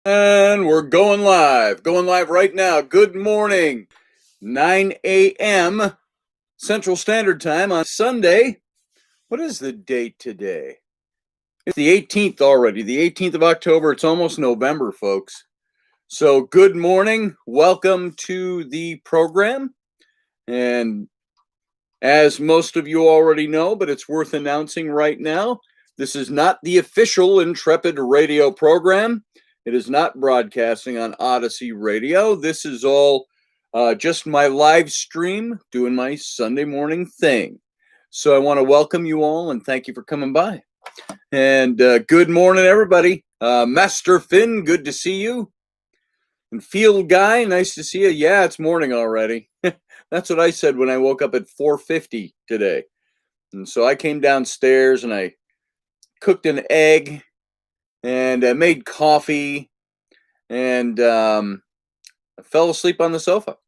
And we're going live right now. Good morning, 9 a.m. Central Standard Time on Sunday. What is the date today? It's the 18th already, the 18th of October. It's almost November, folks. So, good morning. Welcome to the program. And as most of you already know, but it's worth announcing right now, this is not the official Intrepid radio program. It is not broadcasting on Odyssey Radio. This is all just my live stream doing my Sunday morning thing. So I want to welcome you all and thank you for coming by. And good morning, everybody. Master Finn, good to see you. And Field Guy, nice to see you. Yeah, it's morning already. That's what I said when I woke up at 4:50 today. And so I came downstairs and I cooked an egg and made coffee, and I fell asleep on the sofa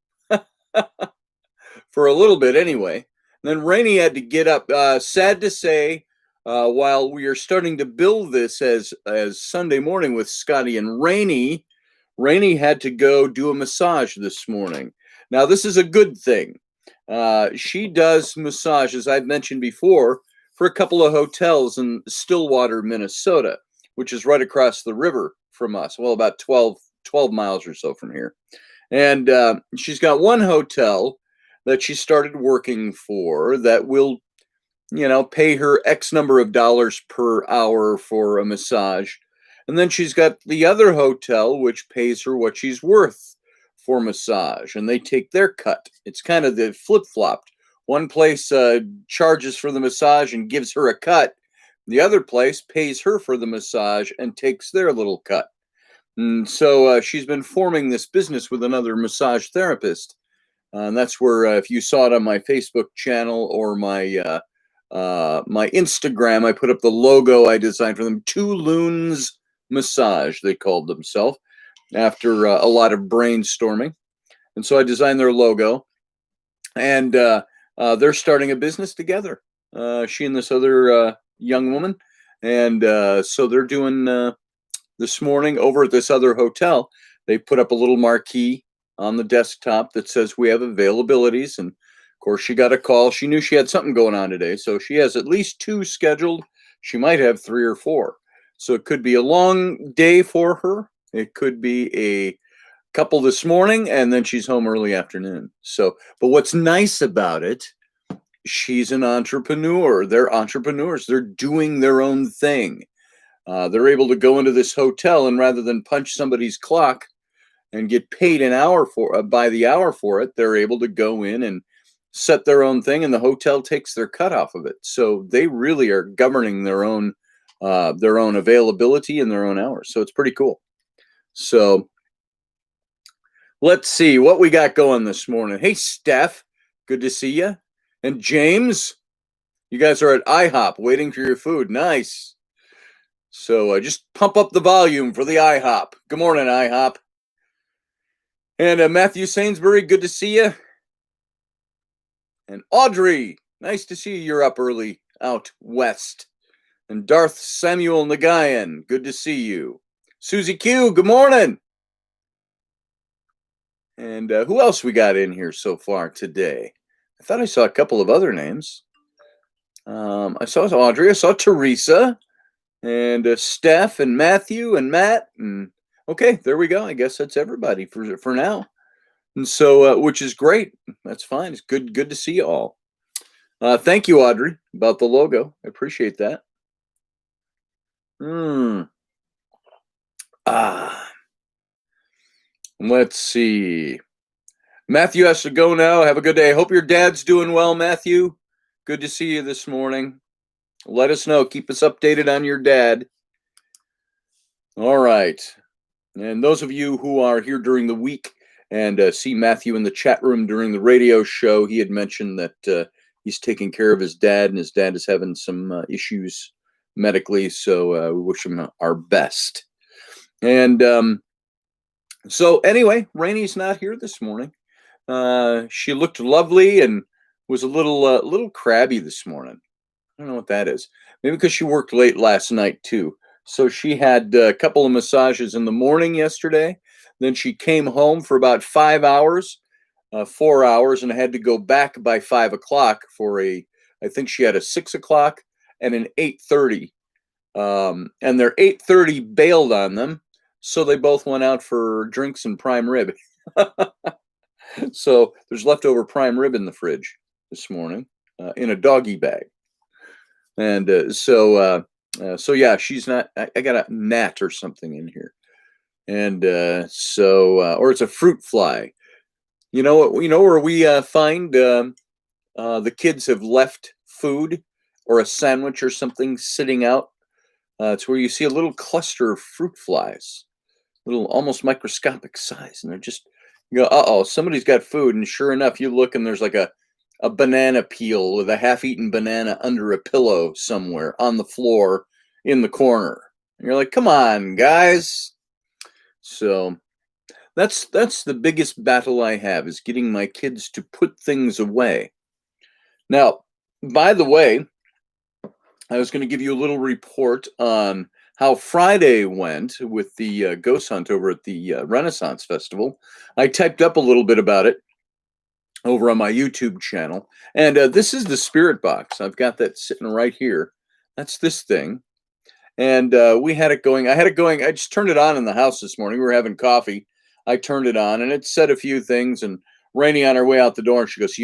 for a little bit anyway. And then Raini had to get up. Sad to say, while we are starting to build this as Sunday morning with Scotty and Raini had to go do a massage this morning. Now, this is a good thing. She does massages, I've mentioned before, for a couple of hotels in Stillwater, Minnesota, which is right across the river from us. Well, about 12 miles or so from here. And she's got one hotel that she started working for that will, pay her X number of dollars per hour for a massage. And then she's got the other hotel, which pays her what she's worth for massage, and they take their cut. It's kind of the flip-flopped. One place charges for the massage and gives her a cut. The other place pays her for the massage and takes their little cut. And so she's been forming this business with another massage therapist. And that's where, if you saw it on my Facebook channel or my Instagram, I put up the logo I designed for them. Two Loons Massage, they called themselves, after a lot of brainstorming. And so I designed their logo. And they're starting a business together, she and this other young woman. And so they're doing... this morning over at this other hotel, they put up a little marquee on the desktop that says we have availabilities. And of course, she got a call. She knew she had something going on today. So she has at least 2 scheduled. She might have 3 or 4. So it could be a long day for her. It could be a couple this morning, and then she's home early afternoon. So, but what's nice about it, she's an entrepreneur. They're entrepreneurs. They're doing their own thing. They're able to go into this hotel, and rather than punch somebody's clock and get paid an hour for by the hour for it, they're able to go in and set their own thing, and the hotel takes their cut off of it. So they really are governing their own availability and their own hours. So it's pretty cool. So let's see what we got going this morning. Hey, Steph, good to see you. And James, you guys are at IHOP waiting for your food. Nice. So just pump up the volume for the IHOP. Good morning, IHOP. And Matthew Sainsbury, good to see you. And Audrey, nice to see you. You're up early out west. And Darth Samuel Nagayan, good to see you. Susie Q, good morning. And who else we got in here so far today? I thought I saw a couple of other names. I saw Audrey. I saw Teresa. And Steph and Matthew and Matt. And okay, there we go. I guess that's everybody for now. And so, which is great. That's fine. It's good to see you all. Thank you, Audrey, about the logo. I appreciate that. Let's see. Matthew has to go now. Have a good day. I hope your dad's doing well, Matthew. Good to see you this morning. Let us know. Keep us updated on your dad. All right. And those of you who are here during the week and see Matthew in the chat room during the radio show, he had mentioned that he's taking care of his dad, and his dad is having some issues medically. So we wish him our best. And so anyway, Rainey's not here this morning. She looked lovely and was a little crabby this morning. I don't know what that is. Maybe because she worked late last night too. So she had a couple of massages in the morning yesterday. Then she came home for about 5 hours, 4 hours, and had to go back by 5 o'clock for I think she had a 6 o'clock and an 8:30. And their 8:30 bailed on them. So they both went out for drinks and prime rib. So there's leftover prime rib in the fridge this morning in a doggy bag. And so yeah, she's not. I got a gnat or something in here, and or it's a fruit fly. You know what? You know where we find the kids have left food or a sandwich or something sitting out. It's where you see a little cluster of fruit flies, little almost microscopic size, and they're just you go, oh, somebody's got food, and sure enough, you look and there's like a banana peel with a half-eaten banana under a pillow somewhere on the floor in the corner. And you're like, come on, guys. So that's the biggest battle I have is getting my kids to put things away. Now, by the way, I was going to give you a little report on how Friday went with the ghost hunt over at the Renaissance Festival. I typed up a little bit about it over on my YouTube channel. And this is the spirit box. I've got that sitting right here. That's this thing. And we had it going. I had it going. I just turned it on in the house this morning. We were having coffee. I turned it on and it said a few things. And Raini on her way out the door, and she goes,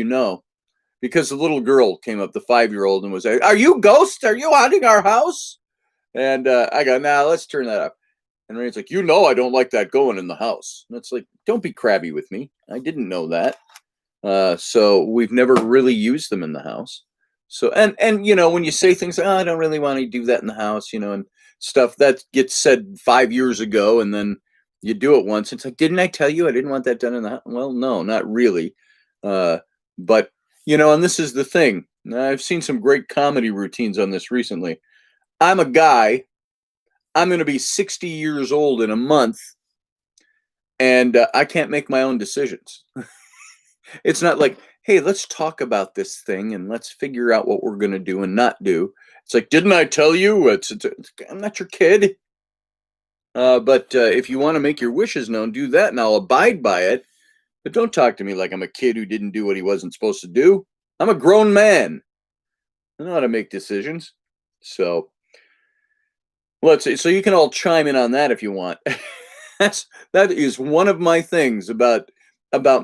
because the little girl came up, the 5-year-old, and was like, "Are you ghosts? Are you haunting our house?" And I go, "Nah, let's turn that up." And Raini's like, I don't like that going in the house. And it's like, don't be crabby with me. I didn't know that. So we've never really used them in the house. So and when you say things like, I don't really want to do that in the house, and stuff that gets said 5 years ago, and then you do it once, it's like, didn't I tell you I didn't want that done in the house? Well, no, not really. But and this is the thing. I've seen some great comedy routines on this recently. I'm a guy. I'm going to be 60 years old in a month, and I can't make my own decisions. It's not like, hey, let's talk about this thing and let's figure out what we're going to do and not do. It's like, didn't I tell you? I'm not your kid. But if you want to make your wishes known, do that and I'll abide by it. But don't talk to me like I'm a kid who didn't do what he wasn't supposed to do. I'm a grown man. I know how to make decisions. So let's see. So you can all chime in on that if you want. That is one of my things about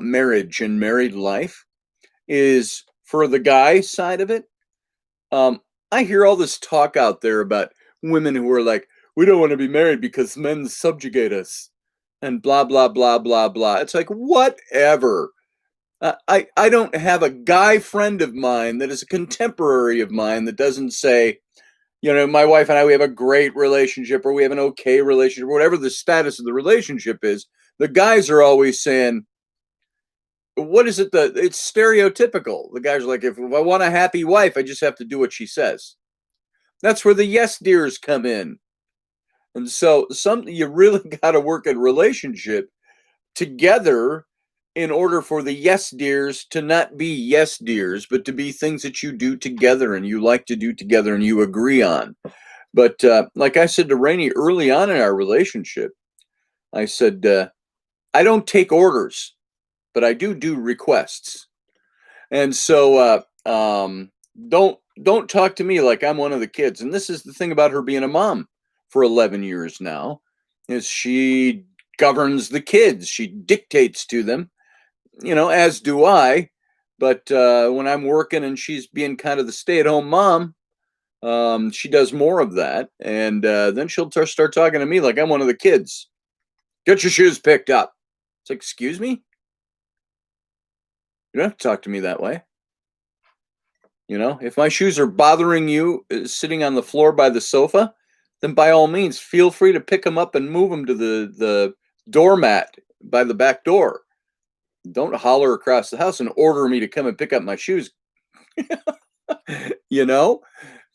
marriage and married life is for the guy side of it. I hear all this talk out there about women who are like, we don't want to be married because men subjugate us and blah, blah, blah, blah, blah. It's like, whatever. I don't have a guy friend of mine that is a contemporary of mine that doesn't say, my wife and I, we have a great relationship or we have an okay relationship, whatever the status of the relationship is. The guys are always saying, what is it that it's stereotypical? The guys are like, if I want a happy wife, I just have to do what she says. That's where the yes dears come in. And so you really got to work in relationship together in order for the yes dears to not be yes dears, but to be things that you do together and you like to do together and you agree on. But like I said to Raini early on in our relationship, I said, I don't take orders, but I do requests. And so don't talk to me like I'm one of the kids. And this is the thing about her being a mom for 11 years now, is she governs the kids. She dictates to them, as do I. But when I'm working and she's being kind of the stay-at-home mom, she does more of that. And then she'll start talking to me like I'm one of the kids. Get your shoes picked up. It's like, excuse me? You don't have to talk to me that way. If my shoes are bothering you sitting on the floor by the sofa, then by all means, feel free to pick them up and move them to the doormat by the back door. Don't holler across the house and order me to come and pick up my shoes.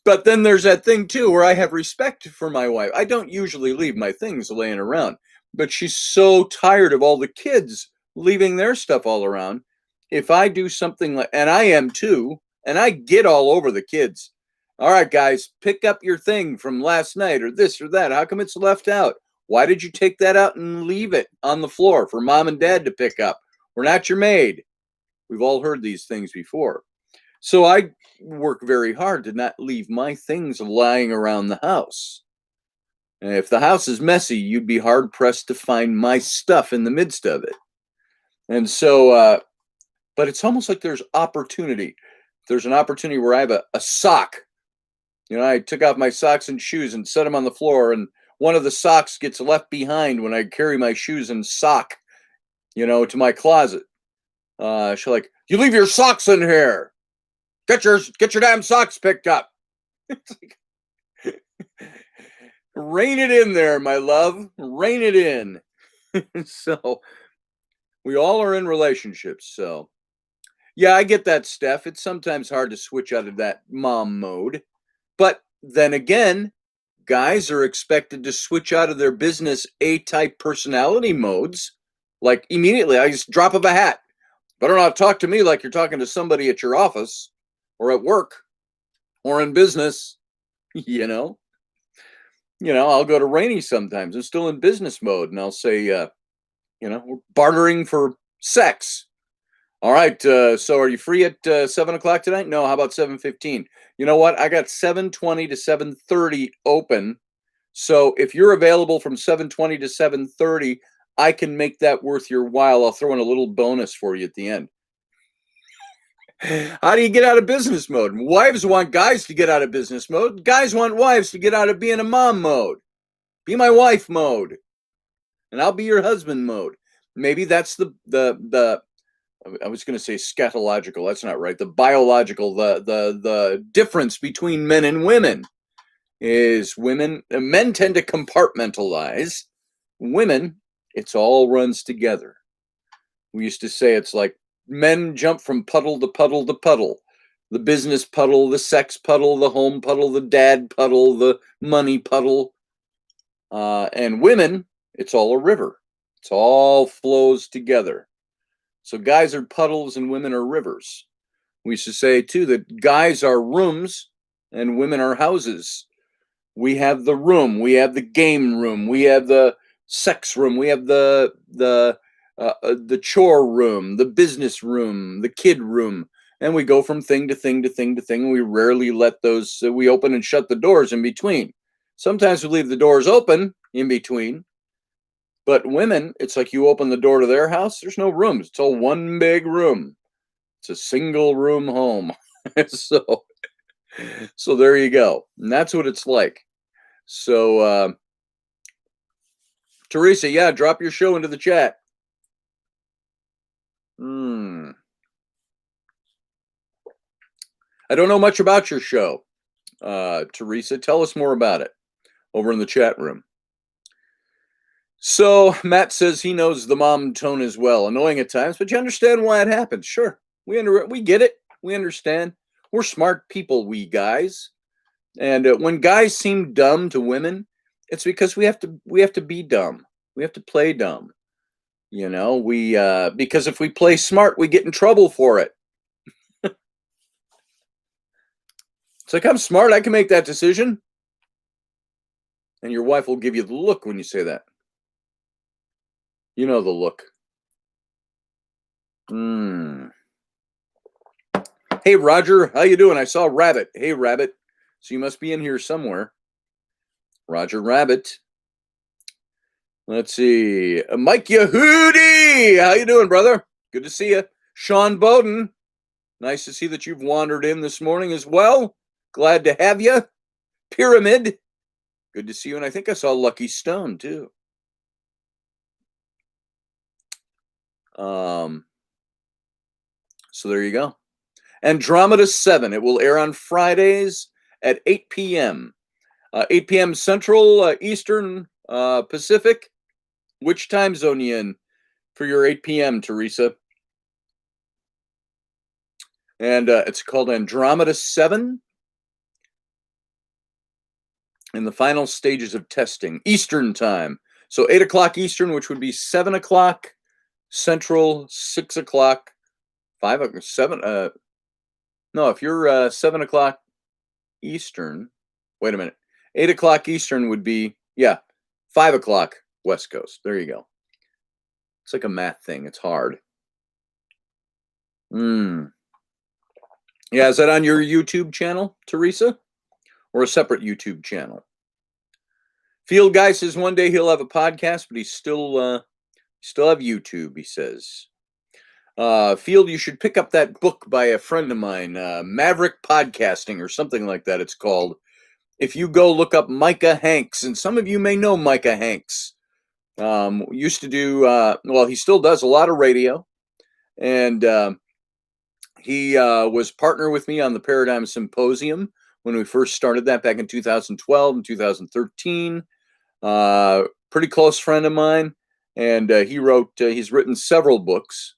But then there's that thing too where I have respect for my wife. I don't usually leave my things laying around, but she's so tired of all the kids leaving their stuff all around. If I do something like, and I am too, and I get all over the kids. All right, guys, pick up your thing from last night or this or that. How come it's left out? Why did you take that out and leave it on the floor for mom and dad to pick up? We're not your maid. We've all heard these things before. So I work very hard to not leave my things lying around the house. And if the house is messy, you'd be hard pressed to find my stuff in the midst of it. And so, but it's almost like there's opportunity. There's an opportunity where I have a sock. I took off my socks and shoes and set them on the floor, and one of the socks gets left behind when I carry my shoes and sock, to my closet. She's like, "You leave your socks in here. Get your damn socks picked up." It's like, rein it in there, my love. Rein it in. So we all are in relationships. So yeah, I get that, Steph. It's sometimes hard to switch out of that mom mode. But then again, guys are expected to switch out of their business A-type personality modes like immediately. I just drop of a hat. Better not talk to me like you're talking to somebody at your office or at work or in business. I'll go to Raini sometimes. I'm still in business mode, and I'll say, we're bartering for sex. All right. So are you free at 7 o'clock tonight? No. How about 7:15? You know what? I got 7:20 to 7:30 open. So if you're available from 7:20 to 7:30, I can make that worth your while. I'll throw in a little bonus for you at the end. How do you get out of business mode? Wives want guys to get out of business mode. Guys want wives to get out of being a mom mode. Be my wife mode. And I'll be your husband mode. Maybe that's the I was going to say scatological. That's not right. The biological, the difference between men and women is men tend to compartmentalize. Women, it's all runs together. We used to say it's like men jump from puddle to puddle to puddle. The business puddle, the sex puddle, the home puddle, the dad puddle, the money puddle. And women, it's all a river. It's all flows together. So guys are puddles and women are rivers. We used to say, too, that guys are rooms and women are houses. We have the room. We have the game room. We have the sex room. We have the chore room, the business room, the kid room. And we go from thing to thing to thing to thing. We rarely let those, we open and shut the doors in between. Sometimes we leave the doors open in between. But women, it's like you open the door to their house, there's no rooms. It's all one big room. It's a single room home. So there you go. And that's what it's like. So, Teresa, yeah, drop your show into the chat. I don't know much about your show. Teresa, tell us more about it over in the chat room. So Matt says he knows the mom tone as well. Annoying at times, but you understand why it happens. Sure. We get it. We understand. We're smart people, we guys. And when guys seem dumb to women, it's because we have to be dumb. We have to play dumb. Because if we play smart, we get in trouble for it. It's like, I'm smart. I can make that decision. And your wife will give you the look when you say that. You know the look. Hey, Roger, how you doing? I saw Rabbit. Hey, Rabbit. So you must be in here somewhere. Roger Rabbit. Let's see. Mike Yehudi. How you doing, brother? Good to see you. Sean Bowden. Nice to see that you've wandered in this morning as well. Glad to have you. Pyramid. Good to see you. And I think I saw Lucky Stone, too. So there you go. Andromeda 7. It will air on Fridays at 8 p.m. 8 p.m. Central, Eastern, Pacific. Which time zone you in for your 8 p.m., Teresa? And it's called Andromeda 7. In the final stages of testing, Eastern time. So 8 o'clock Eastern, which would be 7 o'clock Central, 6 o'clock, 5 o'clock, 7. No, if you're 7 o'clock, Eastern. Wait a minute. 8 o'clock Eastern would be, 5 o'clock West Coast. There you go. It's like a math thing. It's hard. Yeah, is that on your YouTube channel, Teresa? Or a separate YouTube channel? Field Guy says one day he'll have a podcast, but he's still have YouTube, he says. Field, you should pick up that book by a friend of mine, Maverick Podcasting or something like that it's called. If you go look up Micah Hanks, and some of you may know Micah Hanks, used to do, he still does a lot of radio, and he was partner with me on the Paradigm Symposium when we first started that back in 2012 and 2013. Pretty close friend of mine, and he's written several books.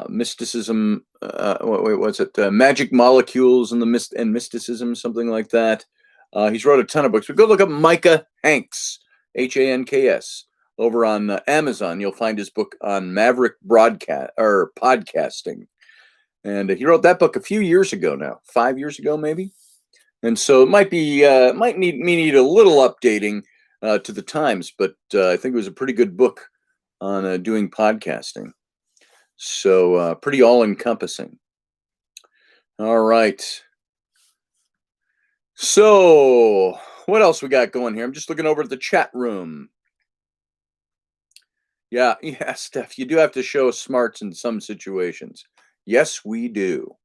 Mysticism, what's it? Magic Molecules and Mysticism, something like that. He's wrote a ton of books. But go look up Micah Hanks, Hanks, over on Amazon. You'll find his book on Maverick podcasting, and he wrote that book a few years ago now, 5 years ago maybe. And so it might need a little updating to the times, but I think it was a pretty good book on doing podcasting. So pretty all-encompassing. All right. So what else we got going here? I'm just looking over at the chat room. Yeah, Steph, you do have to show smarts in some situations. Yes, we do.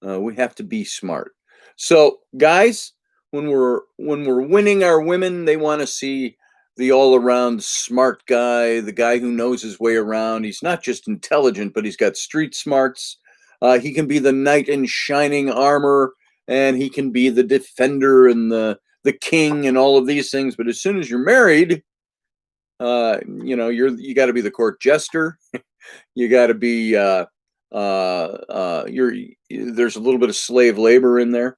We have to be smart. So, guys, when we're winning our women, they want to see the all-around smart guy, the guy who knows his way around. He's not just intelligent, but he's got street smarts. He can be the knight in shining armor, and he can be the defender and the king and all of these things. But as soon as you're married, you got to be the court jester. You got to be there's a little bit of slave labor in there.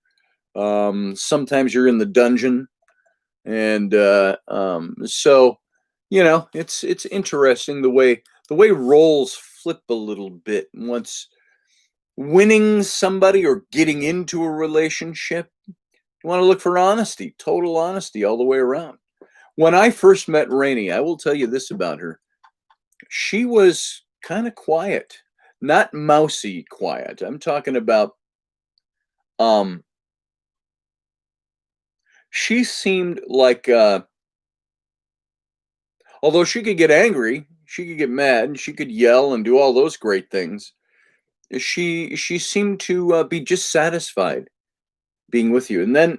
Sometimes you're in the dungeon. And so, it's interesting the way roles flip a little bit once winning somebody or getting into a relationship. You want to look for honesty, total honesty all the way around. When I first met Raini, I will tell you this about her. She was kind of quiet, not mousy quiet. I'm talking about, she seemed like, although she could get angry, she could get mad, and she could yell and do all those great things, she seemed to be just satisfied being with you. And then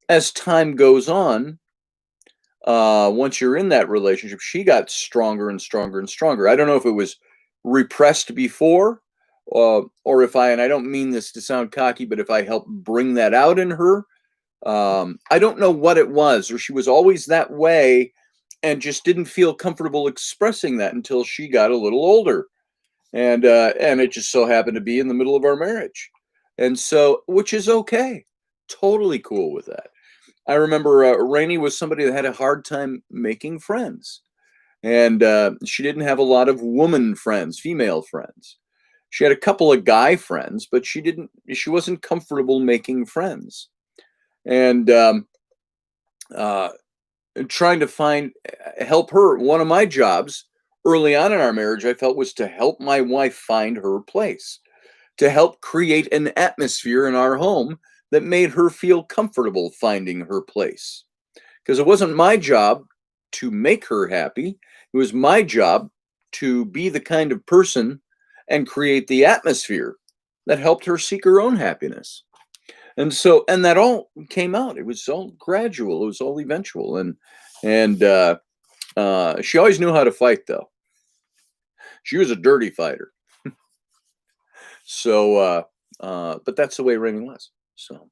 as time goes on, once you're in that relationship, she got stronger and stronger and stronger. I don't know if it was repressed before, or if and I don't mean this to sound cocky, but if I helped bring that out in her. I don't know what it was, or she was always that way and just didn't feel comfortable expressing that until she got a little older. And it just so happened to be in the middle of our marriage. And so, which is okay. Totally cool with that. I remember Rainey was somebody that had a hard time making friends. And she didn't have a lot of woman friends, female friends. She had a couple of guy friends, but she wasn't comfortable making friends. And trying to help her. One of my jobs early on in our marriage, I felt, was to help my wife find her place, to help create an atmosphere in our home that made her feel comfortable finding her place. Because it wasn't my job to make her happy. It was my job to be the kind of person and create the atmosphere that helped her seek her own happiness. And so, and that all came out. It was all gradual. It was all eventual. And she always knew how to fight, though. She was a dirty fighter. So, but that's the way Rainy was. So,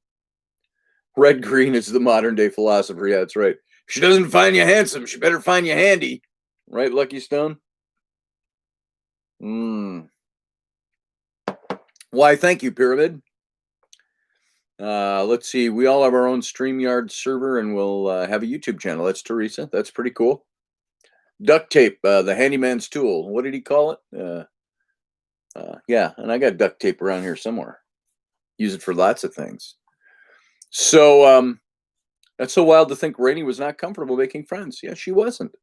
Red Green is the modern day philosopher. Yeah, that's right. If she doesn't find you handsome, she better find you handy. Right, Lucky Stone? Why, thank you, Pyramid. Let's see. We all have our own StreamYard server, and we'll have a YouTube channel. That's Teresa. That's pretty cool. Duct tape, the handyman's tool. What did he call it? Yeah, and I got duct tape around here somewhere. Use it for lots of things. So that's so wild to think Rainey was not comfortable making friends. Yeah, she wasn't.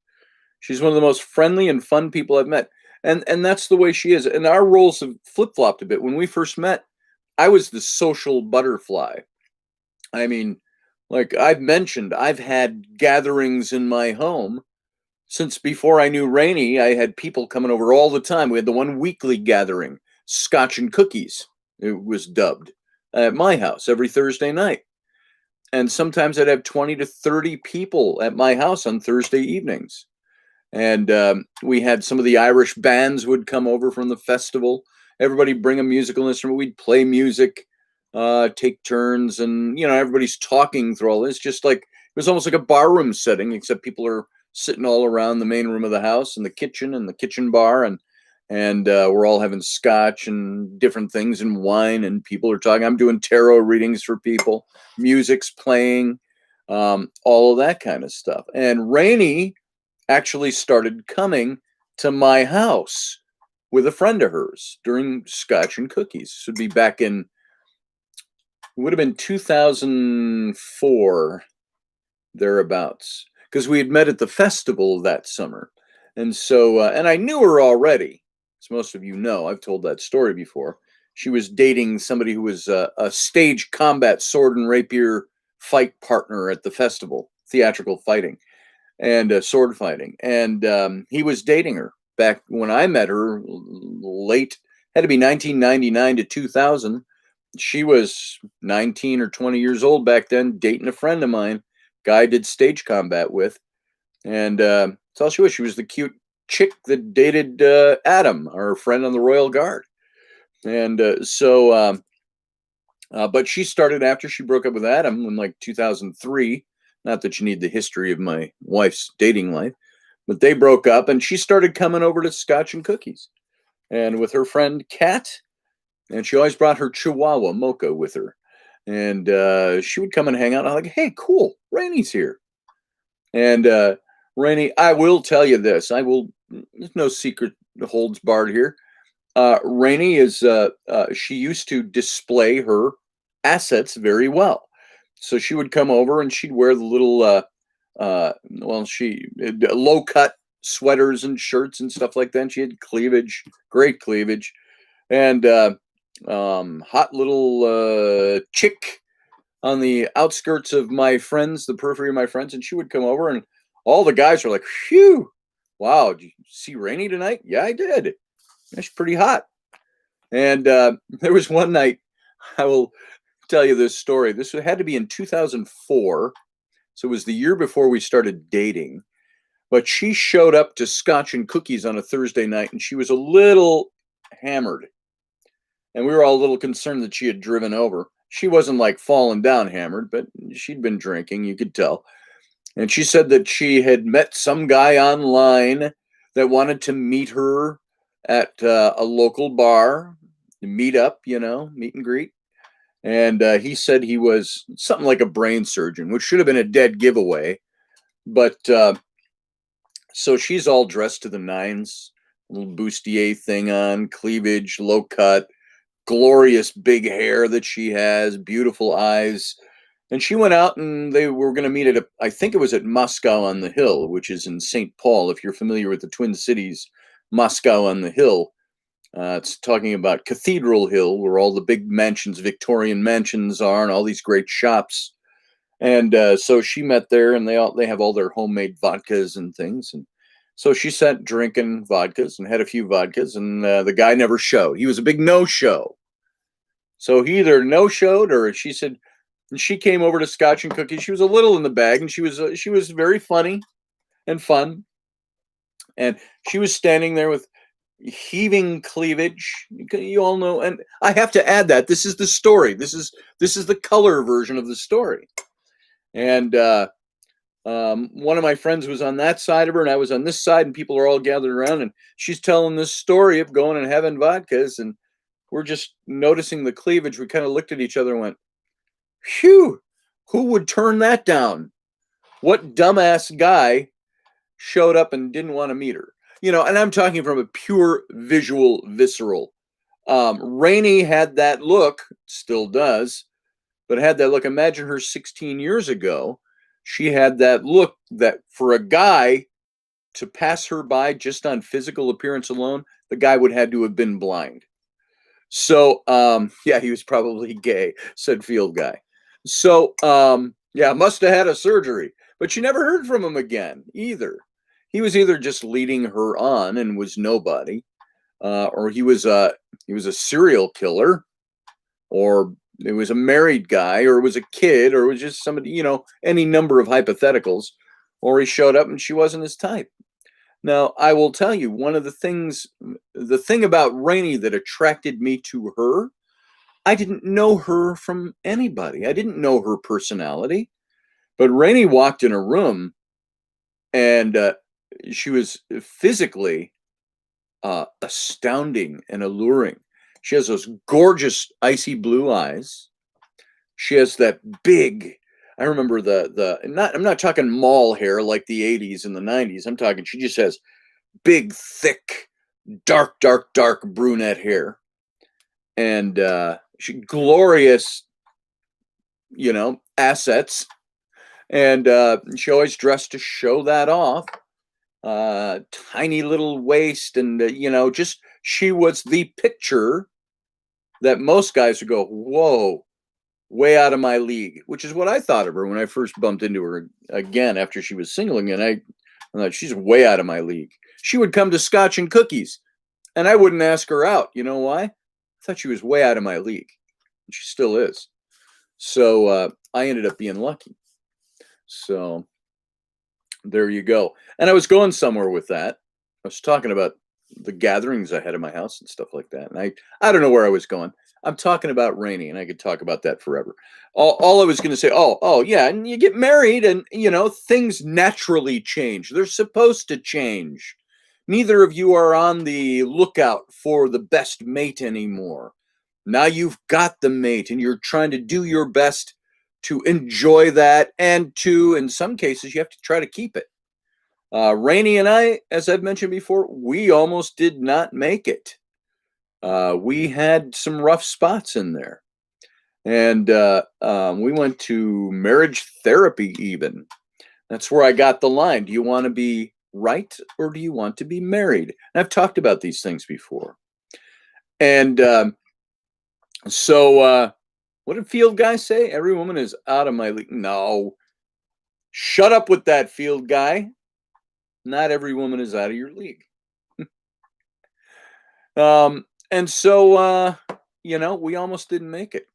She's one of the most friendly and fun people I've met. And that's the way she is. And our roles have flip-flopped a bit. When we first met, I was the social butterfly. I mean, like I've mentioned, I've had gatherings in my home since before I knew Rainey. I had people coming over all the time. We had the one weekly gathering, Scotch and Cookies, it was dubbed, at my house every Thursday night. And sometimes I'd have 20 to 30 people at my house on Thursday evenings. And we had some of the Irish bands would come over from the festival. Everybody bring a musical instrument. We'd play music, take turns, and everybody's talking through all this. Just like it was almost like a barroom setting, except people are sitting all around the main room of the house and the kitchen bar, and we're all having scotch and different things and wine, and people are talking. I'm doing tarot readings for people. Music's playing, all of that kind of stuff. And Rainey actually started coming to my house with a friend of hers during Scotch and Cookies. This would be back in, it would have been 2004, thereabouts, because we had met at the festival that summer. And so, and I knew her already, as most of you know. I've told that story before. She was dating somebody who was a stage combat sword and rapier fight partner at the festival, theatrical fighting and sword fighting. And he was dating her back when I met her, late, had to be 1999 to 2000. She was 19 or 20 years old back then, dating a friend of mine, guy I did stage combat with. And that's all she was. She was the cute chick that dated Adam, our friend on the Royal Guard. And but she started after she broke up with Adam in like 2003. Not that you need the history of my wife's dating life, but they broke up and she started coming over to Scotch and Cookies and with her friend Kat. And she always brought her Chihuahua Mocha with her. And she would come and hang out. I'm like, hey, cool, Rainey's here. And Rainey, I will tell you this. There's no secret holds barred here. Rainey is, she used to display her assets very well. So she would come over and she'd wear the little, low cut sweaters and shirts and stuff like that. And she had cleavage, great cleavage, and hot little chick on the outskirts of my friends, the periphery of my friends. And she would come over and all the guys were like, phew, wow, did you see Rainey tonight? Yeah, I did. She's pretty hot. And there was one night, I will tell you this story. This had to be in 2004. So it was the year before we started dating. But she showed up to Scotch and Cookies on a Thursday night and she was a little hammered. And we were all a little concerned that she had driven over. She wasn't like falling down hammered, but she'd been drinking, you could tell. And she said that she had met some guy online that wanted to meet her at a local bar, meet up, meet and greet. And he said he was something like a brain surgeon, which should have been a dead giveaway. But so she's all dressed to the nines, little bustier thing on, cleavage, low cut, glorious big hair that she has, beautiful eyes. And she went out and they were going to meet at, I think it was at Moscow on the Hill, which is in St. Paul. If you're familiar with the Twin Cities, Moscow on the Hill. It's talking about Cathedral Hill, where all the big mansions, Victorian mansions are, and all these great shops. And so she met there, and they have all their homemade vodkas and things. And so she sat drinking vodkas and had a few vodkas, and the guy never showed. He was a big no-show. So he either no-showed, or she said, and she came over to Scotch and Cookies. She was a little in the bag, and she was very funny and fun. And she was standing there with heaving cleavage. You all know, and I have to add that this is the story. This is the color version of the story. And one of my friends was on that side of her, and I was on this side, and people are all gathered around, and she's telling this story of going and having vodkas, and we're just noticing the cleavage. We kind of looked at each other and went, "Phew, who would turn that down? What dumbass guy showed up and didn't want to meet her?" And I'm talking from a pure visual, visceral Rainey had that look, still does, but had that look. Imagine her 16 years ago. She had that look that for a guy to pass her by just on physical appearance alone, the guy would had to have been blind. So, yeah, he was probably gay, said Field Guy. So, yeah, must have had a surgery, but she never heard from him again either. He was either just leading her on and was nobody, or he was a serial killer, or it was a married guy, or it was a kid, or it was just somebody, any number of hypotheticals, or he showed up and she wasn't his type. Now, I will tell you one of the thing about Rainey that attracted me to her, I didn't know her from anybody. I didn't know her personality, but Rainey walked in a room and she was physically astounding and alluring. She has those gorgeous icy blue eyes. She has that big, I remember I'm not talking mall hair like the 80s and the 90s. I'm talking, she just has big, thick, dark brunette hair. And she glorious, assets. And she always dressed to show that off. Tiny little waist, and just she was the picture that most guys would go, whoa, way out of my league, which is what I thought of her when I first bumped into her again after she was single again. I thought, she's way out of my league. She would come to Scotch and Cookies, and I wouldn't ask her out. You know why? I thought she was way out of my league. And she still is. So I ended up being lucky. So there you go. And I was going somewhere with that. I was talking about the gatherings I had in my house and stuff like that. And I don't know where I was going. I'm talking about Rainey, and I could talk about that forever. All I was going to say, oh, yeah, and you get married, and things naturally change. They're supposed to change. Neither of you are on the lookout for the best mate anymore. Now you've got the mate, and you're trying to do your best to enjoy that, and to, in some cases, you have to try to keep it. Rainey and I, as I've mentioned before, we almost did not make it. We had some rough spots in there. And we went to marriage therapy even. That's where I got the line. Do you want to be right, or do you want to be married? And I've talked about these things before. And so what did Field Guy say? Every woman is out of my league. No. Shut up with that, Field Guy. Not every woman is out of your league. And so, we almost didn't make it.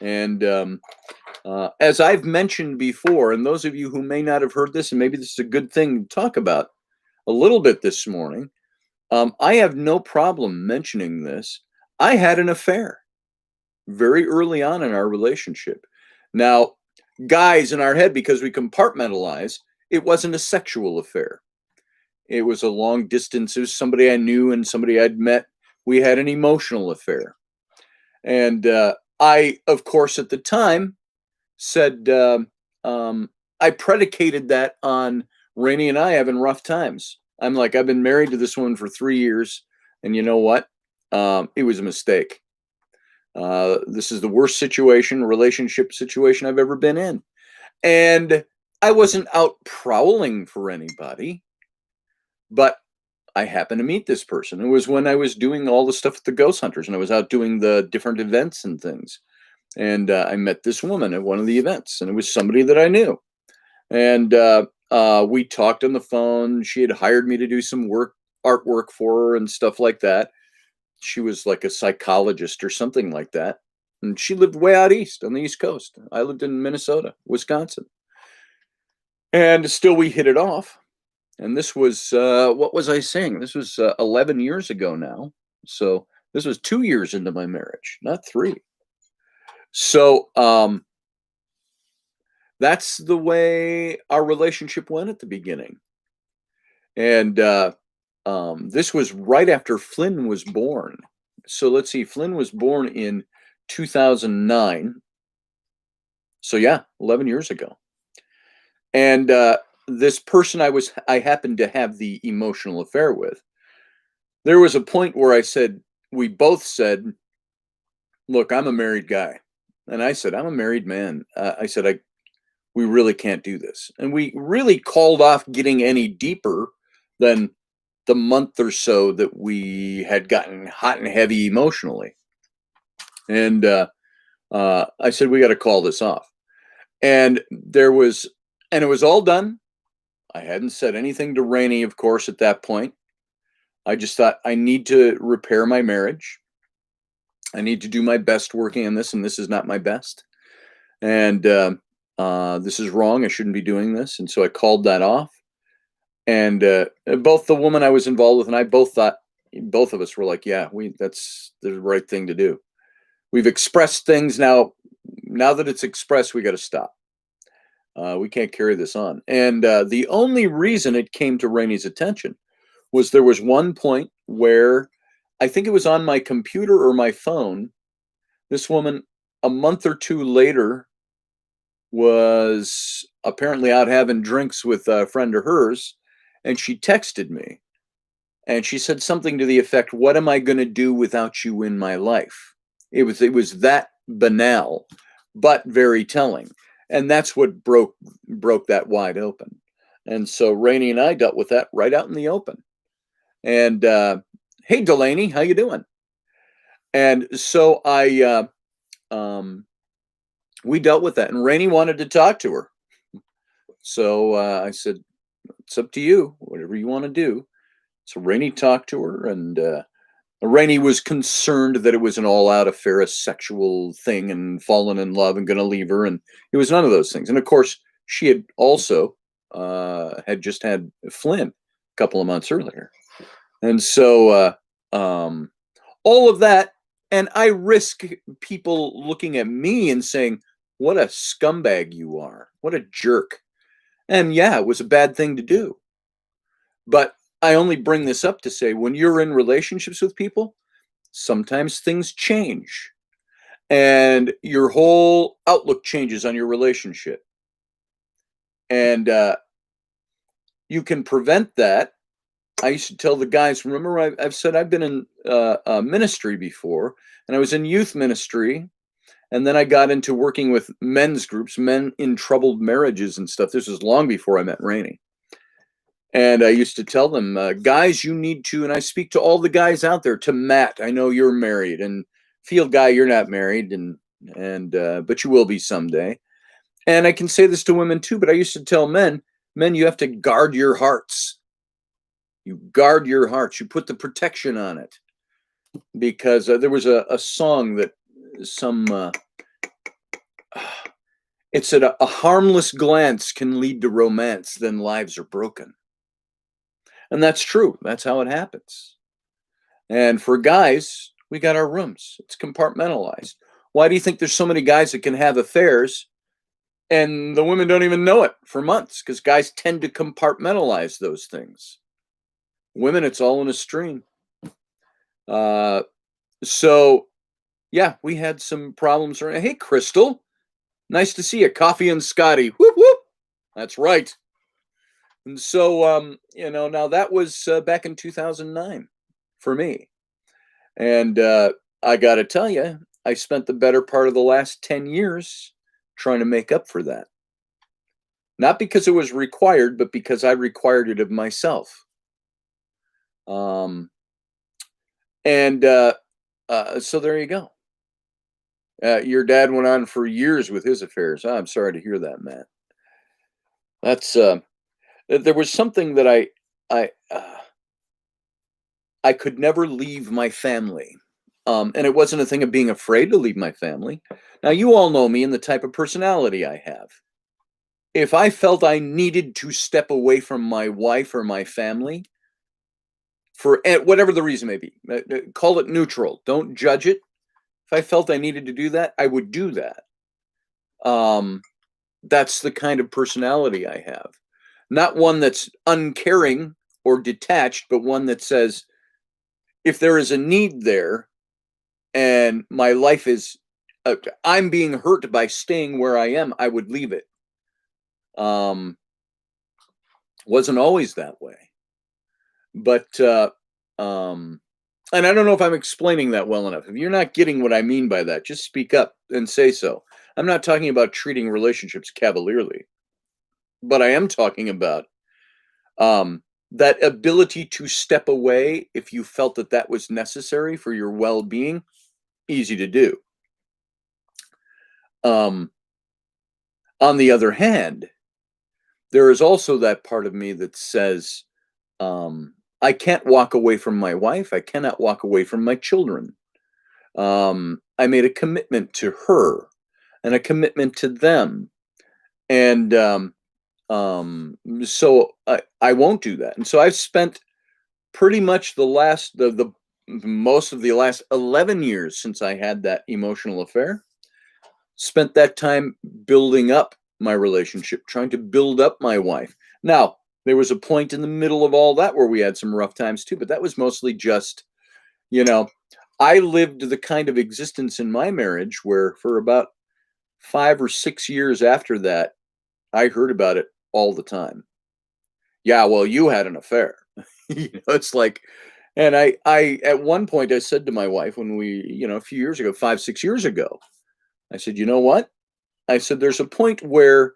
And as I've mentioned before, and those of you who may not have heard this, and maybe this is a good thing to talk about a little bit this morning, I have no problem mentioning this. I had an affair very early on in our relationship. Now, guys in our head, because we compartmentalize, it wasn't a sexual affair. It was a long distance. It was somebody I knew and somebody I'd met. We had an emotional affair. And I, of course, at the time said, I predicated that on Rainey and I having rough times. I'm like, I've been married to this woman for 3 years. And you know what? It was a mistake. This is the worst relationship situation I've ever been in. And I wasn't out prowling for anybody, but I happened to meet this person. It was when I was doing all the stuff with the Ghost Hunters, and I was out doing the different events and things. And I met this woman at one of the events, and it was somebody that I knew. And we talked on the phone. She had hired me to do some artwork for her and stuff like that. She was like a psychologist or something like that. And she lived way out east on the East Coast. I lived in Minnesota, Wisconsin. And still we hit it off. And this was, what was I saying? This was 11 years ago now. So this was 2 years into my marriage, not 3. So that's the way our relationship went at the beginning. And this was right after Flynn was born. So let's see, Flynn was born in 2009. So yeah, 11 years ago. And this person I happened to have the emotional affair with, there was a point where I said, we both said, look, I'm a married guy. And I said, I'm a married man. I said, we really can't do this. And we really called off getting any deeper than the month or so that we had gotten hot and heavy emotionally. And I said, we got to call this off. And it was all done. I hadn't said anything to Rainey, of course, at that point. I just thought, I need to repair my marriage. I need to do my best working on this, and this is not my best. And this is wrong. I shouldn't be doing this. And so I called that off. And both the woman I was involved with and I both thought, both of us were like, yeah, that's the right thing to do. We've expressed things now. Now that it's expressed, we got to stop. We can't carry this on. And the only reason it came to Rainey's attention was there was one point where I think it was on my computer or my phone. This woman, a month or two later, was apparently out having drinks with a friend of hers, and she texted me. And she said something to the effect, what am I going to do without you in my life? It was that banal, but very telling. And that's what broke that wide open. And so Rainey and I dealt with that right out in the open. And hey, Delaney, how you doing? And so we dealt with that. And Rainey wanted to talk to her. So I said, it's up to you, whatever you want to do. So Rainey talked to her, and Rainey was concerned that it was an all-out affair, a sexual thing, and fallen in love and going to leave her. And it was none of those things. And of course, she had also had just had Flynn a couple of months earlier. And so all of that, and I risk people looking at me and saying, what a scumbag you are. What a jerk. And yeah, it was a bad thing to do. But I only bring this up to say, when you're in relationships with people, sometimes things change and your whole outlook changes on your relationship. And you can prevent that. I used to tell the guys, remember I've said I've been in ministry before, and I was in youth ministry. And then I got into working with men's groups, men in troubled marriages and stuff. This was long before I met Rainey. And I used to tell them, guys, you need to, and I speak to all the guys out there, to Matt, I know you're married, and Field Guy, you're not married, but you will be someday. And I can say this to women too, but I used to tell men, you have to guard your hearts. You guard your hearts. You put the protection on it. Because there was a song that it said, a harmless glance can lead to romance, then lives are broken. And that's true. That's how it happens. And for guys, we got our rooms. It's compartmentalized. Why do you think there's so many guys that can have affairs and the women don't even know it for months? Because guys tend to compartmentalize those things. Women, it's all in a stream. So, yeah, we had some problems. Hey, Crystal, nice to see you. Coffee and Scotty. Whoop, whoop. That's right. And so, now that was back in 2009 for me. And I got to tell you, I spent the better part of the last 10 years trying to make up for that. Not because it was required, but because I required it of myself. So there you go. Your dad went on for years with his affairs. I'm sorry to hear that, Matt. That's there was something that I could never leave my family. And it wasn't a thing of being afraid to leave my family. Now, you all know me and the type of personality I have. If I felt I needed to step away from my wife or my family, for whatever the reason may be, call it neutral. Don't judge it. If I felt I needed to do that, I would do that. That's the kind of personality I have. Not one that's uncaring or detached, but one that says, if there is a need there and my life is, I'm being hurt by staying where I am, I would leave it. Wasn't always that way. But And I don't know if I'm explaining that well enough. If you're not getting what I mean by that, just speak up and say so. I'm not talking about treating relationships cavalierly, but I am talking about um, that ability to step away if you felt that that was necessary for your well-being. Easy to do. Um, on the other hand, there is also that part of me that says, I can't walk away from my wife. I cannot walk away from my children. I made a commitment to her and a commitment to them. And so I won't do that. And so I've spent pretty much the most of the last 11 years since I had that emotional affair, spent that time building up my relationship, trying to build up my wife. Now, there was a point in the middle of all that where we had some rough times too, but that was mostly just, you know, I lived the kind of existence in my marriage where for about 5 or 6 years after that, I heard about it all the time. Yeah, well, you had an affair. It's like, and at one point I said to my wife when we, a few years ago, 5, 6 years ago, I said, you know what? I said, there's a point where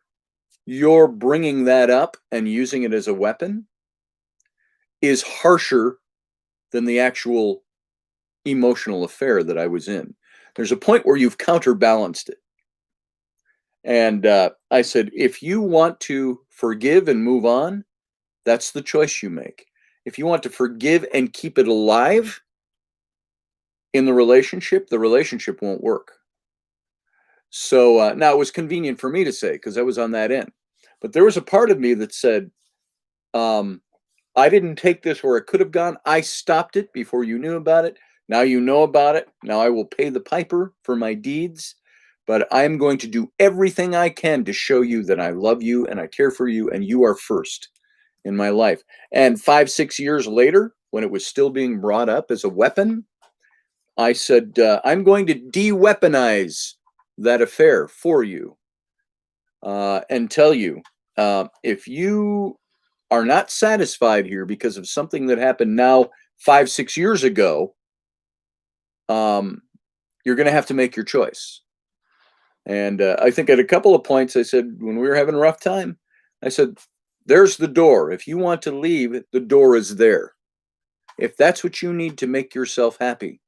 you're bringing that up and using it as a weapon is harsher than the actual emotional affair that I was in. There's a point where you've counterbalanced it. And I said, if you want to forgive and move on, that's the choice you make. If you want to forgive and keep it alive in the relationship won't work. So now it was convenient for me to say because I was on that end. But there was a part of me that said, I didn't take this where it could have gone. I stopped it before you knew about it. Now you know about it. Now I will pay the piper for my deeds. But I'm going to do everything I can to show you that I love you and I care for you and you are first in my life. And 5, 6 years later, when it was still being brought up as a weapon, I said, I'm going to de-weaponize that affair for you and tell you, if you are not satisfied here because of something that happened now 5, 6 years ago, you're going to have to make your choice. And I think at a couple of points I said, when we were having a rough time, I said, there's the door. If you want to leave, the door is there. If that's what you need to make yourself happy.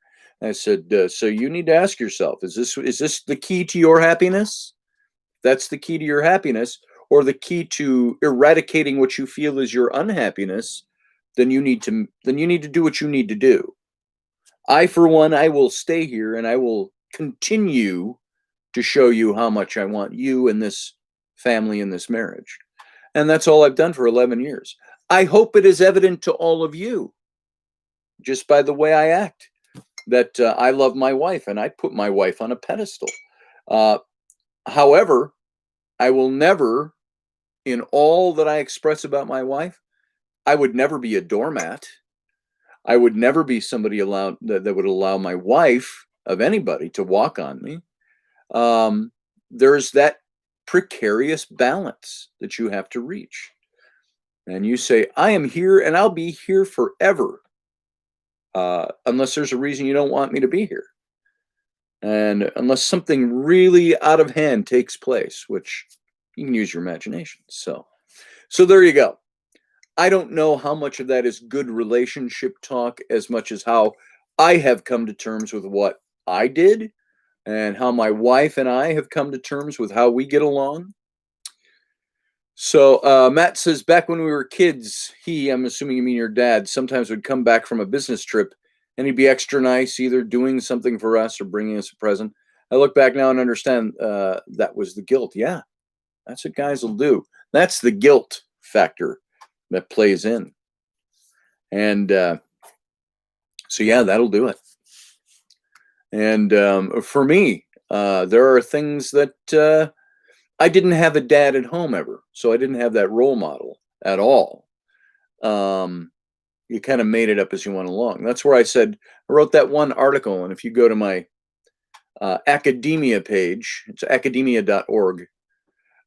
I said, so you need to ask yourself, is this the key to your happiness? That's the key to your happiness, or the key to eradicating what you feel is your unhappiness, then you need to do what you need to do. I, for one, I will stay here and I will continue to show you how much I want you and this family and this marriage. And that's all I've done for 11 years. I hope it is evident to all of you, just by the way I act, that I love my wife and I put my wife on a pedestal. However, I will never, in all that I express about my wife, I would never be a doormat. I would never be somebody that would allow my wife, of anybody, to walk on me. There's that precarious balance that you have to reach. And you say, I am here and I'll be here forever, unless there's a reason you don't want me to be here. And unless something really out of hand takes place, which you can use your imagination. So there you go. I don't know how much of that is good relationship talk as much as how I have come to terms with what I did and how my wife and I have come to terms with how we get along. So Matt says, back when we were kids, I'm assuming you mean your dad, sometimes would come back from a business trip and he'd be extra nice, either doing something for us or bringing us a present. I look back now and understand that was the guilt. Yeah, that's what guys will do. That's the guilt factor that plays in. And so, yeah, that'll do it. And for me, there are things that I didn't have a dad at home ever. So I didn't have that role model at all. You kind of made it up as you went along. That's where I said, I wrote that one article. And if you go to my academia page, it's academia.org.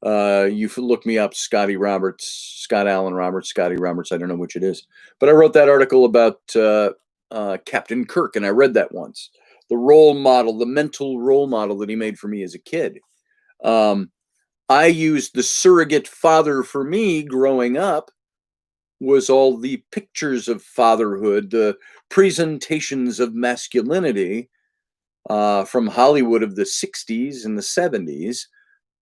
You look me up, Scotty Roberts, Scott Allen Roberts, Scotty Roberts. I don't know which it is, but I wrote that article about Captain Kirk, and I read that once. The role model, the mental role model that he made for me as a kid. I used the surrogate father for me growing up was all the pictures of fatherhood, the presentations of masculinity from Hollywood of the 60s and the 70s.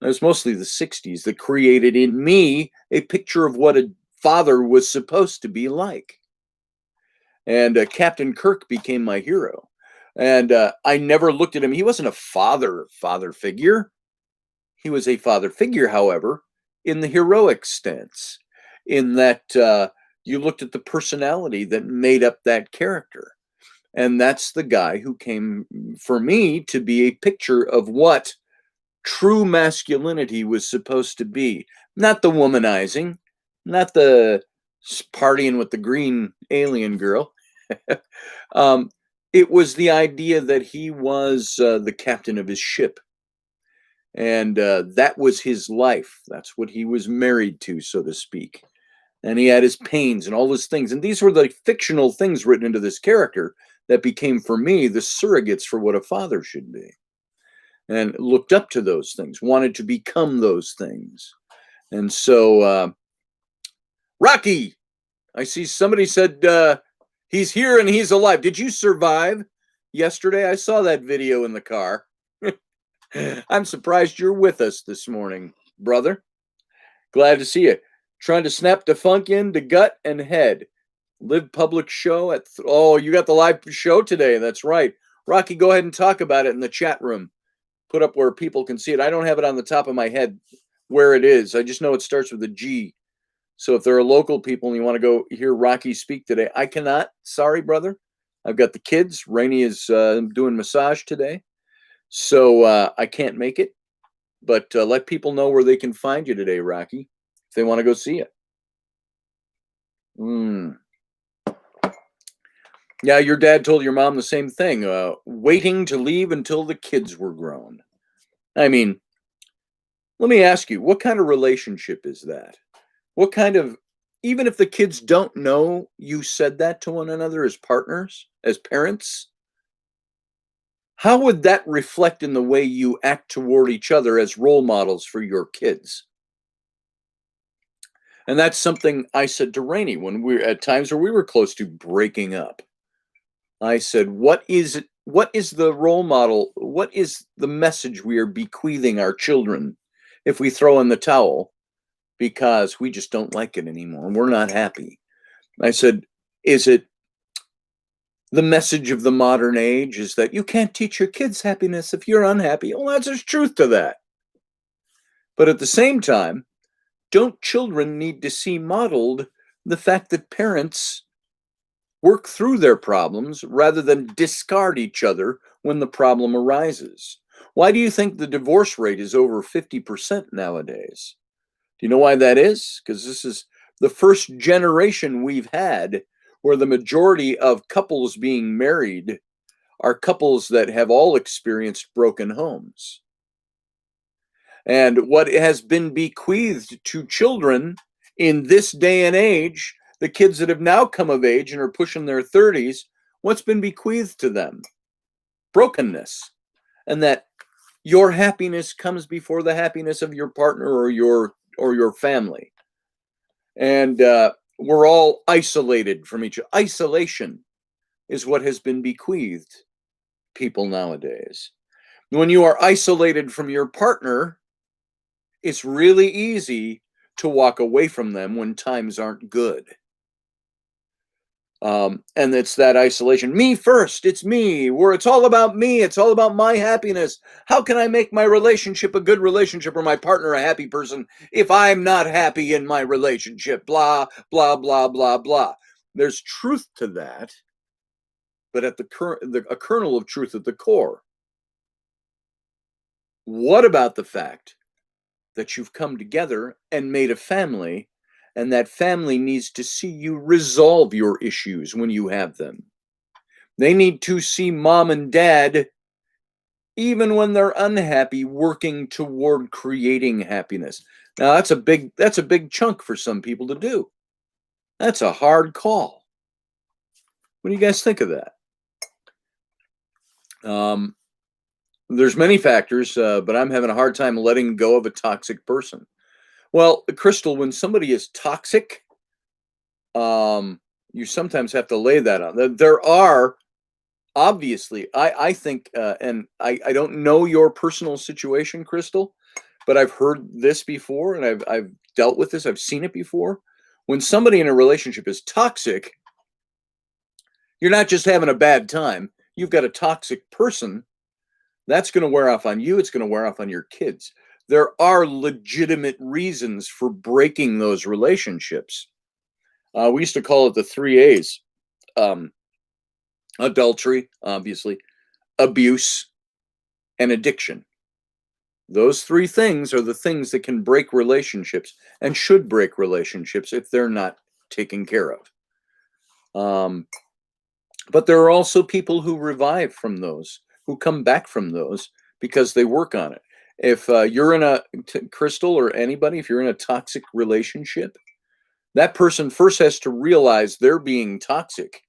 It was mostly the 60s that created in me a picture of what a father was supposed to be like. And Captain Kirk became my hero. And I never looked at him. He wasn't a father figure. He was a father figure, however, in the heroic stance, in that you looked at the personality that made up that character. And that's the guy who came for me to be a picture of what true masculinity was supposed to be. Not the womanizing, not the partying with the green alien girl. It was the idea that he was the captain of his ship. And that was his life. That's what he was married to, so to speak. And he had his pains and all his things. And these were the fictional things written into this character that became, for me, the surrogates for what a father should be. And looked up to those things, wanted to become those things. And so, Rocky, I see somebody said he's here and he's alive. Did you survive yesterday? I saw that video in the car. I'm surprised you're with us this morning, brother. Glad to see you. Trying to snap the funk into gut and head. Live public show at you got the live show today. That's right. Rocky, go ahead and talk about it in the chat room. Put up where people can see it. I don't have it on the top of my head where it is. I just know it starts with a G. So if there are local people and you want to go hear Rocky speak today, I cannot. Sorry, brother. I've got the kids. Raini is doing massage today. So I can't make it. But let people know where they can find you today, Rocky, if they want to go see it. Yeah, your dad told your mom the same thing, waiting to leave until the kids were grown. I mean, let me ask you, what kind of relationship is that? What kind of, even if the kids don't know you said that to one another as partners, as parents, how would that reflect in the way you act toward each other as role models for your kids? And that's something I said to Raini when we at times where we were close to breaking up. I said, what is the role model? What is the message we are bequeathing our children if we throw in the towel because we just don't like it anymore and we're not happy? I said, is it the message of the modern age is that you can't teach your kids happiness if you're unhappy? Well, there's truth to that. But at the same time, don't children need to see modeled the fact that parents work through their problems rather than discard each other when the problem arises? Why do you think the divorce rate is over 50% nowadays? Do you know why that is? Because this is the first generation we've had where the majority of couples being married are couples that have all experienced broken homes. And what has been bequeathed to children in this day and age, the kids that have now come of age and are pushing their 30s, what's been bequeathed to them? Brokenness. And that your happiness comes before the happiness of your partner or your family. And we're all isolated from each other. Isolation is what has been bequeathed people nowadays. When you are isolated from your partner, it's really easy to walk away from them when times aren't good. And it's that isolation. Me first, it's me, where it's all about me. It's all about my happiness. How can I make my relationship a good relationship or my partner a happy person if I'm not happy in my relationship? Blah, blah, blah, blah, blah. There's truth to that, but at a kernel of truth at the core. What about the fact that you've come together and made a family, and that family needs to see you resolve your issues when you have them? They need to see mom and dad, even when they're unhappy, working toward creating happiness. Now that's a big chunk for some people to do. That's a hard call. What do you guys think of that? There's many factors, but I'm having a hard time letting go of a toxic person. Well, Crystal, when somebody is toxic, you sometimes have to lay that on. There are obviously, I think, and I don't know your personal situation, Crystal, but I've heard this before, and I've dealt with this. I've seen it before. When somebody in a relationship is toxic, you're not just having a bad time. You've got a toxic person. That's going to wear off on you. It's going to wear off on your kids. There are legitimate reasons for breaking those relationships. We used to call it the 3 A's. Adultery, obviously, abuse, and addiction. Those 3 things are the things that can break relationships and should break relationships if they're not taken care of. But there are also people who revive from those, who come back from those because they work on it. If you're in a, Crystal, or anybody, if you're in a toxic relationship, that person first has to realize they're being toxic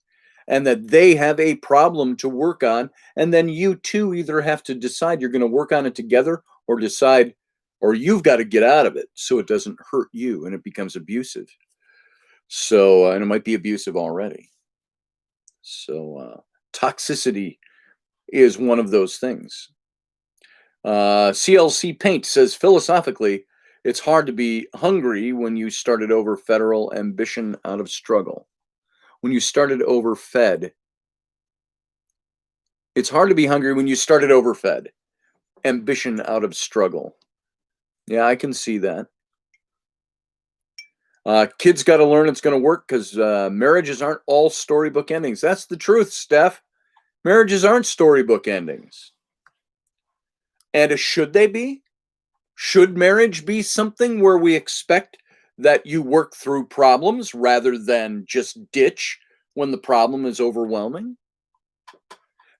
and that they have a problem to work on. And then you two either have to decide you're going to work on it together, or decide, or you've got to get out of it so it doesn't hurt you and it becomes abusive. So, and it might be abusive already. So, toxicity is one of those things. CLC Paint says, philosophically, it's hard to be hungry when you started over federal ambition out of struggle. When you started overfed, it's hard to be hungry when you started overfed. Ambition out of struggle. Yeah, I can see that. Kids got to learn it's going to work, because marriages aren't all storybook endings. That's the truth, Steph. Marriages aren't storybook endings. And should they be? Should marriage be something where we expect that you work through problems rather than just ditch when the problem is overwhelming?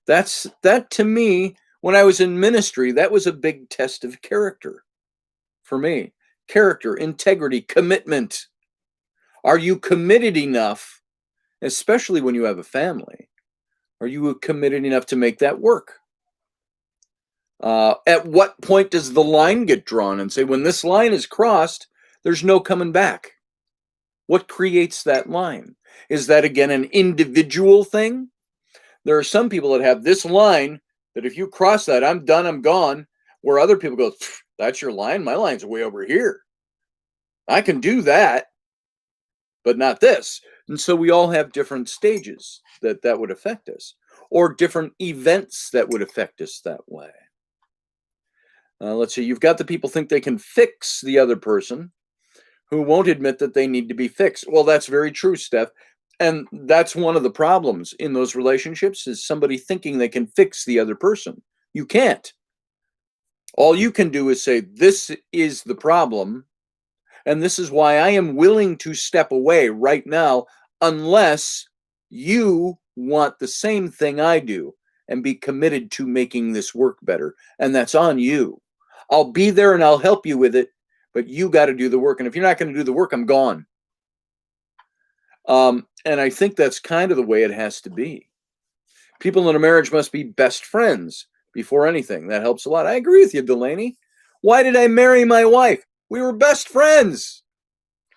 That to me, when I was in ministry, that was a big test of character for me. Character, integrity, commitment. Are you committed enough, especially when you have a family? Are you committed enough to make that work? At what point does the line get drawn and say, when this line is crossed, there's no coming back? What creates that line? Is that, again, an individual thing? There are some people that have this line that if you cross that, I'm done, I'm gone. Where other people go, that's your line? My line's way over here. I can do that, but not this. And so we all have different stages that would affect us, or different events that would affect us that way. Let's see, you've got the people think they can fix the other person who won't admit that they need to be fixed. Well, that's very true, Steph. And that's one of the problems in those relationships, is somebody thinking they can fix the other person. You can't. All you can do is say, this is the problem, and this is why I am willing to step away right now, unless you want the same thing I do and be committed to making this work better. And that's on you. I'll be there and I'll help you with it, but you got to do the work. And if you're not going to do the work, I'm gone. And I think that's kind of the way it has to be. People in a marriage must be best friends before anything. That helps a lot. I agree with you, Delaney. Why did I marry my wife? We were best friends.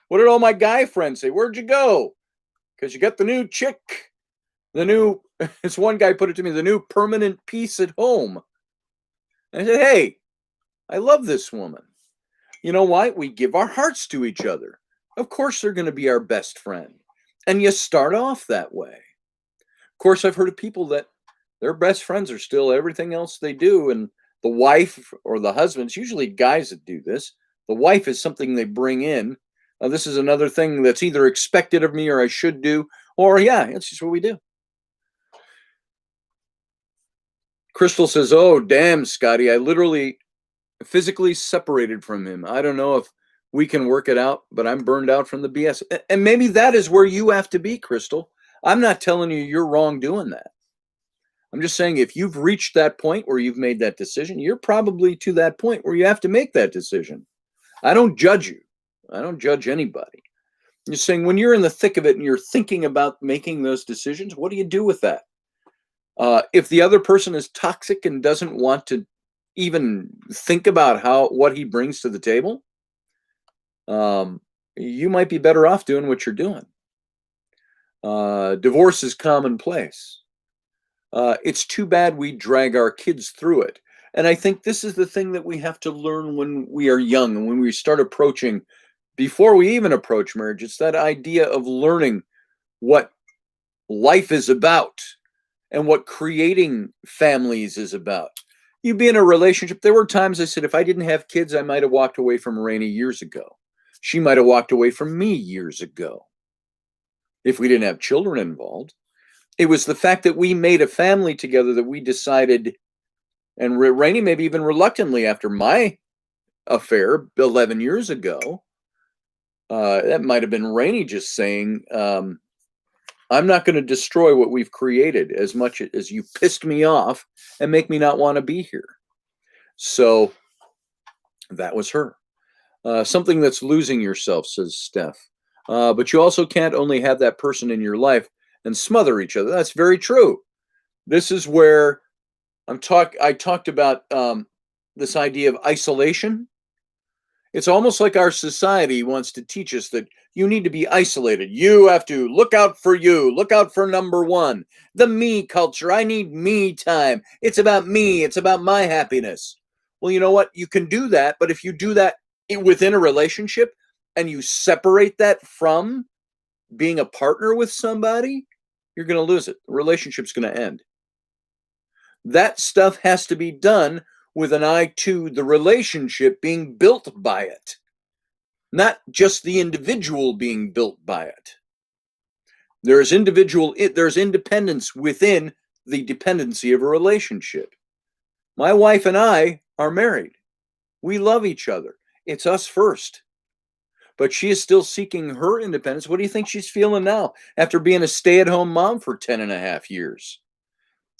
What did all my guy friends say? Where'd you go? Because you got the new chick. The new, as one guy put it to me, the new permanent piece at home. And I said, hey, I love this woman. You know why? We give our hearts to each other. Of course they're going to be our best friend. And you start off that way. Of course, I've heard of people that their best friends are still everything else they do. And the wife or the husband, it's usually guys that do this. The wife is something they bring in. This is another thing that's either expected of me or I should do. Or, yeah, it's just what we do. Crystal says, oh, damn, Scotty, I literally physically separated from him. I don't know if we can work it out, but I'm burned out from the BS. And maybe that is where you have to be, Crystal. I'm not telling you you're wrong doing that. I'm just saying, if you've reached that point where you've made that decision, you're probably to that point where you have to make that decision. I don't judge you. I don't judge anybody. You're saying when you're in the thick of it and you're thinking about making those decisions, what do you do with that? If the other person is toxic and doesn't want to even think about what he brings to the table, um, you might be better off doing what you're doing. Divorce is commonplace. It's too bad we drag our kids through it. And I think this is the thing that we have to learn when we are young and when we start approaching, before we even approach marriage. It's that idea of learning what life is about and what creating families is about. You be in a relationship. There were times I said, if I didn't have kids, I might have walked away from Raini years ago. She might have walked away from me years ago if we didn't have children involved. It was the fact that we made a family together that we decided, and Raini maybe even reluctantly after my affair 11 years ago, that might have been Raini just saying, I'm not going to destroy what we've created as much as you pissed me off and make me not want to be here. So that was her. Something that's losing yourself, says Steph. But you also can't only have that person in your life and smother each other. That's very true. This is where I talked about this idea of isolation. It's almost like our society wants to teach us that you need to be isolated. You have to look out for you. Look out for number one. The me culture. I need me time. It's about me. It's about my happiness. Well, you know what? You can do that, but if you do that within a relationship and you separate that from being a partner with somebody, you're going to lose it. The relationship's going to end. That stuff has to be done with an eye to the relationship being built by it, not just the individual being built by it. There's independence within the dependency of a relationship. My wife and I are married. We love each other. It's us first. But she is still seeking her independence. What do you think she's feeling now after being a stay-at-home mom for 10 and a half years?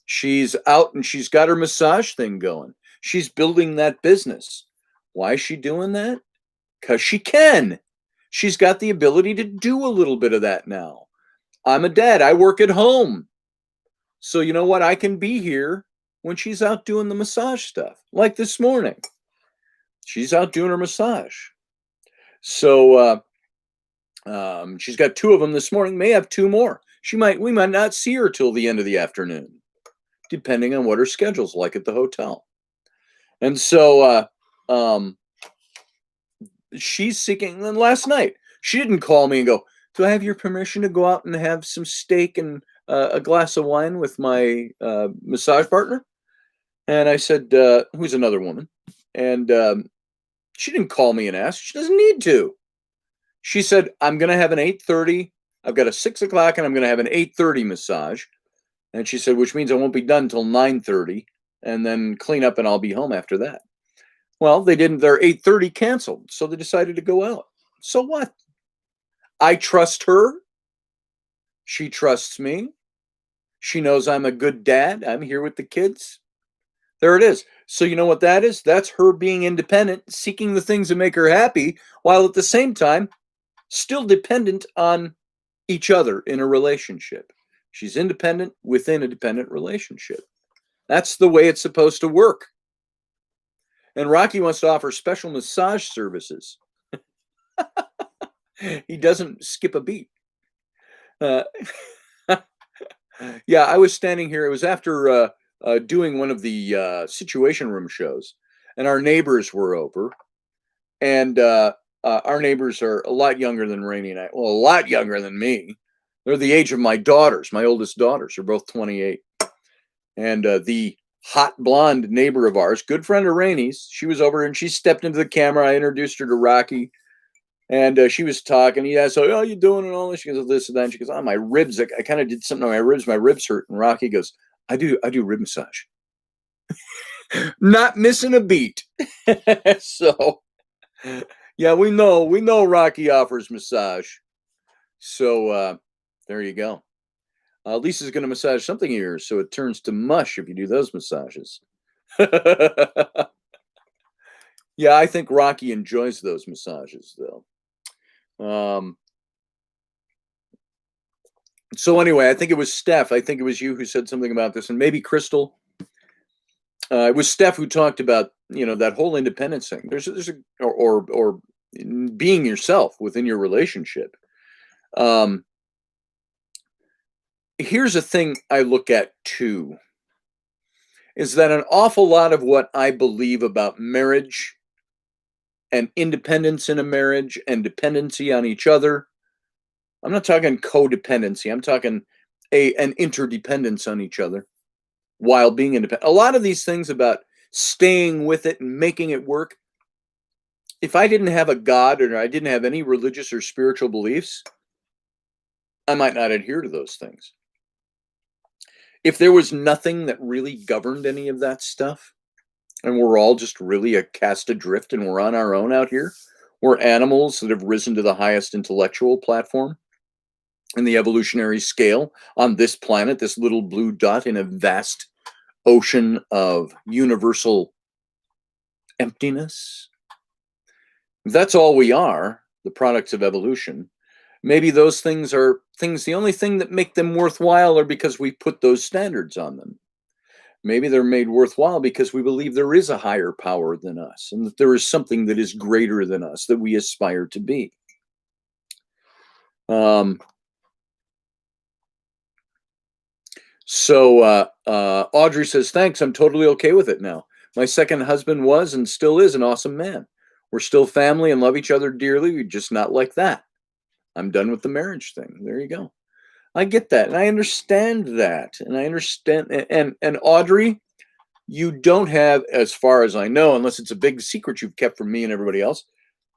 She's out and she's got her massage thing going. She's building that business. Why is she doing that? Because she can. She's got the ability to do a little bit of that now. I'm a dad. I work at home. So you know what? I can be here when she's out doing the massage stuff. Like this morning. She's out doing her massage. So she's got 2 of them this morning. May have 2 more. We might not see her till the end of the afternoon, depending on what her schedule's like at the hotel. And so she's seeking. And last night, she didn't call me and go, do I have your permission to go out and have some steak and a glass of wine with my massage partner? And I said, who's another woman? And she didn't call me and ask. She doesn't need to. She said, I'm going to have an 8:30. I've got a 6 o'clock and I'm going to have an 8:30 massage. And she said, which means I won't be done till 9:30 and then clean up and I'll be home after that. Well, they didn't. Their 8:30 canceled. So they decided to go out. So what? I trust her. She trusts me. She knows I'm a good dad. I'm here with the kids. There it is. So you know what that is? That's her being independent, seeking the things that make her happy, while at the same time, still dependent on each other in a relationship. She's independent within a dependent relationship. That's the way it's supposed to work. And Rocky wants to offer special massage services. He doesn't skip a beat. Yeah, I was standing here. It was after doing one of the Situation Room shows, and our neighbors were over. And our neighbors are a lot younger than Rainey and I. Well, a lot younger than me. They're the age of my daughters. My oldest daughters are both 28. And the hot blonde neighbor of ours, good friend of Rainey's, she was over and she stepped into the camera. I introduced her to Rocky. And she was talking. He asked, how you doing and all this? She goes, this and that. And she goes, oh, my ribs. I kind of did something on my ribs. My ribs hurt. And Rocky goes, I do rib massage. Not missing a beat. So, yeah, we know Rocky offers massage. So there you go. Lisa's going to massage something of yours so it turns to mush if you do those massages. Yeah, I think Rocky enjoys those massages, though. So anyway, I think it was Steph. I think it was you who said something about this, and maybe Crystal. It was Steph who talked about that whole independence thing. There's a or being yourself within your relationship. Um, Here's a thing I look at too, is that an awful lot of what I believe about marriage and independence in a marriage and dependency on each other. I'm not talking codependency. I'm talking an interdependence on each other while being independent. A lot of these things about staying with it and making it work. If I didn't have a God or I didn't have any religious or spiritual beliefs, I might not adhere to those things. If there was nothing that really governed any of that stuff, and we're all just really a cast adrift and we're on our own out here, we're animals that have risen to the highest intellectual platform in the evolutionary scale on this planet, this little blue dot in a vast ocean of universal emptiness. If that's all we are, the products of evolution. Maybe those things are things, the only thing that make them worthwhile are because we put those standards on them. Maybe they're made worthwhile because we believe there is a higher power than us and that there is something that is greater than us that we aspire to be. Audrey says, thanks, I'm totally okay with it now. My second husband was and still is an awesome man. We're still family and love each other dearly. We're just not like that. I'm done with the marriage thing. There you go. I get that. And I understand that. And I understand. And Audrey, you don't have, as far as I know, unless it's a big secret you've kept from me and everybody else,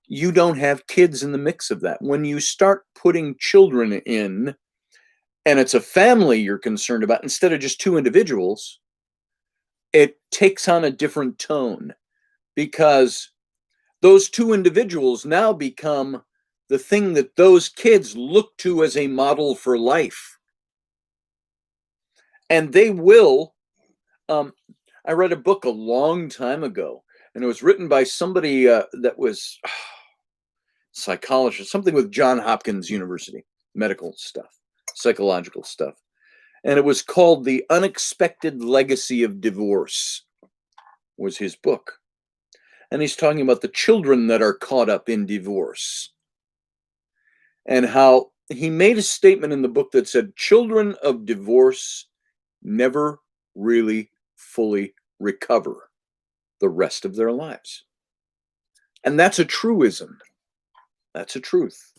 you don't have kids in the mix of that. When you start putting children in, and it's a family you're concerned about instead of just two individuals, it takes on a different tone because those two individuals now become the thing that those kids look to as a model for life. And they will, I read a book a long time ago, and it was written by somebody that was psychologist, something with Johns Hopkins University, medical stuff, psychological stuff. And it was called The Unexpected Legacy of Divorce, was his book. And he's talking about the children that are caught up in divorce. And how he made a statement in the book that said, children of divorce never really fully recover the rest of their lives. And that's a truism. That's a truth.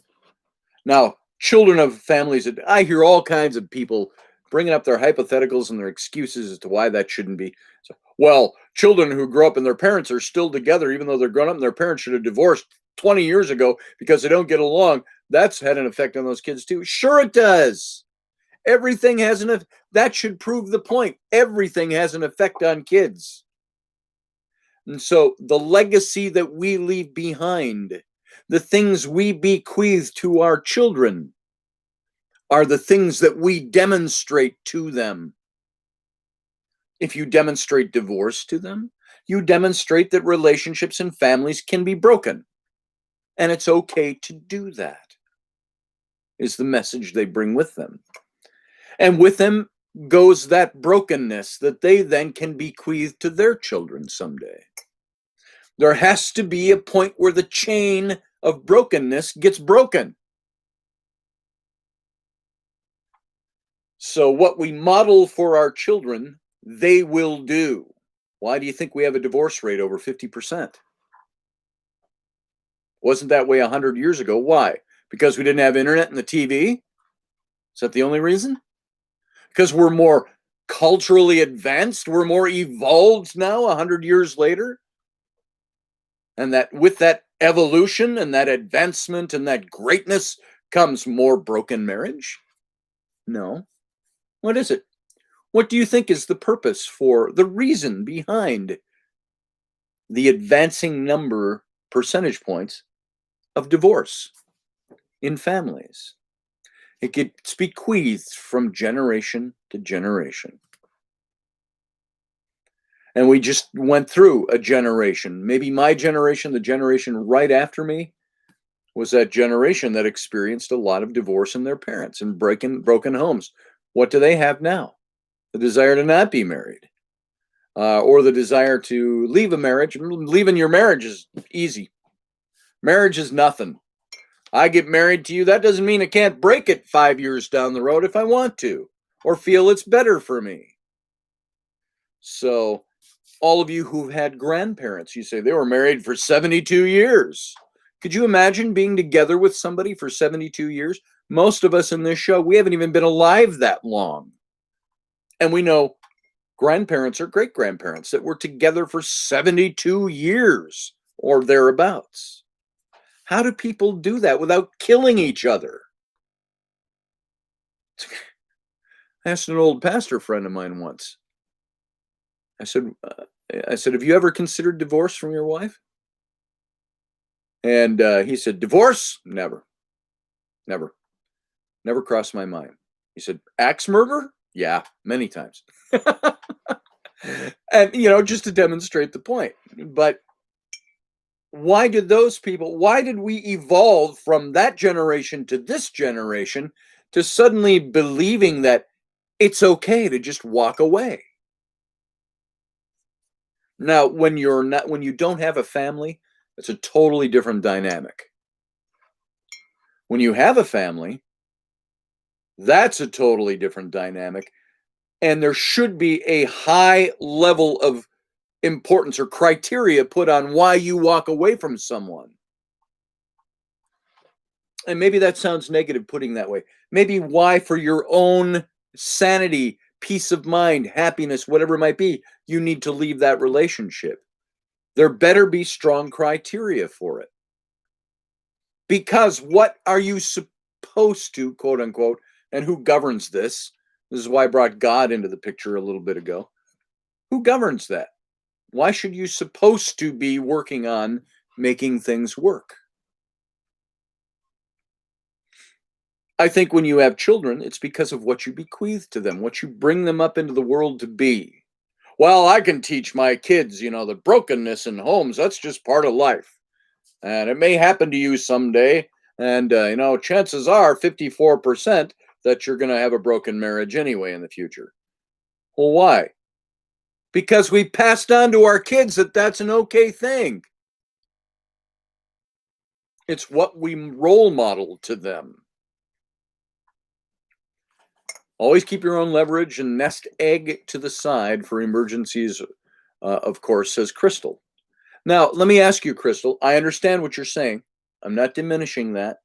Now, children of families, I hear all kinds of people bringing up their hypotheticals and their excuses as to why that shouldn't be. So, well, children who grow up and their parents are still together, even though they're grown up and their parents should have divorced 20 years ago because they don't get along. That's had an effect on those kids too. Sure it does. Everything has an effect. That should prove the point. Everything has an effect on kids. And so the legacy that we leave behind, the things we bequeath to our children, are the things that we demonstrate to them. If you demonstrate divorce to them, you demonstrate that relationships and families can be broken. And it's okay to do that, is the message they bring with them. And with them goes that brokenness that they then can bequeath to their children someday. There has to be a point where the chain of brokenness gets broken. So what we model for our children, they will do. Why do you think we have a divorce rate over 50%? Wasn't that way 100 years ago. Why? Because we didn't have internet and the TV? Is that the only reason? Because we're more culturally advanced? We're more evolved now 100 years later? And that with that evolution and that advancement and that greatness comes more broken marriage? No. What is it? What do you think is the purpose for the reason behind the advancing number, percentage points of divorce in families? It gets bequeathed from generation to generation. And we just went through a generation, maybe my generation, the generation right after me, was that generation that experienced a lot of divorce in their parents and broken homes. What do they have now? The desire to not be married, or the desire to leave a marriage. Leaving your marriage is easy. Marriage is nothing. I get married to you. That doesn't mean I can't break it 5 years down the road if I want to, or feel it's better for me. So, all of you who've had grandparents, you say they were married for 72 years. Could you imagine being together with somebody for 72 years? Most of us in this show, we haven't even been alive that long. And we know grandparents or great grandparents that were together for 72 years or thereabouts. How do people do that without killing each other? I asked an old pastor friend of mine once. I said, have you ever considered divorce from your wife? And he said, divorce? Never. Never crossed my mind. He said, axe murder? Yeah, many times. And, just to demonstrate the point. But why did we evolve from that generation to this generation to suddenly believing that it's okay to just walk away? Now, when you don't have a family, it's a totally different dynamic. When you have a family, that's a totally different dynamic. And there should be a high level of importance or criteria put on why you walk away from someone. And maybe that sounds negative putting that way. Maybe why, for your own sanity, peace of mind, happiness, whatever it might be, you need to leave that relationship. There better be strong criteria for it. Because what are you supposed to, quote unquote, and who governs this? This is why I brought God into the picture a little bit ago. Who governs that? Why should you supposed to be working on making things work? I think when you have children, it's because of what you bequeath to them, what you bring them up into the world to be. Well, I can teach my kids, the brokenness in homes, that's just part of life. And it may happen to you someday. And, chances are 54% that you're going to have a broken marriage anyway in the future. Well, why? Because we passed on to our kids that that's an okay thing. It's what we role model to them. Always keep your own leverage and nest egg to the side for emergencies, of course, says Crystal. Now, let me ask you, Crystal, I understand what you're saying. I'm not diminishing that.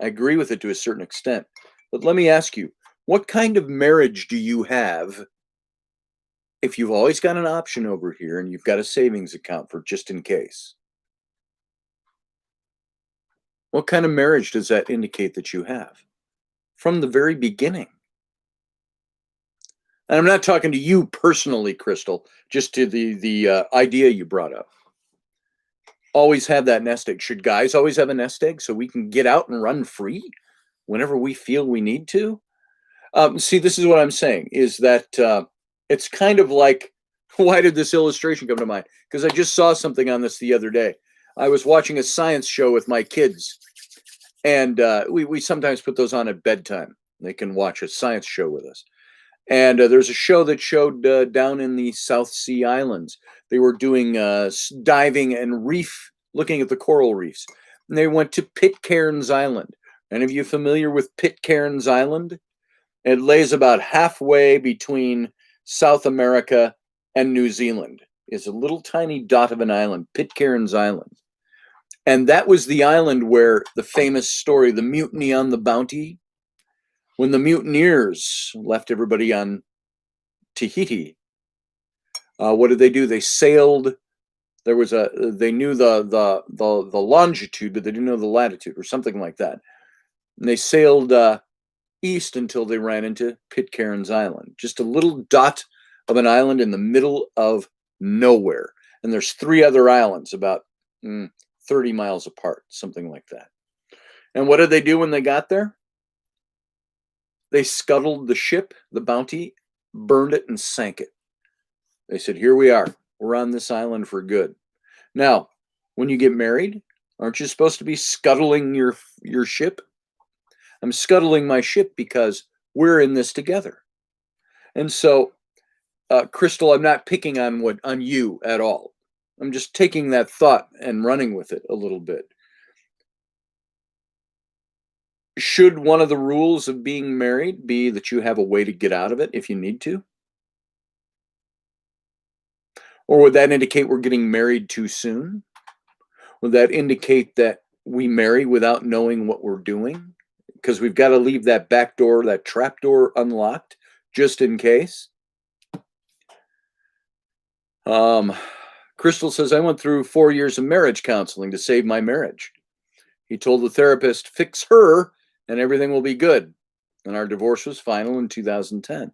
I agree with it to a certain extent. But let me ask you, what kind of marriage do you have if you've always got an option over here and you've got a savings account for just in case? What kind of marriage does that indicate that you have from the very beginning? And I'm not talking to you personally, Crystal, just to the idea you brought up. Always have that nest egg. Should guys always have a nest egg so we can get out and run free whenever we feel we need to? See, this is what I'm saying, is that it's kind of like, why did this illustration come to mind? Because I just saw something on this the other day. I was watching a science show with my kids, and we sometimes put those on at bedtime. They can watch a science show with us. And there's a show that showed down in the South Sea Islands. They were doing diving and looking at the coral reefs. And they went to Pitcairn's Island. Any of you familiar with Pitcairn's Island? It lays about halfway between South America and New Zealand. It's a little tiny dot of an island, Pitcairn's Island. And that was the island where the famous story, the Mutiny on the Bounty, when the mutineers left everybody on Tahiti, what did they do? They sailed. They knew the longitude, but they didn't know the latitude, or something like that. And they sailed east until they ran into Pitcairn's Island, just a little dot of an island in the middle of nowhere. And there's 3 other islands about 30 miles apart, something like that. And what did they do when they got there? They scuttled the ship, the Bounty, burned it, and sank it. They said, here we are. We're on this island for good. Now, when you get married, Aren't you supposed to be scuttling your ship? I'm scuttling my ship because we're in this together. And so, Crystal, I'm not picking on you at all. I'm just taking that thought and running with it a little bit. Should one of the rules of being married be that you have a way to get out of it if you need to? Or would that indicate we're getting married too soon? Would that indicate that we marry without knowing what we're doing? Because we've got to leave that back door, that trap door unlocked just in case. Crystal says, I went through 4 years of marriage counseling to save my marriage. He told the therapist, fix her and everything will be good. And our divorce was final in 2010.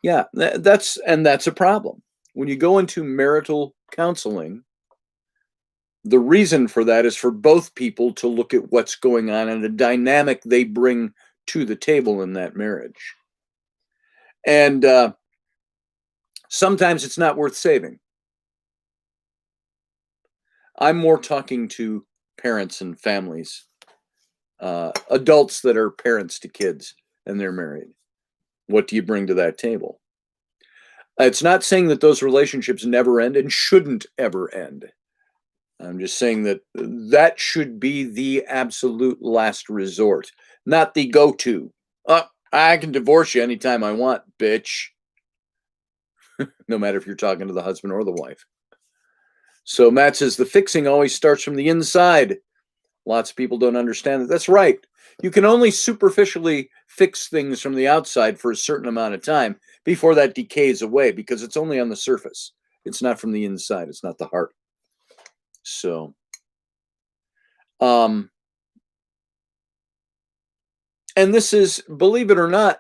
Yeah, that's a problem. When you go into marital counseling, the reason for that is for both people to look at what's going on and the dynamic they bring to the table in that marriage. And sometimes it's not worth saving. I'm more talking to parents and families, adults that are parents to kids and they're married. What do you bring to that table? It's not saying that those relationships never end and shouldn't ever end. I'm just saying that that should be the absolute last resort, not the go-to. I can divorce you anytime I want, bitch. No matter if you're talking to the husband or the wife. So Matt says the fixing always starts from the inside. Lots of people don't understand that. That's right. You can only superficially fix things from the outside for a certain amount of time before that decays away because it's only on the surface. It's not from the inside. It's not the heart. So, and this is, believe it or not,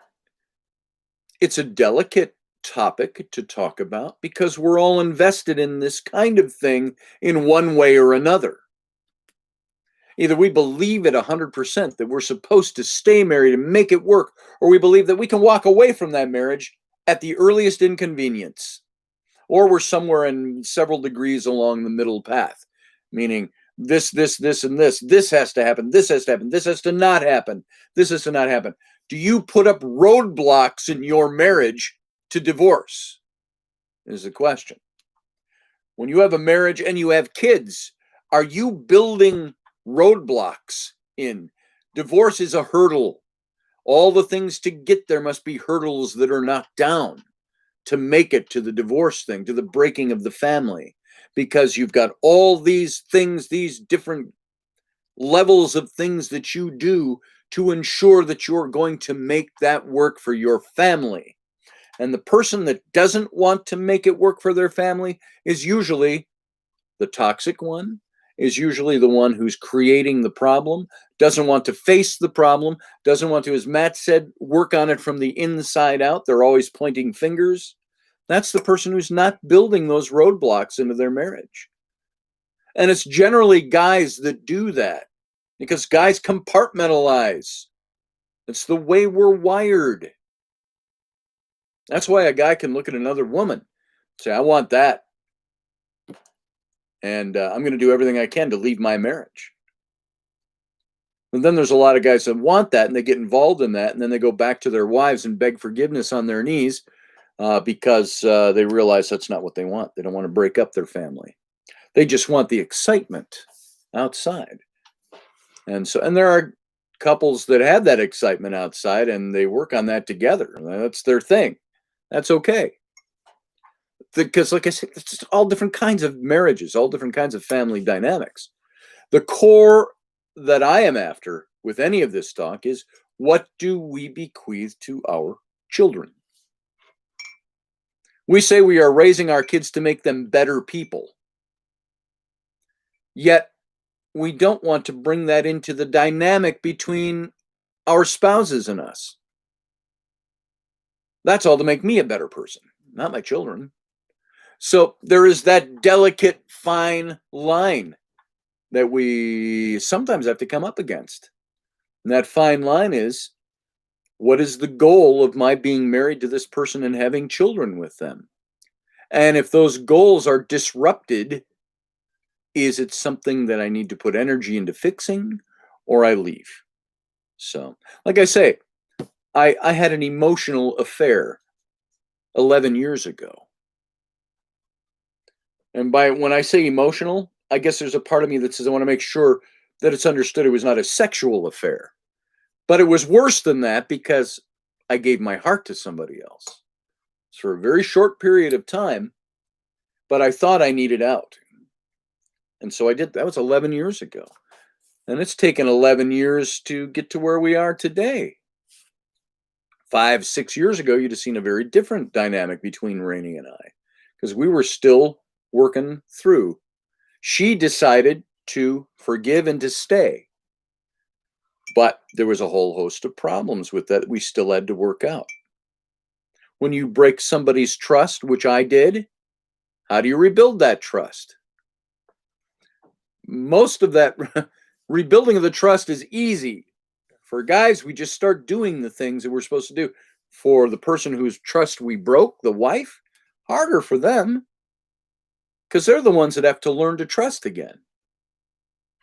it's a delicate topic to talk about because we're all invested in this kind of thing in one way or another. Either we believe at 100% that we're supposed to stay married and make it work, or we believe that we can walk away from that marriage at the earliest inconvenience, or we're somewhere in several degrees along the middle path, meaning this, and this. This has to happen. This has to happen. This has to not happen. This has to not happen. Do you put up roadblocks in your marriage to divorce? Is the question. When you have a marriage and you have kids, are you building roadblocks in? Divorce is a hurdle. All the things to get there must be hurdles that are knocked down to make it to the divorce thing, to the breaking of the family, because you've got all these things, these different levels of things that you do to ensure that you're going to make that work for your family. And the person that doesn't want to make it work for their family is usually the toxic one, is usually the one who's creating the problem, doesn't want to face the problem, doesn't want to, as Matt said, work on it from the inside out. They're always pointing fingers. That's the person who's not building those roadblocks into their marriage. And it's generally guys that do that because guys compartmentalize. It's the way we're wired. That's why a guy can look at another woman and say, I want that. And I'm going to do everything I can to leave my marriage. And then there's a lot of guys that want that and they get involved in that. And then they go back to their wives and beg forgiveness on their knees because they realize that's not what they want. They don't want to break up their family. They just want the excitement outside. And there are couples that have that excitement outside and they work on that together. That's their thing. That's okay. Because like I said, it's just all different kinds of marriages, all different kinds of family dynamics. The core that I am after with any of this talk is, what do we bequeath to our children? We say we are raising our kids to make them better people. Yet we don't want to bring that into the dynamic between our spouses and us. That's all to make me a better person, not my children. So there is that delicate, fine line that we sometimes have to come up against. And that fine line is, what is the goal of my being married to this person and having children with them? And if those goals are disrupted Is it something that I need to put energy into fixing, or I leave? So, like I say, I had an emotional affair 11 years ago. And by when I say emotional, I guess there's a part of me that says I want to make sure that it's understood it was not a sexual affair. But it was worse than that because I gave my heart to somebody else. It's for a very short period of time, but I thought I needed out. And so I did. That was 11 years ago. And it's taken 11 years to get to where we are today. 5, 6 years ago, you'd have seen a very different dynamic between Rainey and I because we were still working through. She decided to forgive and to stay. But there was a whole host of problems with that we still had to work out. When you break somebody's trust, which I did, how do you rebuild that trust? Most of that rebuilding of the trust is easy. For guys, we just start doing the things that we're supposed to do. For the person whose trust we broke, the wife, harder for them because they're the ones that have to learn to trust again.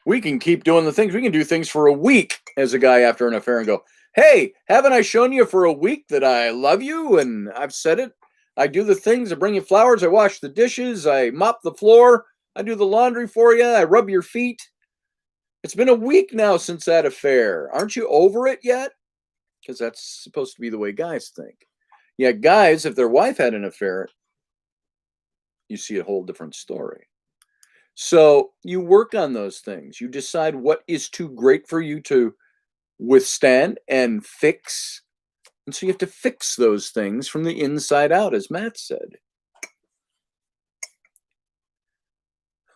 We can keep doing the things. We can do things for a week as a guy after an affair and go, hey, haven't I shown you for a week that I love you? And I've said it. I do the things. I bring you flowers. I wash the dishes. I mop the floor. I do the laundry for you. I rub your feet. It's been a week now since that affair. Aren't you over it yet? Because that's supposed to be the way guys think. Yeah, guys, if their wife had an affair, you see a whole different story. So you work on those things. You decide what is too great for you to withstand and fix. And so you have to fix those things from the inside out, as Matt said.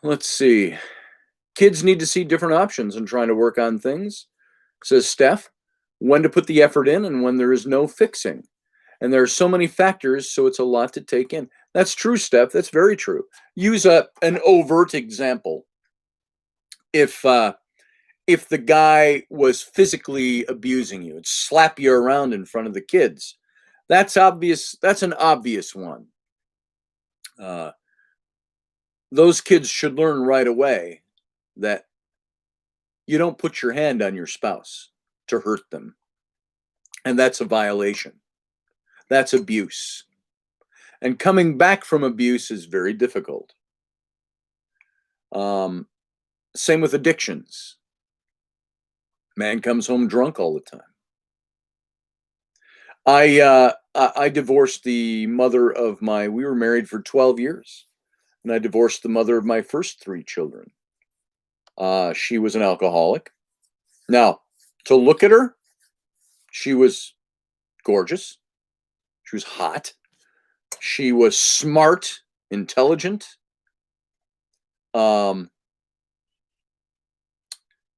Let's see. Kids need to see different options in trying to work on things, says Steph. When to put the effort in and when there is no fixing. And there are so many factors, so it's a lot to take in. That's true, Steph. That's very true. Use an overt example. If the guy was physically abusing you and slap you around in front of the kids, that's obvious. That's an obvious one. Those kids should learn right away that you don't put your hand on your spouse to hurt them. And that's a violation. That's abuse. And coming back from abuse is very difficult. Same with addictions. Man comes home drunk all the time. I divorced the mother of we were married for 12 years. And I divorced the mother of my first 3 children. She was an alcoholic. Now, to look at her, she was gorgeous. She was hot. She was smart, intelligent. But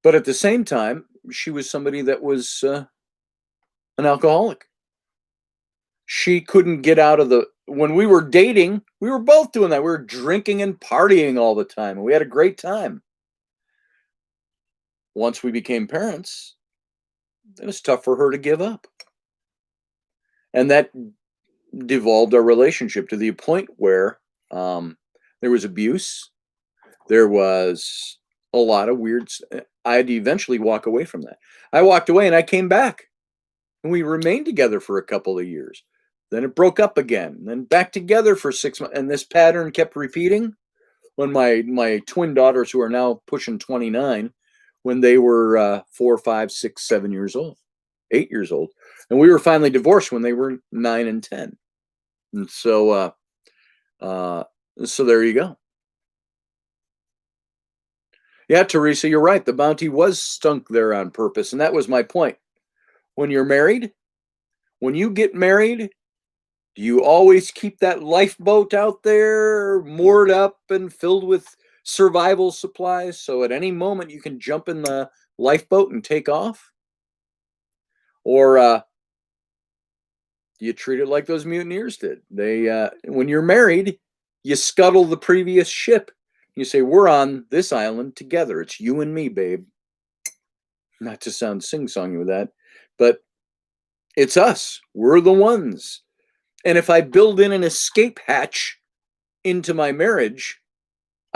at the same time, she was somebody that was an alcoholic. She couldn't get out of when we were dating, we were both doing that. We were drinking and partying all the time. And we had a great time. Once we became parents, it was tough for her to give up. And that devolved our relationship to the point where there was abuse. There was a lot of weird. I had to eventually walk away from that. I walked away and I came back. And we remained together for a couple of years. Then it broke up again. Then back together for 6 months. And this pattern kept repeating. When my twin daughters, who are now pushing 29, when they were 4, 5, 6, 7 years old, 8 years old. And we were finally divorced when they were 9 and 10. And so there you go. Yeah, Teresa, you're right. The bounty was stunk there on purpose. And that was my point. When you're married, when you get married, do you always keep that lifeboat out there moored up and filled with survival supplies so at any moment you can jump in the lifeboat and take off? Or do you treat it like those mutineers did? When you're married, you scuttle the previous ship. You say, we're on this island together. It's you and me, babe. Not to sound sing-songy with that, but it's us. We're the ones. And if I build in an escape hatch into my marriage,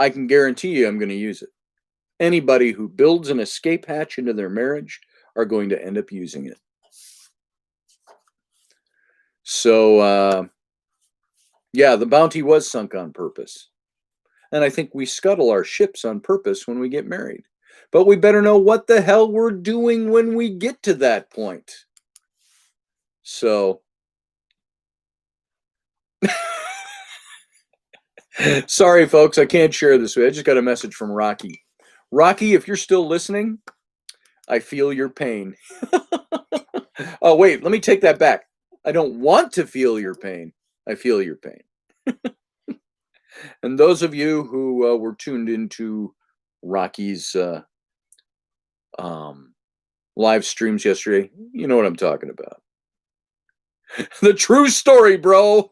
I can guarantee you I'm going to use it. Anybody who builds an escape hatch into their marriage are going to end up using it. So, yeah, the Bounty was sunk on purpose. And I think we scuttle our ships on purpose when we get married. But we better know what the hell we're doing when we get to that point. So, sorry, folks, I can't share this with you. I just got a message from Rocky. Rocky, if you're still listening, I feel your pain. Oh, wait, let me take that back. I don't want to feel your pain. I feel your pain. And those of you who were tuned into Rocky's live streams yesterday, you know what I'm talking about. The true story, bro.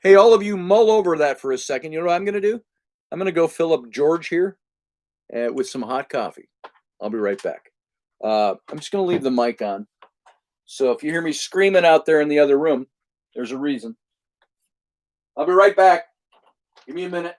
Hey, all of you, mull over that for a second. You know what I'm going to do? I'm going to go fill up George here with some hot coffee. I'll be right back. I'm just going to leave the mic on. So if you hear me screaming out there in the other room, there's a reason. I'll be right back. Give me a minute.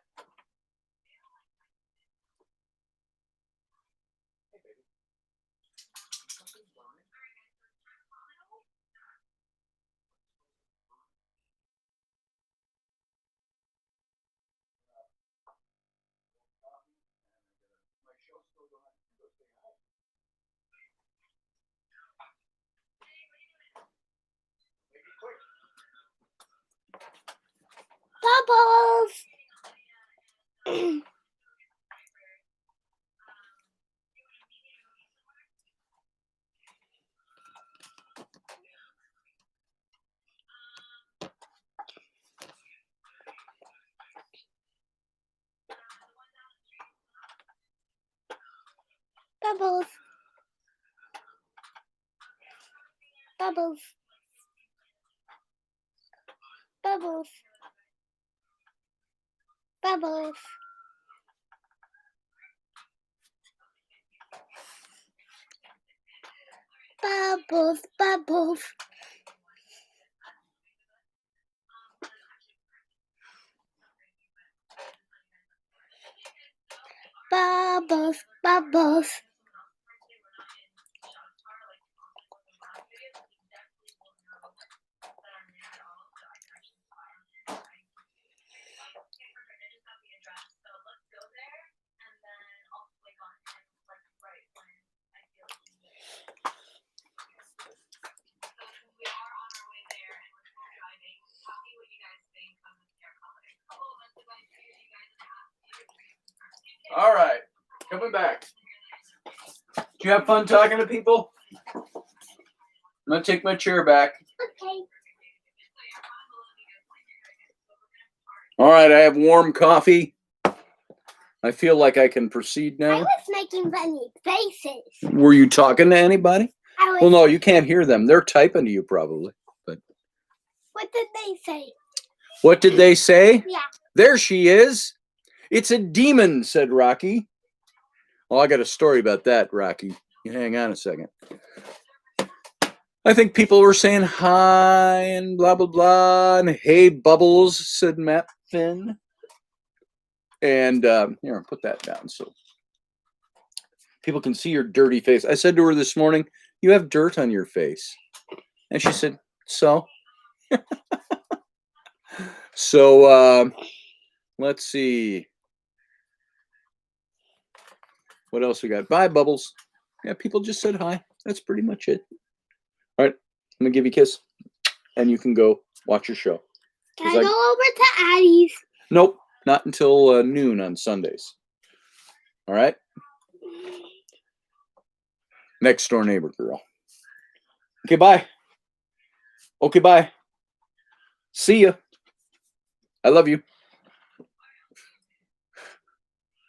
Bubbles! Bubbles. Bubbles. Bubbles. Bubbles. Bubbles. Bubbles. Bubbles. Bubbles. All right, coming back. Did you have fun talking to people? I'm going to take my chair back. Okay. All right, I have warm coffee. I feel like I can proceed I now. was making funny faces. Were you talking to anybody? Well, no, you can't hear them. They're typing to you probably. But What did they say? what did they say? Yeah. There she is. It's a demon, said Rocky. Well, I got a story about that, Rocky. You hang on a second. I think people were saying hi and blah, blah, blah. And hey, Bubbles, said Matt Finn. And here, put that down so people can see your dirty face. I said to her this morning, you have dirt on your face. And she said, so? So, let's see. What else we got? Bye, Bubbles. Yeah, people just said hi. That's pretty much it. All right, I'm going to give you a kiss. And you can go watch your show. Can I go over to Addie's? Nope, not until noon on Sundays. All right? Next door neighbor girl. Okay, bye. Okay, bye. See ya. I love you.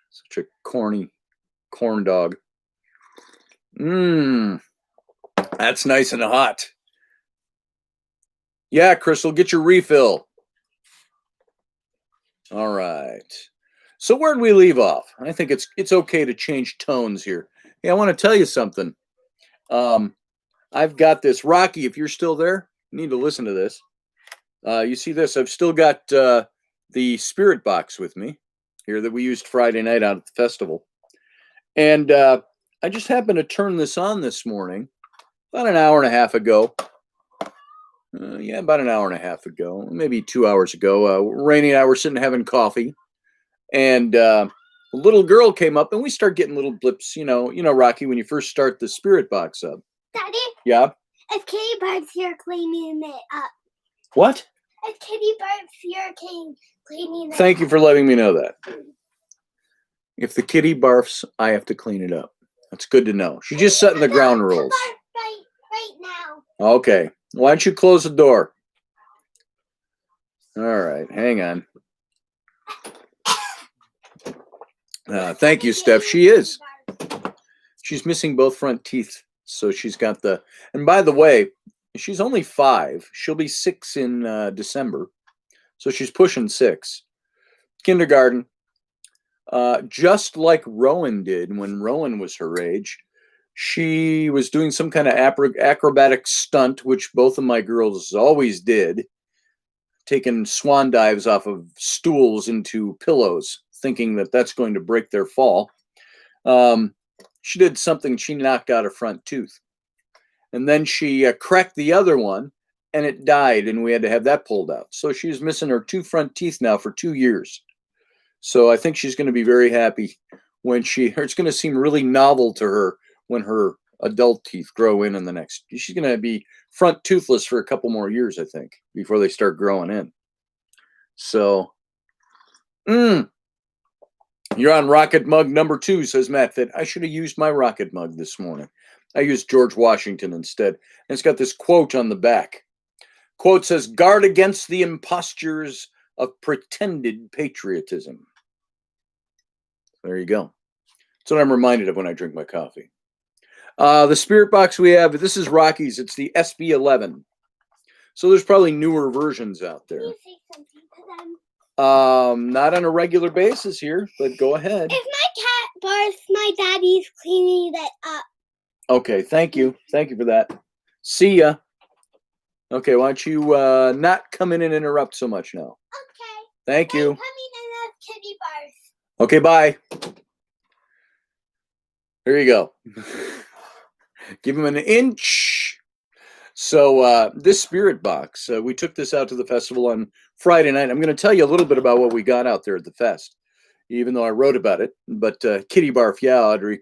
Such a corny corn dog. That's nice and hot. Yeah, Crystal, get your refill. All right. So where'd we leave off? I think it's okay to change tones here. Hey, I want to tell you something. I've got this. Rocky, if you're still there, you need to listen to this. You see this? I've still got the spirit box with me. here that we used Friday night out at the festival. And I just happened to turn this on this morning, about an hour and a half ago. About an hour and a half ago, maybe 2 hours ago. Rainy and I were sitting having coffee, and a little girl came up, and we start getting little blips. You know, Rocky, when you first start the spirit box up. Daddy? Yeah? If Kitty Bird's here cleaning it up. What? If Kitty Bird's here cleaning it up. Thank you for letting me know that. If the kitty barfs, I have to clean it up. That's good to know. She's just setting the ground rules. Right now. Okay. Why don't you close the door? All right. Hang on. Thank you, Steph. She is. She's missing both front teeth. So she's got the... And by the way, she's only 5. She'll be 6 in December. So she's pushing 6. Kindergarten. Just like Rowan did when Rowan was her age, she was doing some kind of acrobatic stunt, which both of my girls always did, taking swan dives off of stools into pillows, thinking that that's going to break their fall. She did something, she knocked out a front tooth. And then she cracked the other one, and it died, and we had to have that pulled out. So she's missing her 2 front teeth now for 2 years. So I think she's going to be very happy when it's going to seem really novel to her when her adult teeth grow in the next. She's going to be front toothless for a couple more years, I think, before they start growing in. So, you're on Rocket Mug number 2, says Matt Fit. I should have used my Rocket Mug this morning. I used George Washington instead. And it's got this quote on the back. Quote says, "Guard against the impostures of pretended patriotism." There you go. That's what I'm reminded of when I drink my coffee. The spirit box we have, this is Rocky's. It's the SB11. So there's probably newer versions out there. Can you say something to them? Not on a regular basis here, but go ahead. If my cat barfs, my daddy's cleaning it up. Okay, thank you. Thank you for that. See ya. Okay, why don't you not come in and interrupt so much now? Okay. Thank you. I'm coming in as Kitty Barf. Okay, bye. There you go. Give him an inch. So this spirit box, we took this out to the festival on Friday night. I'm going to tell you a little bit about what we got out there at the fest, even though I wrote about it. But Kitty Barf, yeah, Audrey.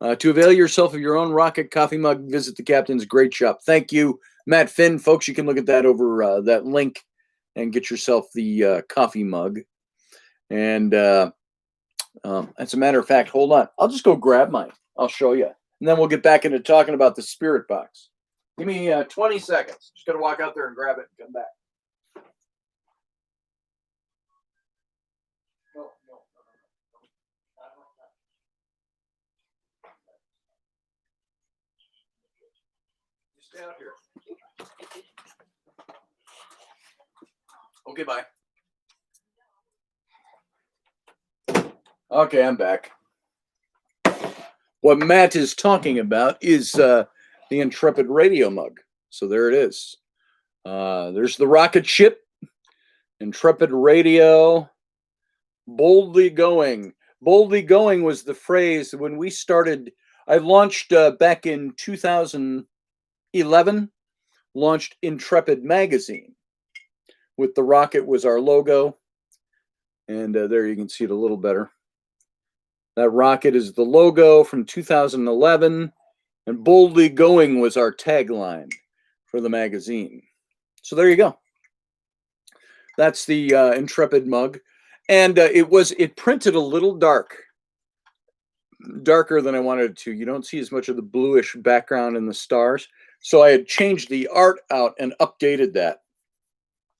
To avail yourself of your own Rocket coffee mug, visit the Captain's Great Shop. Thank you, Matt Finn. Folks, you can look at that over that link and get yourself the coffee mug. And as a matter of fact, hold on. I'll just go grab mine. I'll show you. And then we'll get back into talking about the spirit box. Give me 20 seconds. Just got to walk out there and grab it and come back. No. You stay out here. Okay, bye. Okay, I'm back. What Matt is talking about is the Intrepid radio mug. So there it is. There's the rocket ship, Intrepid radio, boldly going. Boldly going was the phrase when we started. I launched back in 2011, launched Intrepid magazine. With the rocket was our logo. And there you can see it a little better. That rocket is the logo from 2011, and boldly going was our tagline for the magazine. So there you go. That's the Intrepid mug, and it printed a little darker than I wanted it to. You don't see as much of the bluish background in the stars, so I had changed the art out and updated that.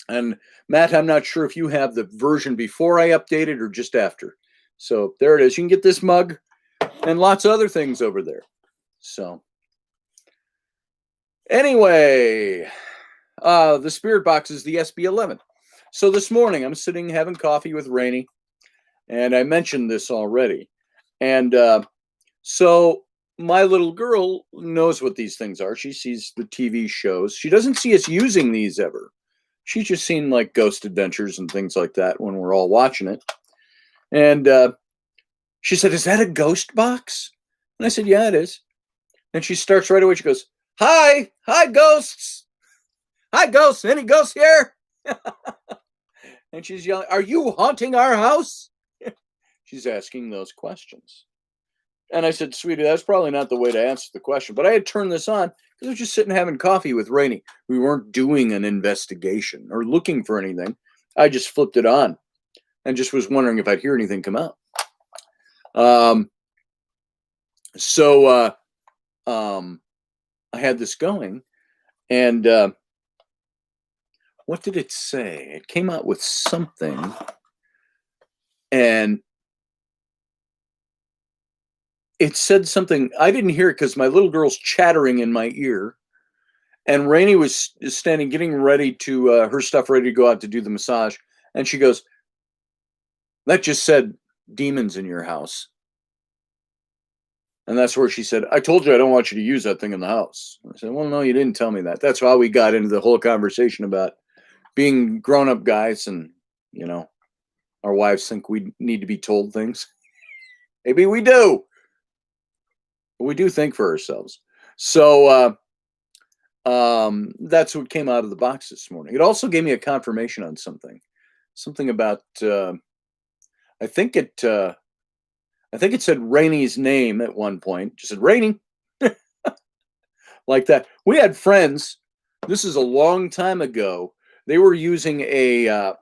And Matt, I'm not sure if you have the version before I updated or just after. So there it is. You can get this mug and lots of other things over there. So anyway, the spirit box is the SB11. So this morning I'm sitting having coffee with Raini, and I mentioned this already. And so my little girl knows what these things are. She sees the TV shows. She doesn't see us using these ever. She's just seen like Ghost Adventures and things like that when we're all watching it. And she said, "Is that a ghost box?" And I said, "Yeah, it is." And she starts right away. She goes, "Hi, ghosts. Hi, ghosts. Any ghosts here?" And she's yelling, "Are you haunting our house?" She's asking those questions. And I said, "Sweetie, that's probably not the way to answer the question." But I had turned this on because I was just sitting having coffee with Raini. We weren't doing an investigation or looking for anything. I just flipped it on and just was wondering if I'd hear anything come out. So I had this going, and what did it say? It came out with something, and it said something. I didn't hear it because my little girl's chattering in my ear, and Rainey was standing, getting ready to her stuff ready to go out to do the massage, and she goes, "That just said demons in your house." And that's where she said, "I told you I don't want you to use that thing in the house." I said, "Well, no, you didn't tell me that." That's how we got into the whole conversation about being grown-up guys, and our wives think we need to be told things. Maybe we do, but we do think for ourselves. So that's what came out of the box this morning. It also gave me a confirmation on something about I think it said Rainey's name at one point. Just said Rainey, like that. We had friends. This is a long time ago. They were using a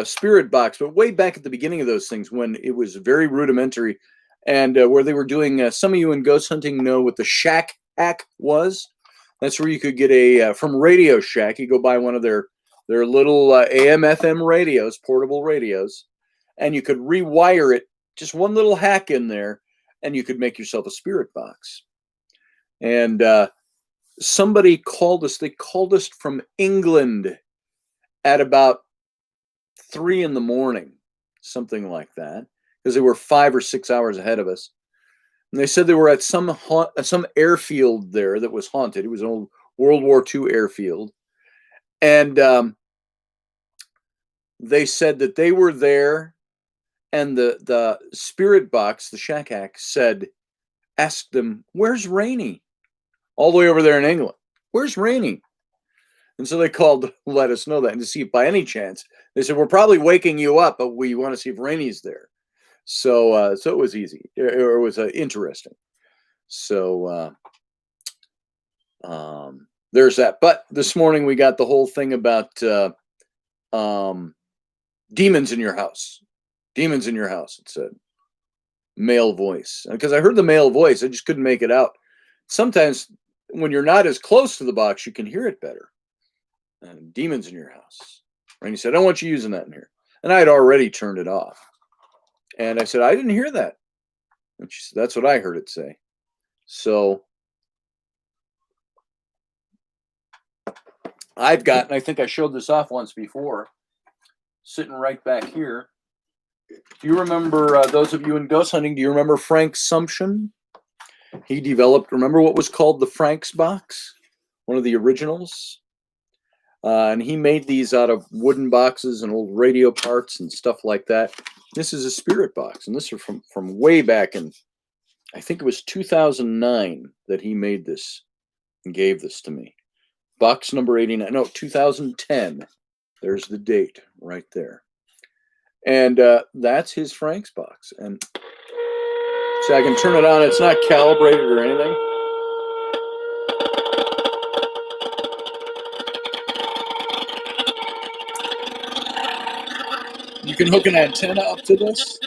spirit box, but way back at the beginning of those things when it was very rudimentary, and where they were doing. Some of you in ghost hunting know what the Shack hack was. That's where you could get a from Radio Shack. You go buy one of their little AM/FM radios, portable radios, and you could rewire it. Just one little hack in there, and you could make yourself a spirit box. And somebody called us. They called us from England at about 3 a.m, something like that, because they were 5 or 6 hours ahead of us. And they said they were at some airfield there that was haunted. It was an old World War II airfield. And they said that they were there, and the spirit box, the shack hack, asked them, "Where's Rainey?" All the way over there in England. "Where's Rainey?" And so they called to let us know that, and to see if by any chance. They said, "We're probably waking you up, but we want to see if Rainey's there." So it was easy. It was interesting. So there's that. But this morning we got the whole thing about demons in your house. Demons in your house, it said. Male voice. Because I heard the male voice, I just couldn't make it out. Sometimes when you're not as close to the box, you can hear it better. Demons in your house. And he said, "I don't want you using that in here." And I had already turned it off. And I said, "I didn't hear that." And she said, "That's what I heard it say." So I've got, and I think I showed this off once before, sitting right back here. Do you remember, those of you in ghost hunting, do you remember Frank Sumption? He developed, remember what was called the Frank's box? One of the originals. And he made these out of wooden boxes and old radio parts and stuff like that. This is a spirit box, and this is from way back in, I think it was 2009 that he made this and gave this to me. Box number 89, no, 2010. There's the date right there. And that's his Frank's box. And so I can turn it on. It's not calibrated or anything. You can hook an antenna up to this.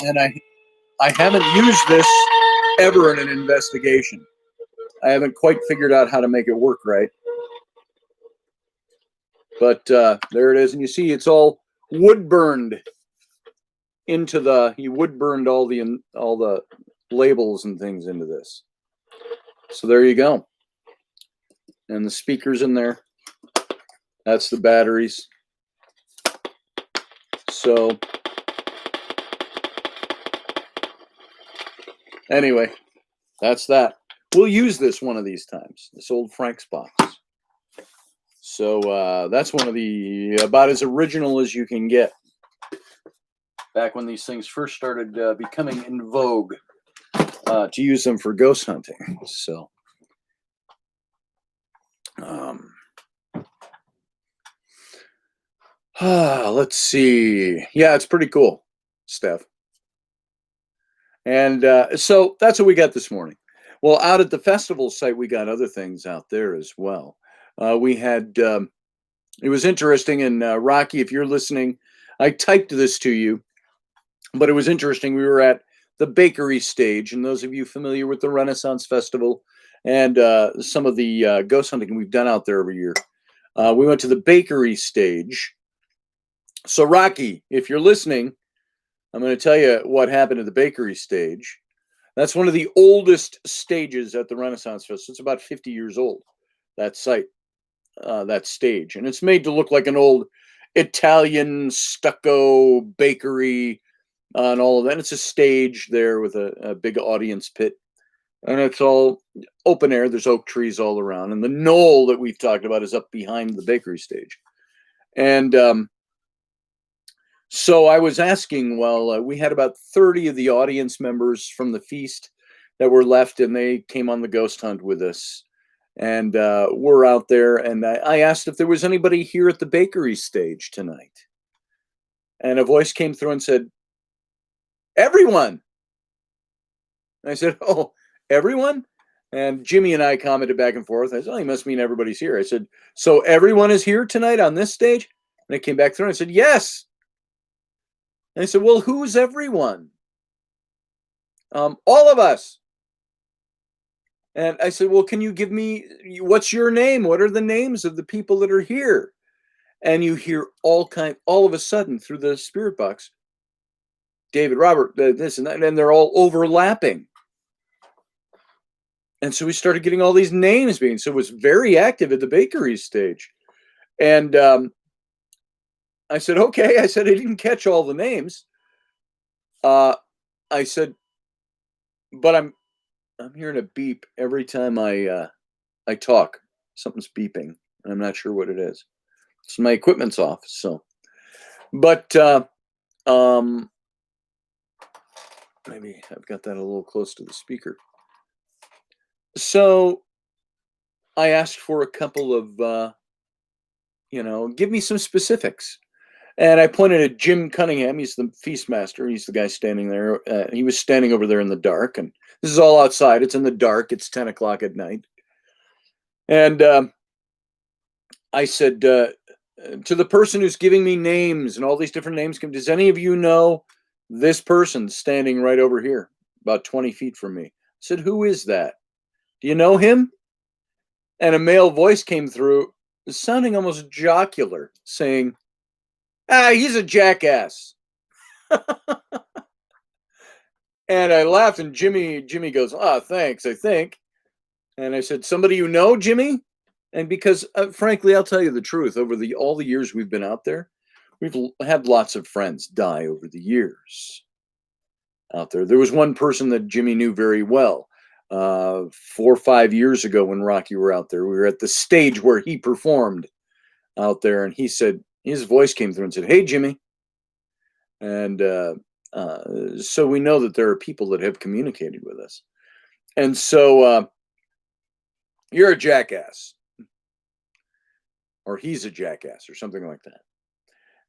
And I haven't used this ever in an investigation. I haven't quite figured out how to make it work right. But there it is. And you see it's all wood burned into he wood burned all the labels and things into this. So there you go. And the speakers in there. That's the batteries. So anyway, that's that. we'll use this one of these times, this old Frank's box. So that's one of the about as original as you can get. Back when these things first started becoming in vogue, to use them for ghost hunting. So, let's see. Yeah, it's pretty cool, Steph. And so that's what we got this morning. Well, out at the festival site, we got other things out there as well. We had, it was interesting, and Rocky, if you're listening, I typed this to you, but it was interesting. We were at the bakery stage, and those of you familiar with the Renaissance Festival and some of the ghost hunting we've done out there every year, we went to the bakery stage. So, Rocky, if you're listening, I'm going to tell you what happened at the bakery stage. That's one of the oldest stages at the Renaissance Festival. It's about 50 years old, that site, that stage. And it's made to look like an old Italian stucco bakery and all of that. It's a stage there with a big audience pit. And it's all open air. There's oak trees all around. And the knoll that we've talked about is up behind the bakery stage. And so I was asking, well, we had about 30 of the audience members from the feast that were left, and they came on the ghost hunt with us. And we're out there, and I asked if there was anybody here at the bakery stage tonight. And a voice came through and said, everyone. And I said, oh, everyone? And Jimmy and I commented back and forth. I said, oh, you must mean everybody's here. I said, so everyone is here tonight on this stage? And it came back through and I said, yes. And I said, well, who's everyone? All of us. And I said, well, can you give me, what's your name? What are the names of the people that are here? And you hear all of a sudden through the spirit box, David, Robert, this and that, and they're all overlapping. And so we started getting all these names being, so it was very active at the bakery stage. And I said, okay. I said, I didn't catch all the names. I said, but I'm hearing a beep every time I talk. Something's beeping. I'm not sure what it is. So my equipment's off. So, but maybe I've got that a little close to the speaker. So I asked for a couple of, give me some specifics. And I pointed at Jim Cunningham. He's the feast master. He's the guy standing there. He was standing over there in the dark. And this is all outside. It's in the dark. It's 10 o'clock at night. And I said to the person who's giving me names and all these different names, does any of you know this person standing right over here, about 20 feet from me? I said, who is that? Do you know him? And a male voice came through, sounding almost jocular, saying, he's a jackass. And I laughed, and Jimmy goes, thanks, I think. And I said, somebody you know, Jimmy? And because, frankly, I'll tell you the truth, over all the years we've been out there, we've had lots of friends die over the years out there. There was one person that Jimmy knew very well. 4 or 5 years ago when Rocky were out there, we were at the stage where he performed out there, and he said, his voice came through and said, hey, Jimmy. And so we know that there are people that have communicated with us. And so you're a jackass. Or he's a jackass or something like that.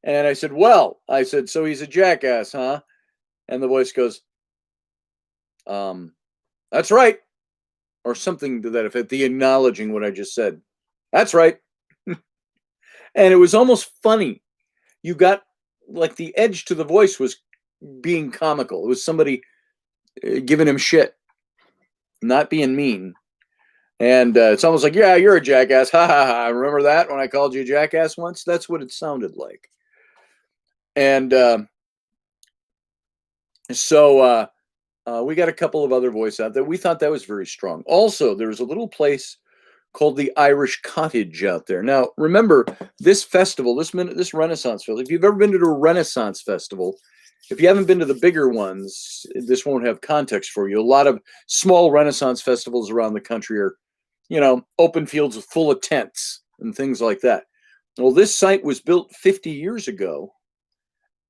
And I said, so he's a jackass, huh? And the voice goes, that's right. Or something to that effect, the acknowledging what I just said. That's right. And it was almost funny. You got like the edge to the voice was being comical. It was somebody giving him shit, not being mean. And it's almost like, yeah, you're a jackass. Ha ha ha. Remember that when I called you a jackass once? That's what it sounded like. And so we got a couple of other voices out there. We thought that was very strong. Also, there's a little place called the Irish Cottage out there. Now, remember, this festival, this Renaissance Festival, if you've ever been to a Renaissance Festival, if you haven't been to the bigger ones, this won't have context for you. A lot of small Renaissance festivals around the country are, open fields full of tents and things like that. Well, this site was built 50 years ago,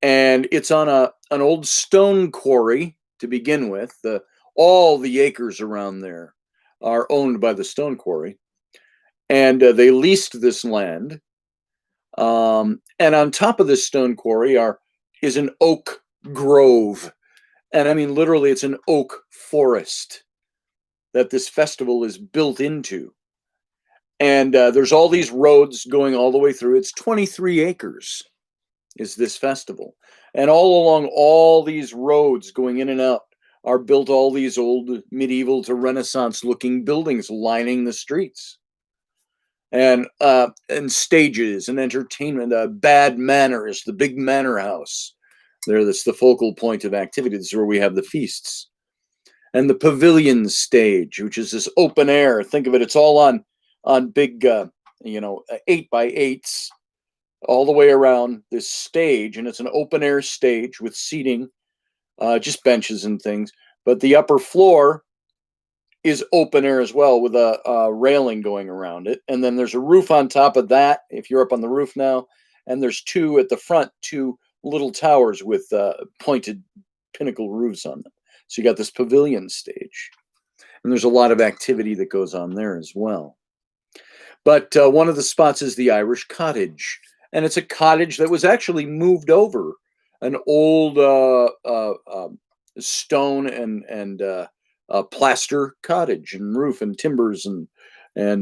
and it's on an old stone quarry to begin with. All the acres around there are owned by the stone quarry, and they leased this land. And on top of this stone quarry is an oak grove, and I mean literally, it's an oak forest that this festival is built into. And there's all these roads going all the way through. It's 23 acres is this festival. And all along all these roads going in and out are built all these old medieval to Renaissance looking buildings lining the streets. And stages and entertainment. Bad Manor is the big manor house. That's the focal point of activity. This is where we have the feasts. And the pavilion stage, which is this open air. Think of it, it's all on big, 8x8s all the way around this stage. And it's an open air stage with seating, just benches and things. But the upper floor is open air as well, with a railing going around it. And then there's a roof on top of that, if you're up on the roof now. And there's two at the front, two little towers with pointed pinnacle roofs on them. So you got this pavilion stage. And there's a lot of activity that goes on there as well. But one of the spots is the Irish Cottage. And it's a cottage that was actually moved over an old stone and plaster cottage and roof and timbers and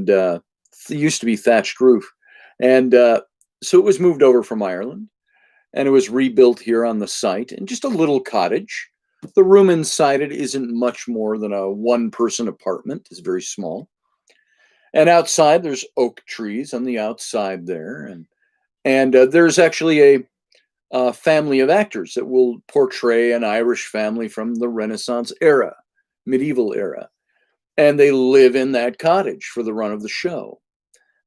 it used to be thatched roof. And so it was moved over from Ireland, and it was rebuilt here on the site, and just a little cottage. The room inside it isn't much more than a one-person apartment. It's very small. And outside there's oak trees on the outside there, and there's actually a family of actors that will portray an Irish family from the Renaissance era, medieval era, and they live in that cottage for the run of the show.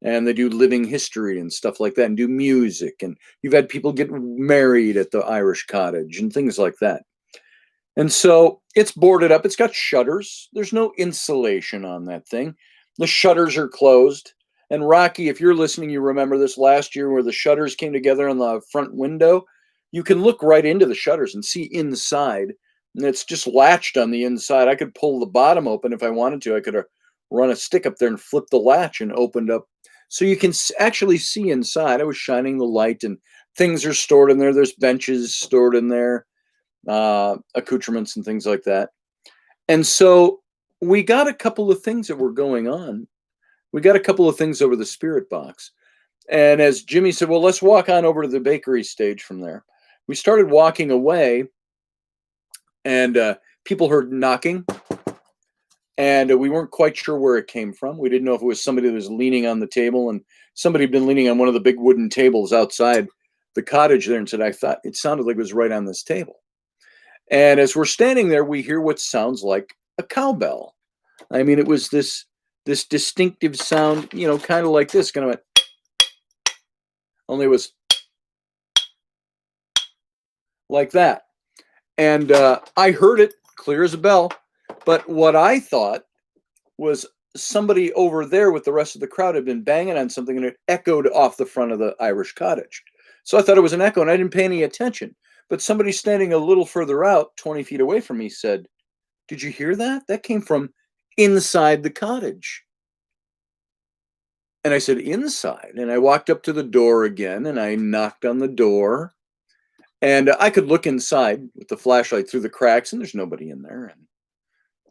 And they do living history and stuff like that, and do music, and you've had people get married at the Irish Cottage and things like that. And so it's boarded up. It's got shutters. There's no insulation on that thing. The shutters are closed. And Rocky, if you're listening, you remember this last year where the shutters came together on the front window. You can look right into the shutters and see inside. And it's just latched on the inside. I could pull the bottom open if I wanted to. I could run a stick up there and flip the latch and opened up. So you can actually see inside. I was shining the light, and things are stored in there. There's benches stored in there, accoutrements and things like that. And so we got a couple of things that were going on. We got a couple of things over the spirit box. And as Jimmy said, well, let's walk on over to the bakery stage from there. We started walking away, and people heard knocking. And we weren't quite sure where it came from. We didn't know if it was somebody that was leaning on the table, and somebody had been leaning on one of the big wooden tables outside the cottage there, and said, I thought it sounded like it was right on this table. And as we're standing there, we hear what sounds like a cowbell. I mean, it was this distinctive sound, kind of like this, kind of only it was like that. And I heard it clear as a bell. But what I thought was somebody over there with the rest of the crowd had been banging on something, and it echoed off the front of the Irish Cottage. So I thought it was an echo, and I didn't pay any attention. But somebody standing a little further out, 20 feet away from me, said, "Did you hear that? That came from inside the cottage." And I said, "Inside?" And I walked up to the door again, and I knocked on the door. And I could look inside with the flashlight through the cracks, and there's nobody in there. And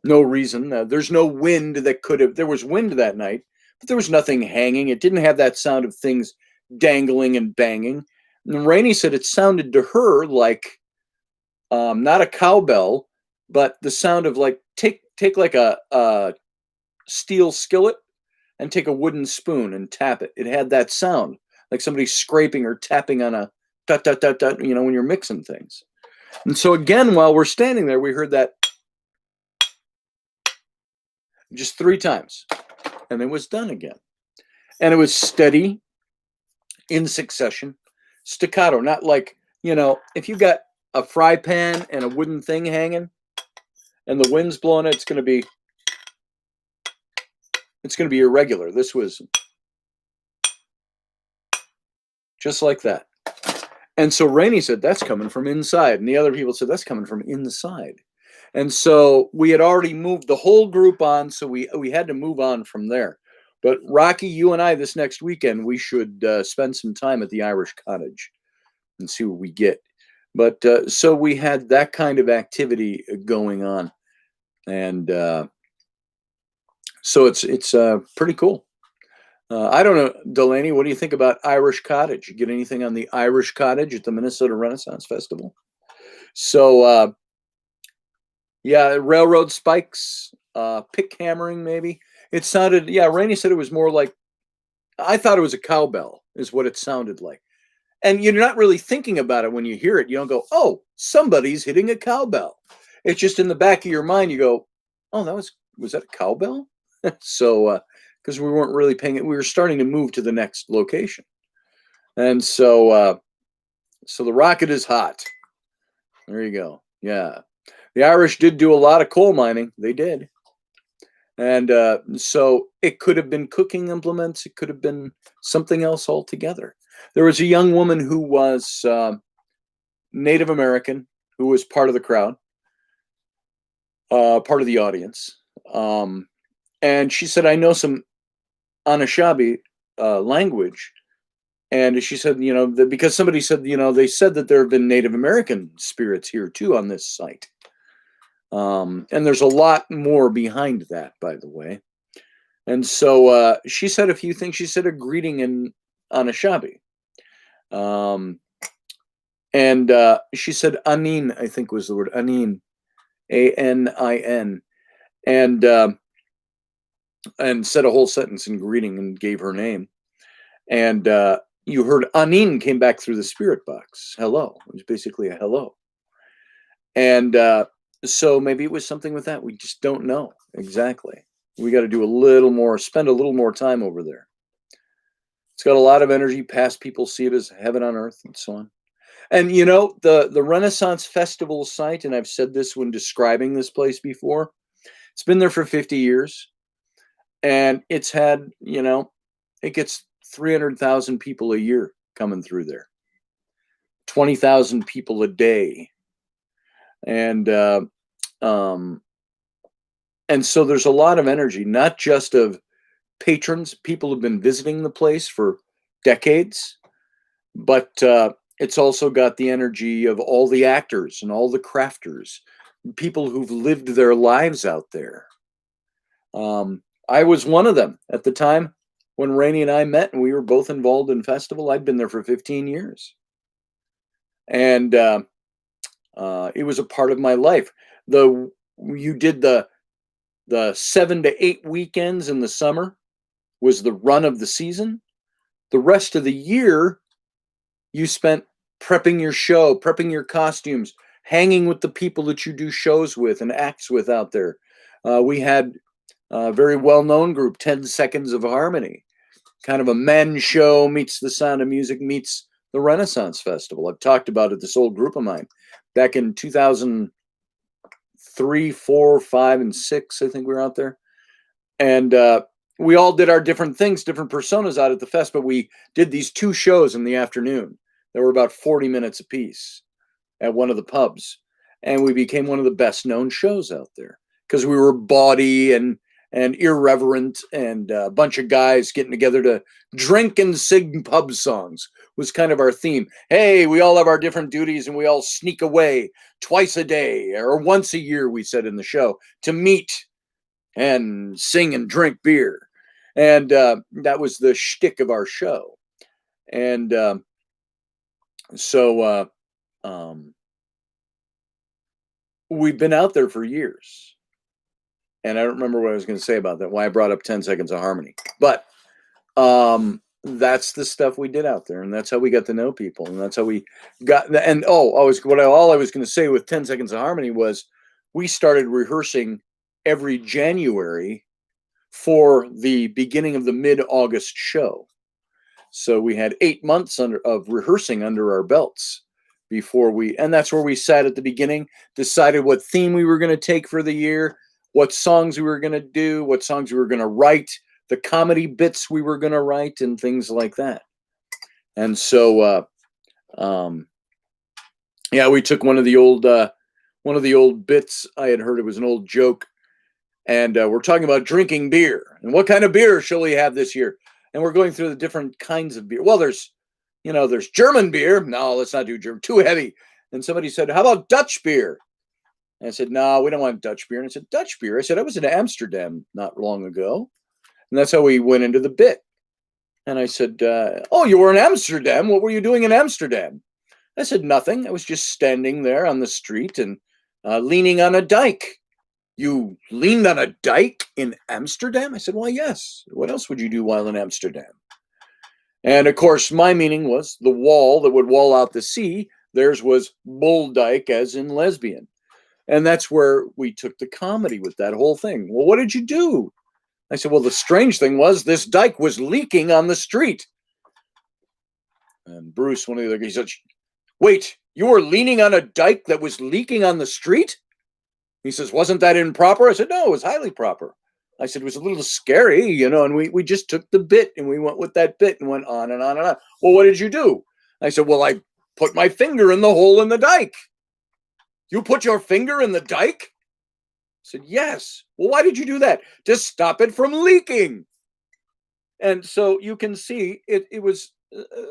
no reason. There's no wind that could have. There was wind that night, but there was nothing hanging. It didn't have that sound of things dangling and banging. And Raini said it sounded to her like not a cowbell, but the sound of like take like a steel skillet and take a wooden spoon and tap it. It had that sound like somebody scraping or tapping on a dot dot dot dot. When you're mixing things. And so again, while we're standing there, we heard that. Just 3 times, and it was done again. And it was steady, in succession, staccato, not like, if you got a fry pan and a wooden thing hanging, and the wind's blowing it, it's going to be irregular. This was just like that. And so Rainey said, that's coming from inside. And the other people said, that's coming from inside. And so we had already moved the whole group on, so we had to move on from there. But Rocky, you and I, this next weekend, we should spend some time at the Irish Cottage and see what we get. But so we had that kind of activity going on. And so it's pretty cool. I don't know, Delaney, what do you think about Irish Cottage? You get anything on the Irish Cottage at the Minnesota Renaissance Festival? So, yeah, railroad spikes, pick hammering, maybe. It sounded, yeah, Rainey said it was more like, I thought it was a cowbell, is what it sounded like. And you're not really thinking about it when you hear it. You don't go, oh, somebody's hitting a cowbell. It's just in the back of your mind, you go, oh, was that a cowbell? So, because we weren't really paying it, we were starting to move to the next location. And so, so the rocket is hot. There you go. Yeah. The Irish did do a lot of coal mining. They did. And so it could have been cooking implements. It could have been something else altogether. There was a young woman who was Native American who was part of the crowd, part of the audience. And she said, I know some Anishinaabe language. And she said, you know, because somebody said, you know, they said that there have been Native American spirits here too on this site. And there's a lot more behind that, by the way. And so she said a few things. She said a greeting in Anishinaabe. And she said Anin, I think was the word, Anin, Anin. And said a whole sentence in greeting and gave her name. And you heard Anin came back through the spirit box. Hello. It was basically a hello. And so maybe it was something with that. We just don't know exactly. We got to do spend a little more time over there. It's got a lot of energy. Past people see it as heaven on earth and so on. And, you know, the Renaissance Festival site, and I've said this when describing this place before, it's been there for 50 years. And it's had, you know, it gets 300,000 people a year coming through there. 20,000 people a day. And so there's a lot of energy, not just of patrons. People have been visiting the place for decades, but it's also got the energy of all the actors and all the crafters, people who've lived their lives out there. I was one of them at the time when Rainey and I met, and we were both involved in festival. I'd been there for 15 years. And it was a part of my life. You did the 7 to 8 weekends in the summer was the run of the season. The rest of the year, you spent prepping your show, prepping your costumes, hanging with the people that you do shows with and acts with out there. We had a very well-known group, 10 Seconds of Harmony, kind of a men's show meets The Sound of Music meets the Renaissance Festival. I've talked about it, this old group of mine. Back in 2003, 4, 5, and 6, I think we were out there. And we all did our different things, different personas out at the fest, but we did these 2 shows in the afternoon. They were about 40 minutes apiece at one of the pubs. And we became one of the best known shows out there because we were bawdy and irreverent, and a bunch of guys getting together to drink and sing pub songs was kind of our theme. Hey, we all have our different duties and we all sneak away twice a day or once a year, we said in the show, to meet and sing and drink beer. And that was the shtick of our show. And so we've been out there for years. And I don't remember what I was going to say about that, why I brought up 10 Seconds of Harmony. But that's the stuff we did out there. And that's how we got to know people. And that's how we got. And all I was going to say with 10 Seconds of Harmony was we started rehearsing every January for the beginning of the mid-August show. So we had 8 months of rehearsing under our belts before and that's where we sat at the beginning, decided what theme we were going to take for the year, what songs we were going to do, what songs we were going to write, the comedy bits we were going to write, and things like that. And so, yeah, we took one of the old bits I had heard. It was an old joke, and we're talking about drinking beer and what kind of beer shall we have this year. And we're going through the different kinds of beer. Well, there's German beer. No, let's not do German. Too heavy. And somebody said, how about Dutch beer? And I said, no, we don't want Dutch beer. And I said, Dutch beer? I said, I was in Amsterdam not long ago. And that's how we went into the bit. And I said, oh, you were in Amsterdam. What were you doing in Amsterdam? I said, nothing. I was just standing there on the street and leaning on a dike. You leaned on a dike in Amsterdam? I said, why, yes. What else would you do while in Amsterdam? And of course, my meaning was the wall that would wall out the sea. Theirs was bull dyke, as in lesbian. And that's where we took the comedy with that whole thing. Well, what did you do? I said, well, the strange thing was this dike was leaking on the street. And Bruce, one of the other guys, said, wait, you were leaning on a dike that was leaking on the street? He says, wasn't that improper? I said, no, it was highly proper. I said, it was a little scary, and we just took the bit and we went with that bit and went on and on and on. Well, what did you do? I said, well, I put my finger in the hole in the dike. You put your finger in the dike? I said, yes. Well, why did you do that? To stop it from leaking. And so you can see it was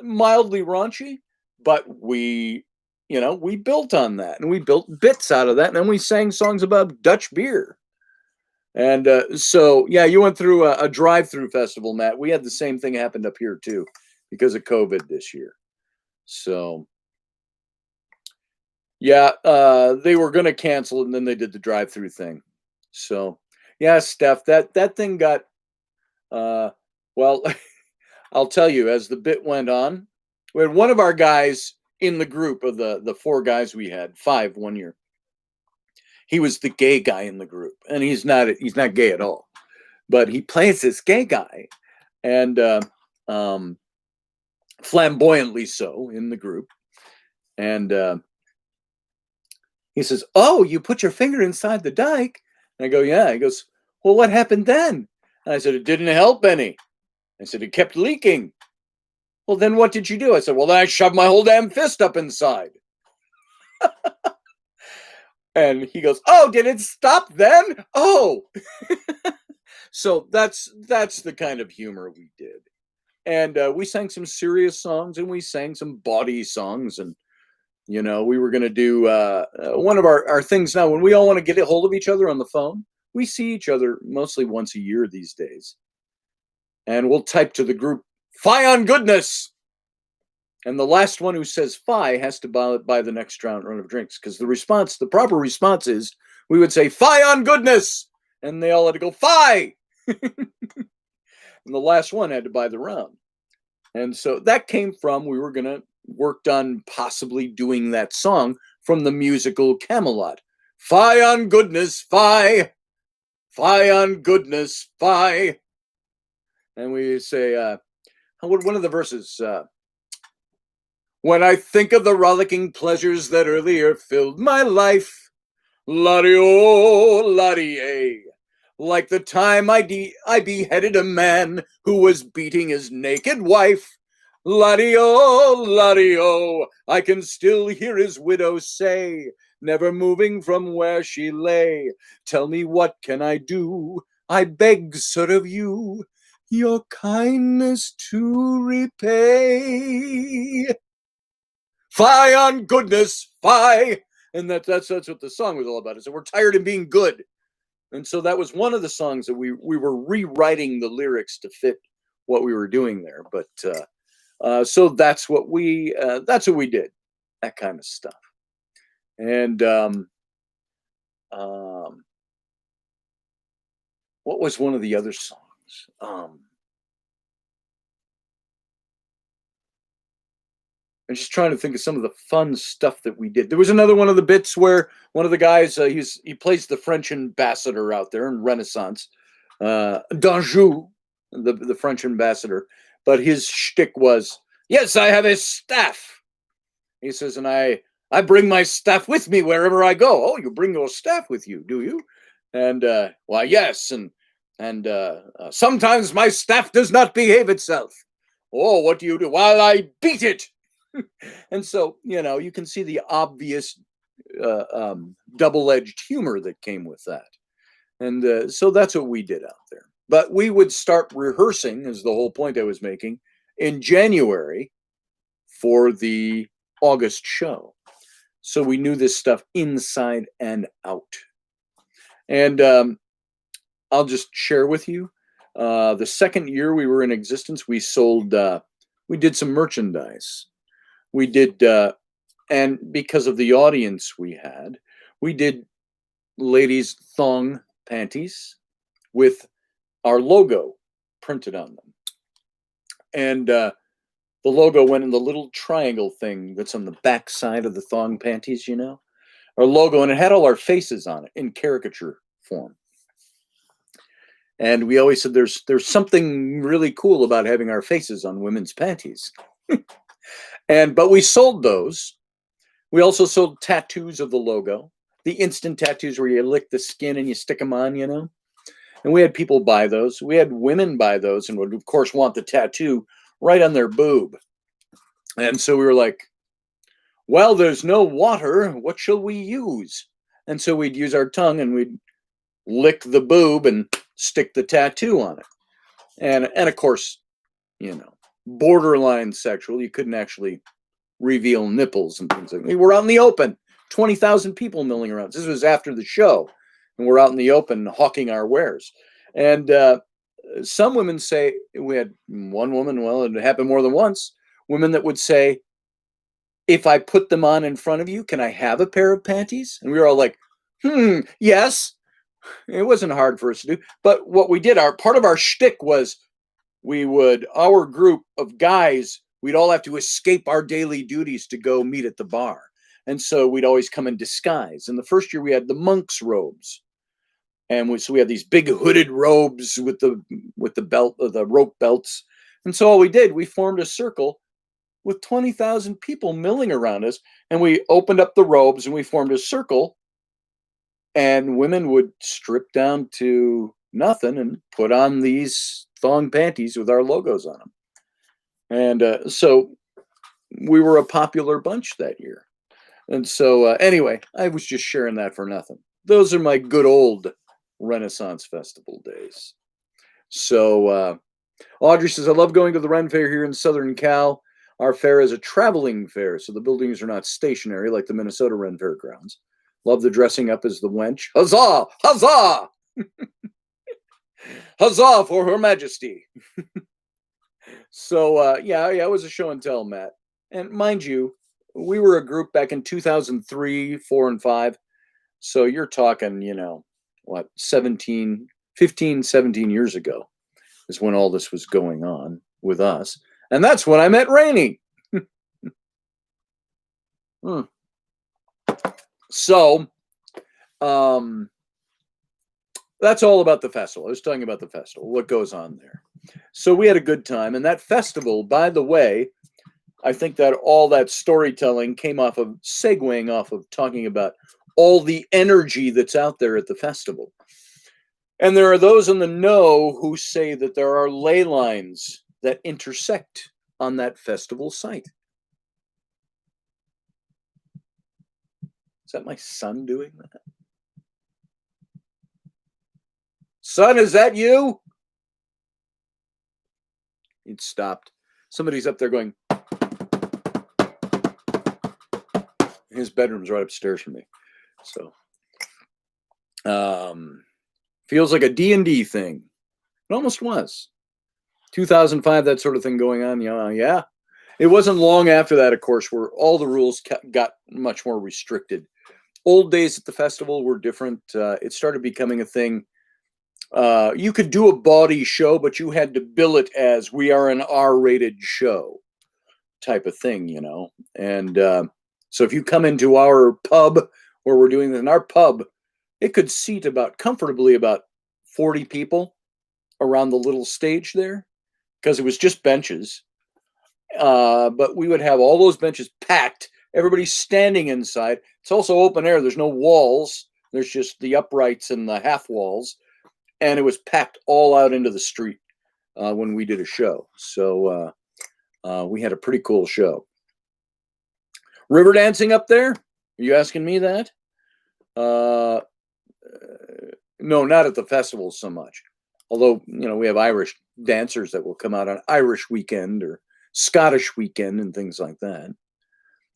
mildly raunchy, but we built on that, and we built bits out of that, and then we sang songs about Dutch beer. And so, yeah, you went through a drive-through festival, Matt. We had the same thing happened up here, too, because of COVID this year. So, yeah, they were going to cancel it, and then they did the drive-through thing. So, yeah, Steph, that thing got, well, I'll tell you, as the bit went on, we had one of our guys in the group of the 4 guys we had, 5 one year. He was the gay guy in the group, and he's not gay at all, but he plays this gay guy, and flamboyantly so in the group. And he says, "Oh, you put your finger inside the dike?" And I go, "Yeah." He goes, "Well, what happened then?" And I said, "It didn't help any." I said, "It kept leaking." "Well, then what did you do?" I said, "Well, then I shoved my whole damn fist up inside." And he goes, "Oh, did it stop then? Oh." So that's the kind of humor we did. And we sang some serious songs, and we sang some bawdy songs. And, we were going to do one of our things now. When we all want to get a hold of each other on the phone, we see each other mostly once a year these days. And we'll type to the group, "Fie on goodness." And the last one who says "fie" has to buy the next round of drinks, because the proper response is, we would say "fie on goodness," and they all had to go "fie." And the last one had to buy the round. And so that came from, we were going to work on possibly doing that song from the musical Camelot. "Fie on goodness, fie. Fie on goodness, fie." And we say, one of the verses, "When I think of the rollicking pleasures that earlier filled my life, laddie-o, laddie-ay, like the time I beheaded a man who was beating his naked wife. Laddie-o, laddie-o, I can still hear his widow say, never moving from where she lay, 'Tell me what can I do, I beg, sir, of you, your kindness to repay. Fie on goodness, fie." And that's what the song was all about. Is that we're tired of being good. And so that was one of the songs that we were rewriting the lyrics to fit what we were doing there. But so that's what we did, that kind of stuff. And what was one of the other songs? I'm just trying to think of some of the fun stuff that we did. There was another one of the bits where one of the guys, he plays the French ambassador out there in Renaissance, d'Anjou, the French ambassador. But his shtick was, "Yes, I have a staff." He says, and I bring my staff with me wherever I go. Oh, you bring your staff with you, do you? And why, yes, and sometimes my staff does not behave itself. Oh, what do you do? Well, I beat it. And so, you can see the obvious double-edged humor that came with that. And so that's what we did out there. But we would start rehearsing, is the whole point I was making, in January for the August show. So we knew this stuff inside and out. And I'll just share with you, the second year we were in existence, we did some merchandise. We did, and because of the audience we had, we did ladies' thong panties with our logo printed on them. And the logo went in the little triangle thing that's on the back side of the thong panties, our logo, and it had all our faces on it in caricature form. And we always said there's something really cool about having our faces on women's panties. But we sold those. We also sold tattoos of the logo, the instant tattoos where you lick the skin and you stick them on, And we had people buy those. We had women buy those and would, of course, want the tattoo right on their boob. And so we were like, well, there's no water. What shall we use? And so we'd use our tongue and we'd lick the boob and stick the tattoo on it. And of course, borderline sexual. You couldn't actually reveal nipples and things like that. We were out in the open, 20,000 people milling around. This was after the show. And we're out in the open hawking our wares. And some women say, we had one woman, well, it happened more than once, women that would say, if I put them on in front of you, can I have a pair of panties? And we were all like, yes. It wasn't hard for us to do. But what we did, part of our shtick was our group of guys, we'd all have to escape our daily duties to go meet at the bar. And so we'd always come in disguise. And the first year we had the monk's robes. And so we had these big hooded robes with the belt, the rope belts. And so all we did, we formed a circle with 20,000 people milling around us. And we opened up the robes and we formed a circle. And women would strip down to nothing and put on these thong panties with our logos on them. And so we were a popular bunch that year. And so anyway, I was just sharing that for nothing. Those are my good old Renaissance Festival days. So Audrey says, I love going to the Ren Fair here in Southern Cal. Our fair is a traveling fair, so the buildings are not stationary like the Minnesota Ren Fair grounds. Love the dressing up as the wench. Huzzah! Huzzah! Huzzah for Her Majesty. So, yeah, it was a show and tell, Matt. And mind you, we were a group back in 2003, 4, and 5. So you're talking, 15, 17 years ago is when all this was going on with us. And that's when I met Raini. So, that's all about the festival. I was talking about the festival, what goes on there. So we had a good time. And that festival, by the way, I think that all that storytelling came segueing off of talking about all the energy that's out there at the festival. And there are those in the know who say that there are ley lines that intersect on that festival site. Is that my son doing that? Son, is that you? It stopped. Somebody's up there going. His bedroom's right upstairs from me. So, feels like a D&D thing. It almost was. 2005, that sort of thing going on. Yeah. It wasn't long after that, of course, where all the rules got much more restricted. Old days at the festival were different. It started becoming a thing. You could do a bawdy show, but you had to bill it as we are an R-rated show type of thing, And so if you come into our pub where we're doing this, in our pub, it could seat comfortably about 40 people around the little stage there because it was just benches. But we would have all those benches packed Everybody's standing inside. It's also open air. There's no walls. There's just the uprights and the half walls. And it was packed all out into the street when we did a show. So we had a pretty cool show. River dancing up there? Are you asking me that? No, not at the festival so much. Although, we have Irish dancers that will come out on Irish weekend or Scottish weekend and things like that.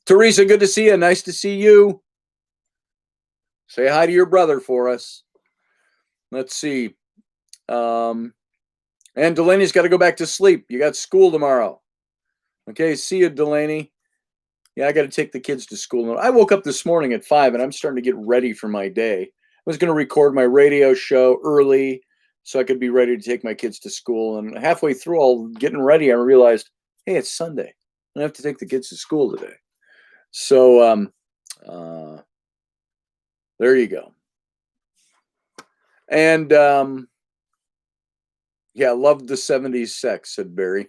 Teresa, good to see you. Nice to see you. Say hi to your brother for us. Let's see. And Delaney's got to go back to sleep. You got school tomorrow. Okay, see you, Delaney. Yeah, I got to take the kids to school. I woke up this morning at 5 and I'm starting to get ready for my day. I was going to record my radio show early so I could be ready to take my kids to school. And halfway through all getting ready, I realized, hey, it's Sunday. I have to take the kids to school today. So there you go. And yeah, loved the 70s sex, said Barry.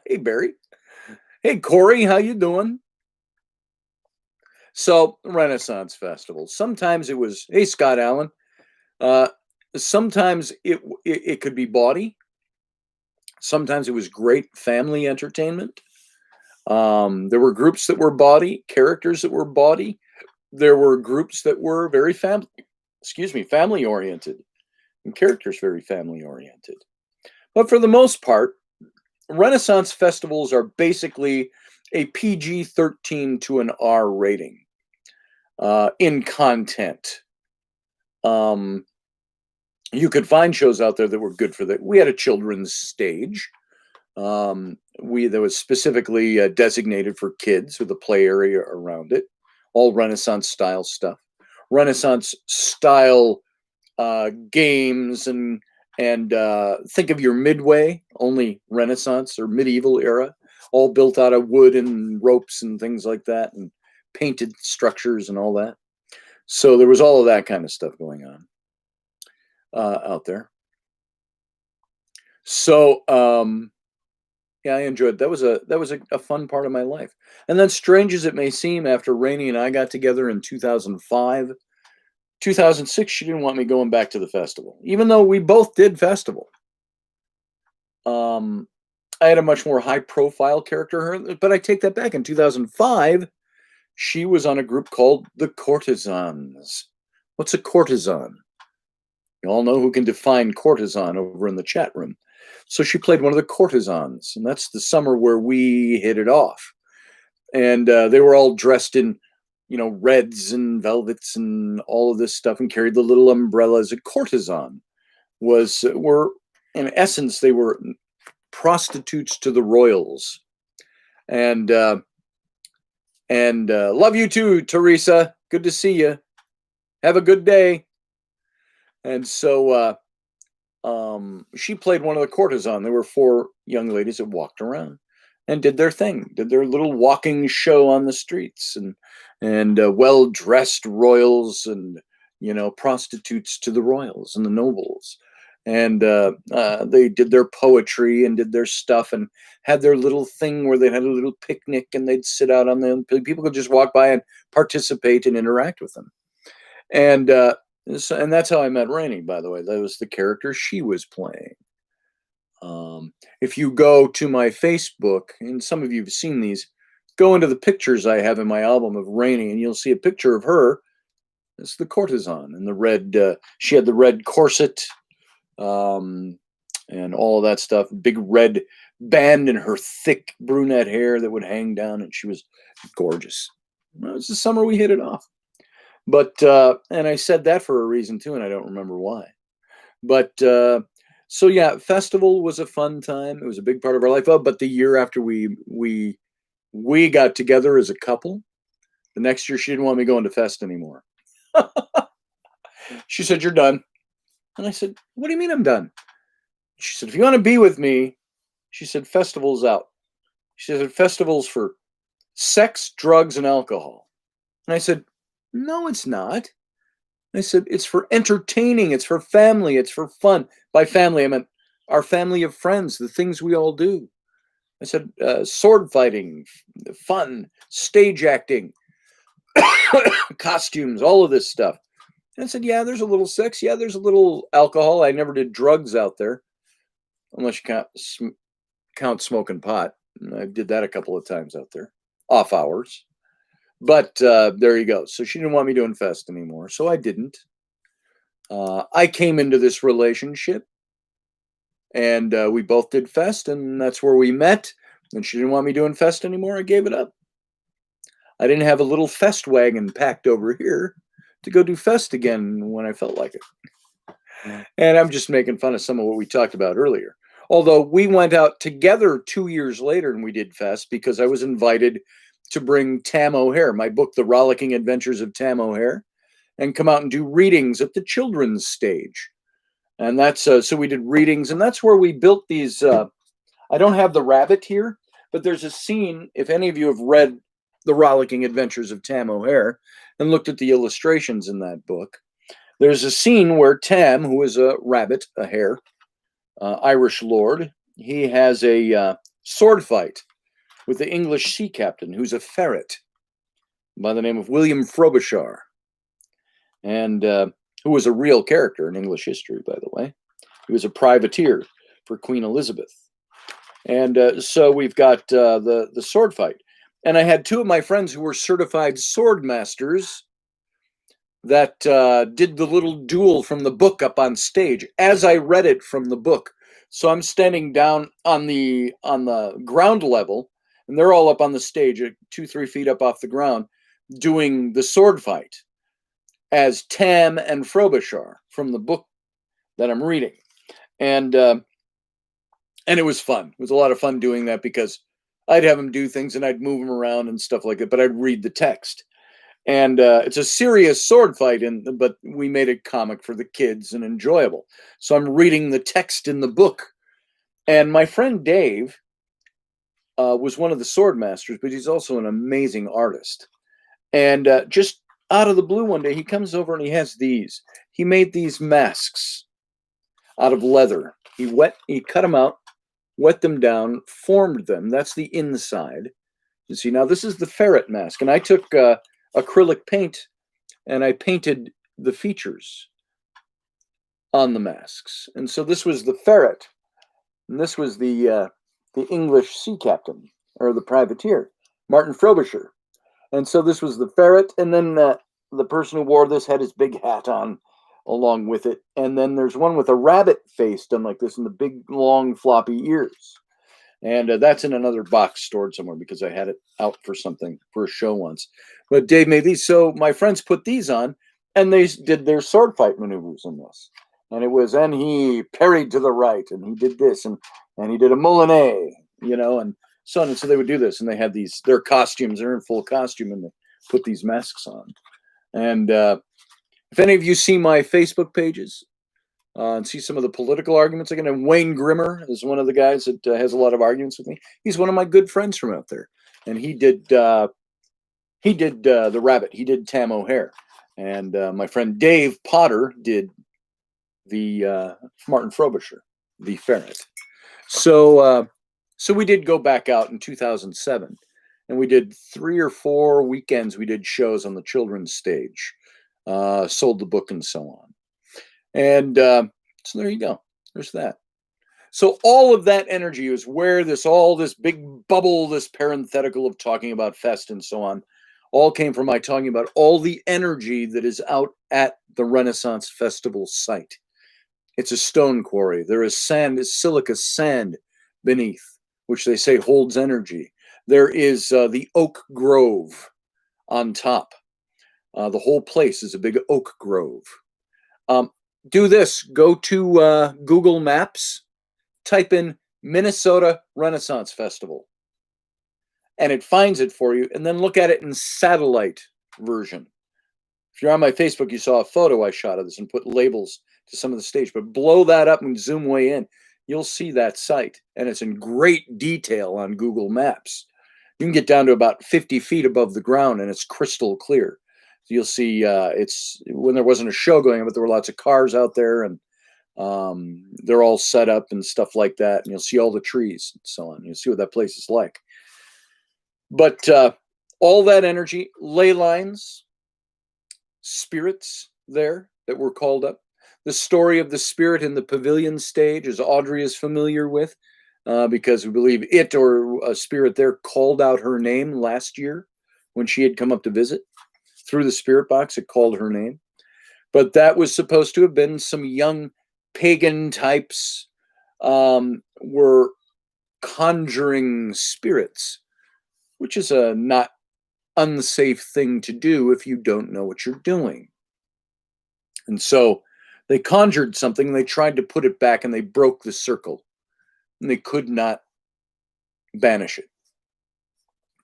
Hey, Barry. Hey, Corey, how you doing? So, Renaissance Festival. Sometimes it was, hey, Scott Allen. Sometimes it could be bawdy. Sometimes it was great family entertainment. There were groups that were bawdy, characters that were bawdy. There were groups that were very family oriented, and characters very family oriented. But for the most part, Renaissance festivals are basically a PG-13 to an R rating in content. You could find shows out there that were good for that. We had a children's stage. That was specifically designated for kids with a play area around it. All Renaissance style stuff. Renaissance style games and think of your Midway, only Renaissance or medieval era, all built out of wood and ropes and things like that, and painted structures and all that. So there was all of that kind of stuff going on out there. So yeah, I enjoyed that. That was a fun part of my life. And then, strange as it may seem, after Raini and I got together in 2005. 2006, she didn't want me going back to the festival, even though we both did festival. I had a much more high-profile character, but I take that back. In 2005, she was on a group called the Courtesans. What's a courtesan? You all know who can define courtesan over in the chat room. So she played one of the courtesans, and that's the summer where we hit it off. And they were all dressed in reds and velvets and all of this stuff, and carried the little umbrellas. A courtesan were, in essence, they were prostitutes to the royals. And love you too, Teresa. Good to see you. Have a good day. And so she played one of the courtesan. There were 4 young ladies that walked around and did their thing, did their little walking show on the streets, and well-dressed royals and prostitutes to the royals and the nobles. And they did their poetry and did their stuff and had their little thing where they had a little picnic and they'd sit out on them. People could just walk by and participate and interact with them. And that's how I met Raini, by the way. That was the character she was playing. If you go to my Facebook, and some of you have seen these, go into the pictures I have in my album of Raini, and you'll see a picture of her. It's the courtesan in the red. She had the red corset, and all of that stuff. Big red band in her thick brunette hair that would hang down, and she was gorgeous. It was the summer we hit it off. But and I said that for a reason too, and I don't remember why. But so yeah, festival was a fun time. It was a big part of our life. Oh, but the year after we got together as a couple, the next year she didn't want me going to fest anymore. She said, "You're done." And I said, "What do you mean I'm done?" She said, "If you want to be with me," she said, "festival's out." She said, "Festival's for sex, drugs, and alcohol." And I said, "No, it's not." I said, "It's for entertaining. It's for family. It's for fun." By family, I meant our family of friends, the things we all do. I said, sword fighting, fun, stage acting, costumes, all of this stuff. And I said, yeah, there's a little sex. Yeah, there's a little alcohol. I never did drugs out there, unless you count smoking pot. I did that a couple of times out there, off hours. But there you go. So she didn't want me doing fest anymore. So I didn't. I came into this relationship, and we both did fest, and that's where we met. And she didn't want me doing fest anymore. I gave it up. I didn't have a little fest wagon packed over here to go do fest again when I felt like it. And I'm just making fun of some of what we talked about earlier. Although we went out together 2 years later and we did fest because I was invited to bring Tam O'Hare, my book, The Rollicking Adventures of Tam O'Hare, and come out and do readings at the children's stage. And that's so we did readings, and that's where we built these. I don't have the rabbit here, but there's a scene, if any of you have read The Rollicking Adventures of Tam O'Hare and looked at the illustrations in that book, there's a scene where Tam, who is a rabbit, a hare, Irish lord, he has a sword fight with the English sea captain, who's a ferret by the name of William Frobisher, and who was a real character in English history, by the way. He was a privateer for Queen Elizabeth. And so we've got the sword fight. And I had two of my friends who were certified sword masters that did the little duel from the book up on stage as I read it from the book. So I'm standing down on the ground level, and they're all up on the stage, 2-3 feet up off the ground, doing the sword fight as Tam and Frobisher from the book that I'm reading. And it was fun. It was a lot of fun doing that because I'd have them do things and I'd move them around and stuff like that, but I'd read the text. And it's a serious sword fight, but we made it comic for the kids and enjoyable. So I'm reading the text in the book. And my friend Dave was one of the sword masters, but he's also an amazing artist. And just out of the blue one day, he comes over and he has these. He made these masks out of leather. He cut them out, wet them down, formed them. That's the inside. You see, now this is the ferret mask. And I took acrylic paint and I painted the features on the masks. And so this was the ferret. And this was the English sea captain, or the privateer, Martin Frobisher. And so this was the ferret. And then the person who wore this had his big hat on along with it. And then there's one with a rabbit face done like this and the big, long, floppy ears. And that's in another box stored somewhere because I had it out for something, for a show once. But Dave made these. So my friends put these on, and they did their sword fight maneuvers in this. And it was, and he parried to the right, and he did this, and he did a moulinet, and so on. And so they would do this, and they had their costumes, they're in full costume, and they put these masks on. And if any of you see my Facebook pages and see some of the political arguments, again, Wayne Grimmer is one of the guys that has a lot of arguments with me. He's one of my good friends from out there, and he did the rabbit. He did Tam O'Hare, and my friend Dave Potter did the Martin Frobisher, the ferret. So we did go back out in 2007, and we did 3 or 4 weekends. We did shows on the children's stage, sold the book and so on. And so there you go. There's that. So all of that energy is where all this big bubble, this parenthetical of talking about fest and so on, all came from my talking about all the energy that is out at the Renaissance Festival site. It's a stone quarry. There is sand, silica sand beneath, which they say holds energy. There is the oak grove on top. The whole place is a big oak grove. Do this. Go to Google Maps, type in Minnesota Renaissance Festival, and it finds it for you, and then look at it in satellite version. If you're on my Facebook, you saw a photo I shot of this and put labels to some of the stage, but blow that up and zoom way in. You'll see that site, and it's in great detail on Google Maps. You can get down to about 50 feet above the ground, and it's crystal clear. So you'll see it's when there wasn't a show going on, but there were lots of cars out there, and They're all set up and stuff like that, and you'll see all the trees and so on. You'll see what that place is like. But all that energy, ley lines, spirits there that were called up. The story of the spirit in the pavilion stage, as Audrey is familiar with, because we believe it or a spirit there called out her name last year when she had come up to visit. Through the spirit box, it called her name. But that was supposed to have been some young pagan types were conjuring spirits, which is a not unsafe thing to do if you don't know what you're doing. And so they conjured something, they tried to put it back, and they broke the circle, and they could not banish it.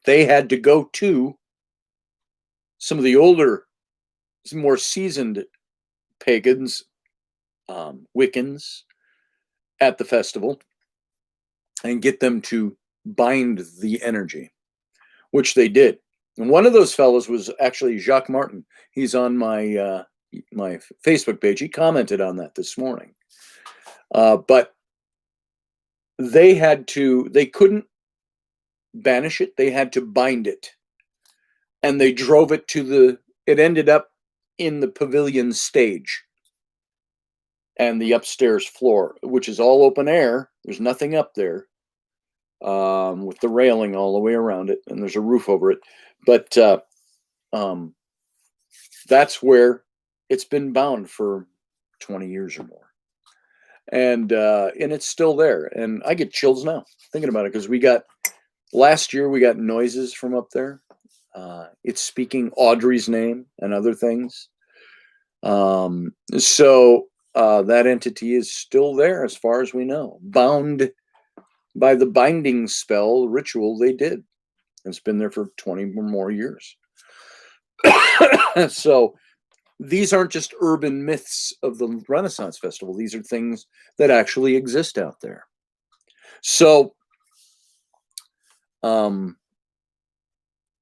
They had to go to some of the older, some more seasoned pagans, Wiccans at the festival, and get them to bind the energy, which they did. And one of those fellows was actually Jacques Martin. He's on my my Facebook page. He commented on that this morning. But they couldn't banish it. They had to bind it. And they drove it it ended up in the pavilion stage and the upstairs floor, which is all open air. There's nothing up there, with the railing all the way around it, and there's a roof over it. But that's where it's been bound for 20 years or more. And it's still there. And I get chills now thinking about it, because last year we got noises from up there. It's speaking Audrey's name and other things. So that entity is still there as far as we know, bound by the binding spell ritual they did. It's been there for 20 or more years. So these aren't just urban myths of the Renaissance Festival. These are things that actually exist out there. So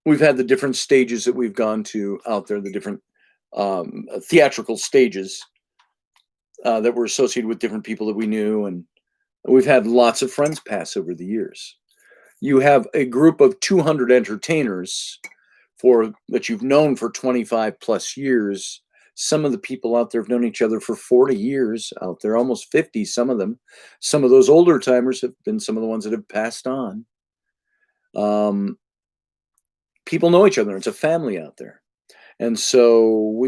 we've had the different stages that we've gone to out there, the different theatrical stages that were associated with different people that we knew. And we've had lots of friends pass over the years. You have a group of 200 entertainers that you've known for 25 plus years. Some of the people out there have known each other for 40 years out there, almost 50, some of them. Some of those older timers have been some of the ones that have passed on. People know each other. It's a family out there. And so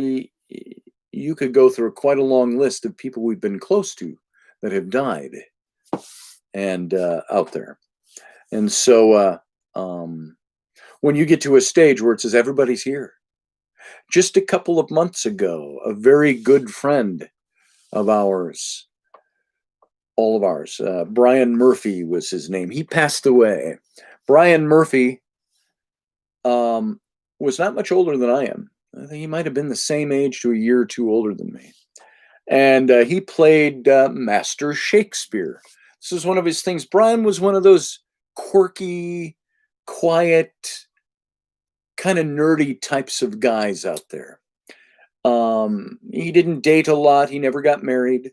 you could go through quite a long list of people we've been close to that have died and out there. And so when you get to a stage where it says everybody's here, just a couple of months ago, a very good friend of ours, all of ours, Brian Murphy was his name. He passed away. Brian Murphy was not much older than I am. I think he might have been the same age to a year or two older than me. And he played Master Shakespeare. This is one of his things. Brian was one of those quirky, quiet, kind of nerdy types of guys out there. He didn't date a lot. He never got married.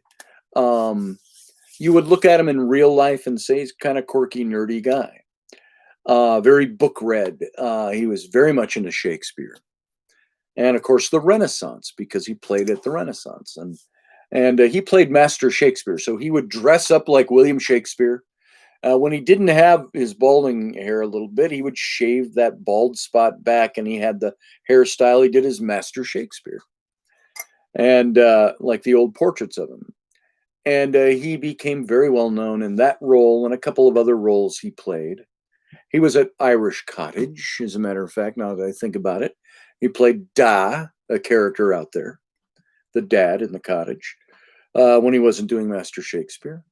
You would look at him in real life and say he's kind of quirky, nerdy guy. Very book read. He was very much into Shakespeare. And of course, the Renaissance, because he played at the Renaissance. And he played Master Shakespeare. So he would dress up like William Shakespeare. When he didn't have his balding hair a little bit, he would shave that bald spot back, and he had the hairstyle he did as Master Shakespeare. And like the old portraits of him. And he became very well known in that role and a couple of other roles he played. He was at Irish Cottage, as a matter of fact, now that I think about it. He played Da, a character out there, the dad in the cottage, when he wasn't doing Master Shakespeare.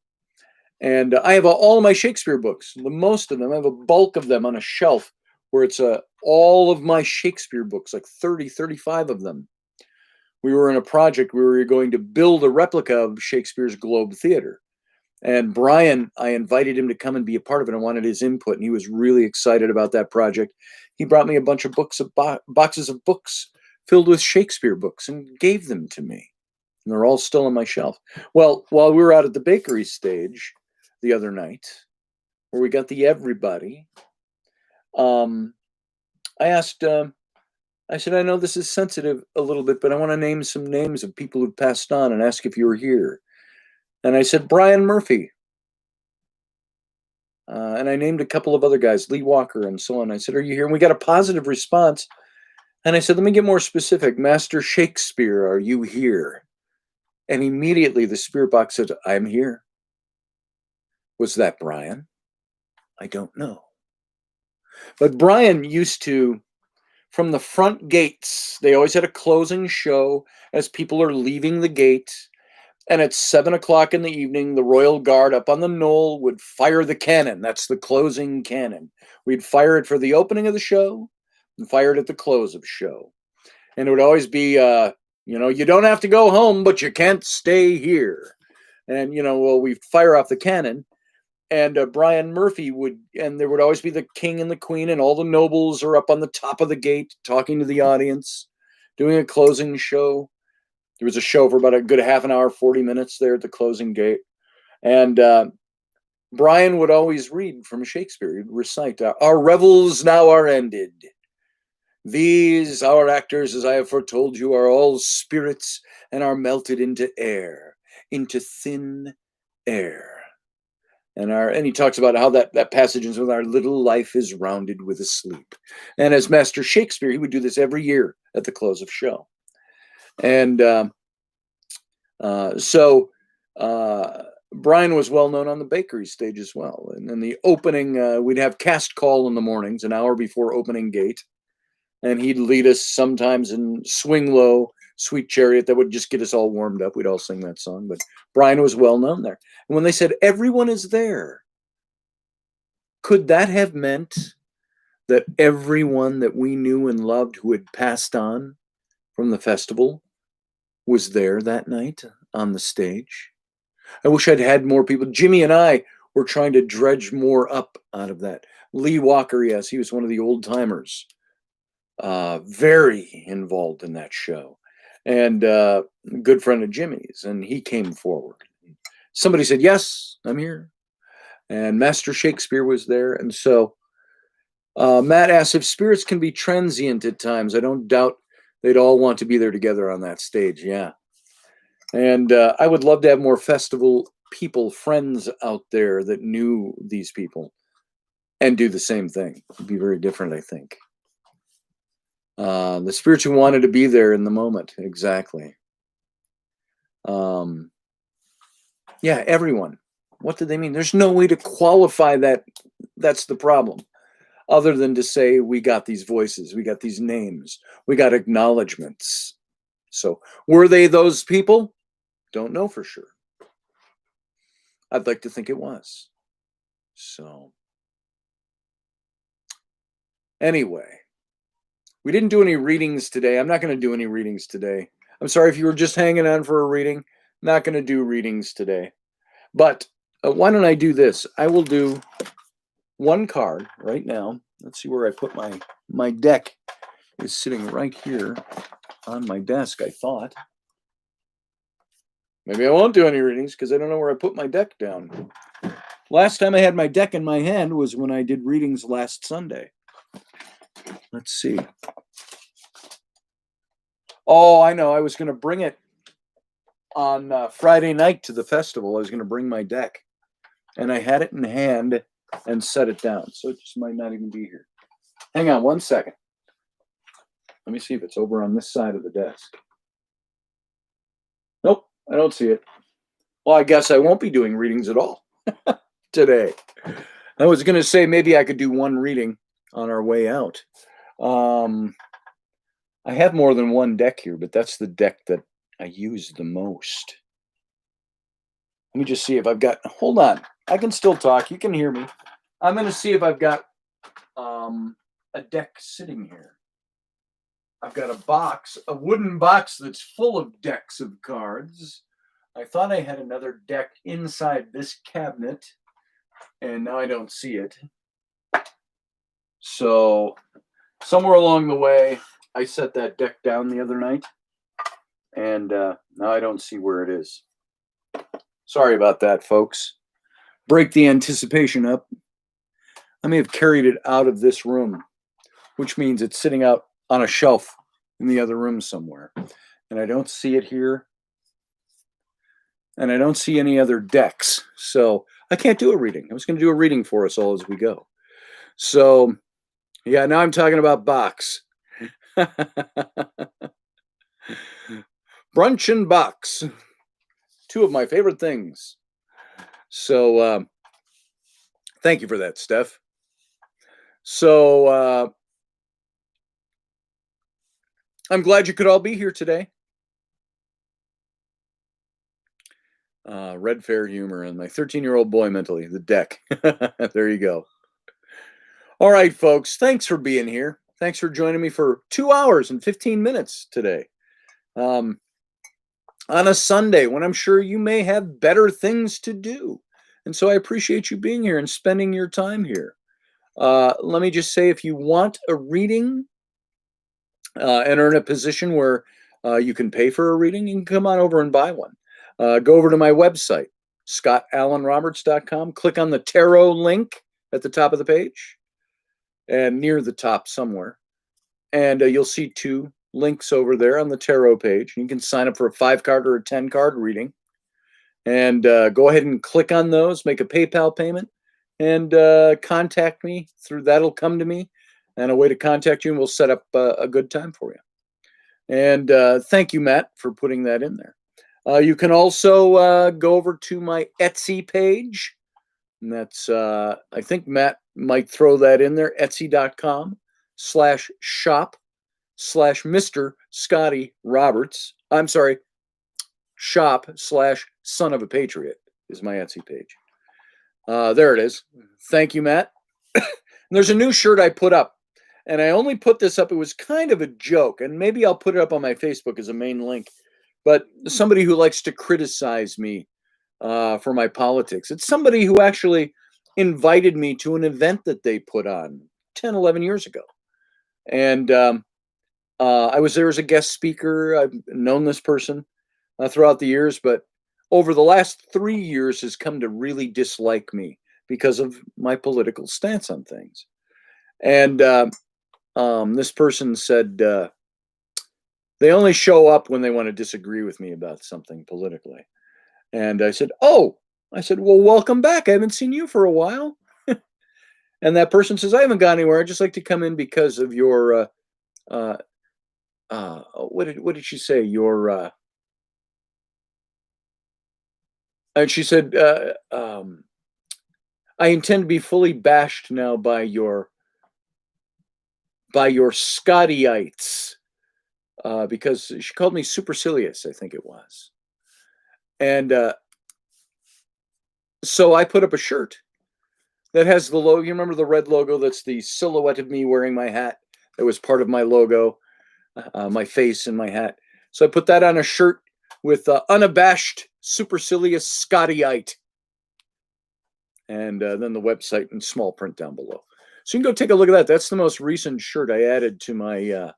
And I have all of my Shakespeare books, most of them. I have a bulk of them on a shelf where it's all of my Shakespeare books, like 30, 35 of them. We were in a project where we were going to build a replica of Shakespeare's Globe Theater. And Brian, I invited him to come and be a part of it. I wanted his input, and he was really excited about that project. He brought me a bunch of books, boxes of books filled with Shakespeare books, and gave them to me. And they're all still on my shelf. Well, while we were out at the bakery stage the other night, where we got the everybody, I asked, I said, I know this is sensitive a little bit, but I want to name some names of people who passed on and ask if you were here. And I said, Brian Murphy. And I named a couple of other guys, Lee Walker and so on. I said, are you here? And we got a positive response. And I said, let me get more specific. Master Shakespeare, are you here? And immediately the spirit box said, I'm here. Was that Brian? I don't know. But Brian used to, from the front gates, they always had a closing show as people are leaving the gate. And at 7 o'clock in the evening, the Royal Guard up on the knoll would fire the cannon. That's the closing cannon. We'd fire it for the opening of the show and fire it at the close of show. And it would always be, you don't have to go home, but you can't stay here. And, we'd fire off the cannon. And Brian Murphy and there would always be the king and the queen, and all the nobles are up on the top of the gate talking to the audience, doing a closing show. There was a show for about a good half an hour, 40 minutes there at the closing gate. And Brian would always read from Shakespeare. He'd recite, our revels now are ended. These, our actors, as I have foretold you, are all spirits and are melted into air, into thin air. And he talks about how that passage is with our little life is rounded with a sleep. And as Master Shakespeare, he would do this every year at the close of show. And so Brian was well known on the bakery stage as well. And in the opening, we'd have cast call in the mornings, an hour before opening gate. And he'd lead us sometimes in Swing Low, Sweet Chariot. That would just get us all warmed up. We'd all sing that song. But Brian was well known there. And when they said everyone is there, could that have meant that everyone that we knew and loved who had passed on from the festival was there that night on the stage? I wish I'd had more people. Jimmy and I were trying to dredge more up out of that. Lee Walker, yes, he was one of the old timers. Very involved in that show, and good friend of Jimmy's, and he came forward. Somebody said, yes, I'm here. And Master Shakespeare was there. And so Matt asks if spirits can be transient at times. I don't doubt they'd all want to be there together on that stage. Yeah. And I would love to have more festival people, friends out there that knew these people and do the same thing. It'd be very different, I think. The spirits who wanted to be there in the moment. Exactly. Yeah, everyone. What do they mean? There's no way to qualify that. That's the problem. Other than to say, we got these voices, we got these names, we got acknowledgments. So were they those people? Don't know for sure. I'd like to think it was. So anyway, we didn't do any readings today. I'm not going to do any readings today. I'm sorry if you were just hanging on for a reading. Not going to do readings today. But why don't I do this? I will do one card right now. Let's see where I put my deck. Is sitting right here on my desk, I thought. Maybe I won't do any readings because I don't know where I put my deck down. Last time I had my deck in my hand was when I did readings last Sunday. Let's see. Oh, I know. I was going to bring it on Friday night to the festival. I was going to bring my deck. And I had it in hand and set it down. So it just might not even be here. Hang on one second. Let me see if it's over on this side of the desk. Nope, I don't see it. Well, I guess I won't be doing readings at all today. I was going to say maybe I could do one reading on our way out. I have more than one deck here, but that's the deck that I use the most. Let me just see if I've got, hold on. I can still talk. You can hear me. I'm going to see if I've got a deck sitting here. I've got a box, a wooden box that's full of decks of cards. I thought I had another deck inside this cabinet, and now I don't see it. So somewhere along the way, I set that deck down the other night, And now I don't see where it is. Sorry about that, folks. Break the anticipation up. I may have carried it out of this room, which means it's sitting out on a shelf in the other room somewhere. And I don't see it here. And I don't see any other decks. So I can't do a reading. I was going to do a reading for us all as we go. So, yeah, now I'm talking about box. Brunch and box. Two of my favorite things. So, thank you for that, Steph. So, I'm glad you could all be here today. Red Fair humor and my 13-year-old boy mentally, the deck. There you go. All right, folks, thanks for being here. Thanks for joining me for 2 hours and 15 minutes today. On a Sunday when I'm sure you may have better things to do. And so I appreciate you being here and spending your time here. Let me just say, if you want a reading and are in a position where you can pay for a reading, you can come on over and buy one. Go over to my website, scottallenroberts.com. Click on the tarot link at the top of the page and near the top somewhere. And you'll see 2 links over there on the tarot page. You can sign up for a 5-card or a 10-card reading. And go ahead and click on those, make a PayPal payment, and contact me through that'll come to me and a way to contact you, and we'll set up a good time for you. And thank you, Matt, for putting that in there. You can also go over to my Etsy page. And that's, I think Matt might throw that in there, etsy.com/shop/Mr. Scotty Roberts. I'm sorry, shop/Son of a Patriot is my Etsy page. There it is. Thank you, Matt. There's a new shirt I put up, and I only put this up. It was kind of a joke, and maybe I'll put it up on my Facebook as a main link. But somebody who likes to criticize me for my politics. It's somebody who actually invited me to an event that they put on 10, 11 years ago. And I was there as a guest speaker. I've known this person throughout the years, but over the last 3 years has come to really dislike me because of my political stance on things. And this person said they only show up when they want to disagree with me about something politically. And I said, well, welcome back. I haven't seen you for a while. And that person says, I haven't gone anywhere. I just like to come in because of your, what did she say? Your, and she said, I intend to be fully bashed now by your Scottyites, because she called me supercilious, I think it was. And so I put up a shirt that has the logo. You remember the red logo? That's the silhouette of me wearing my hat. That was part of my logo, my face and my hat. So I put that on a shirt with unabashed supercilious Scottyite. And then the website in small print down below. So you can go take a look at that. That's the most recent shirt I added to my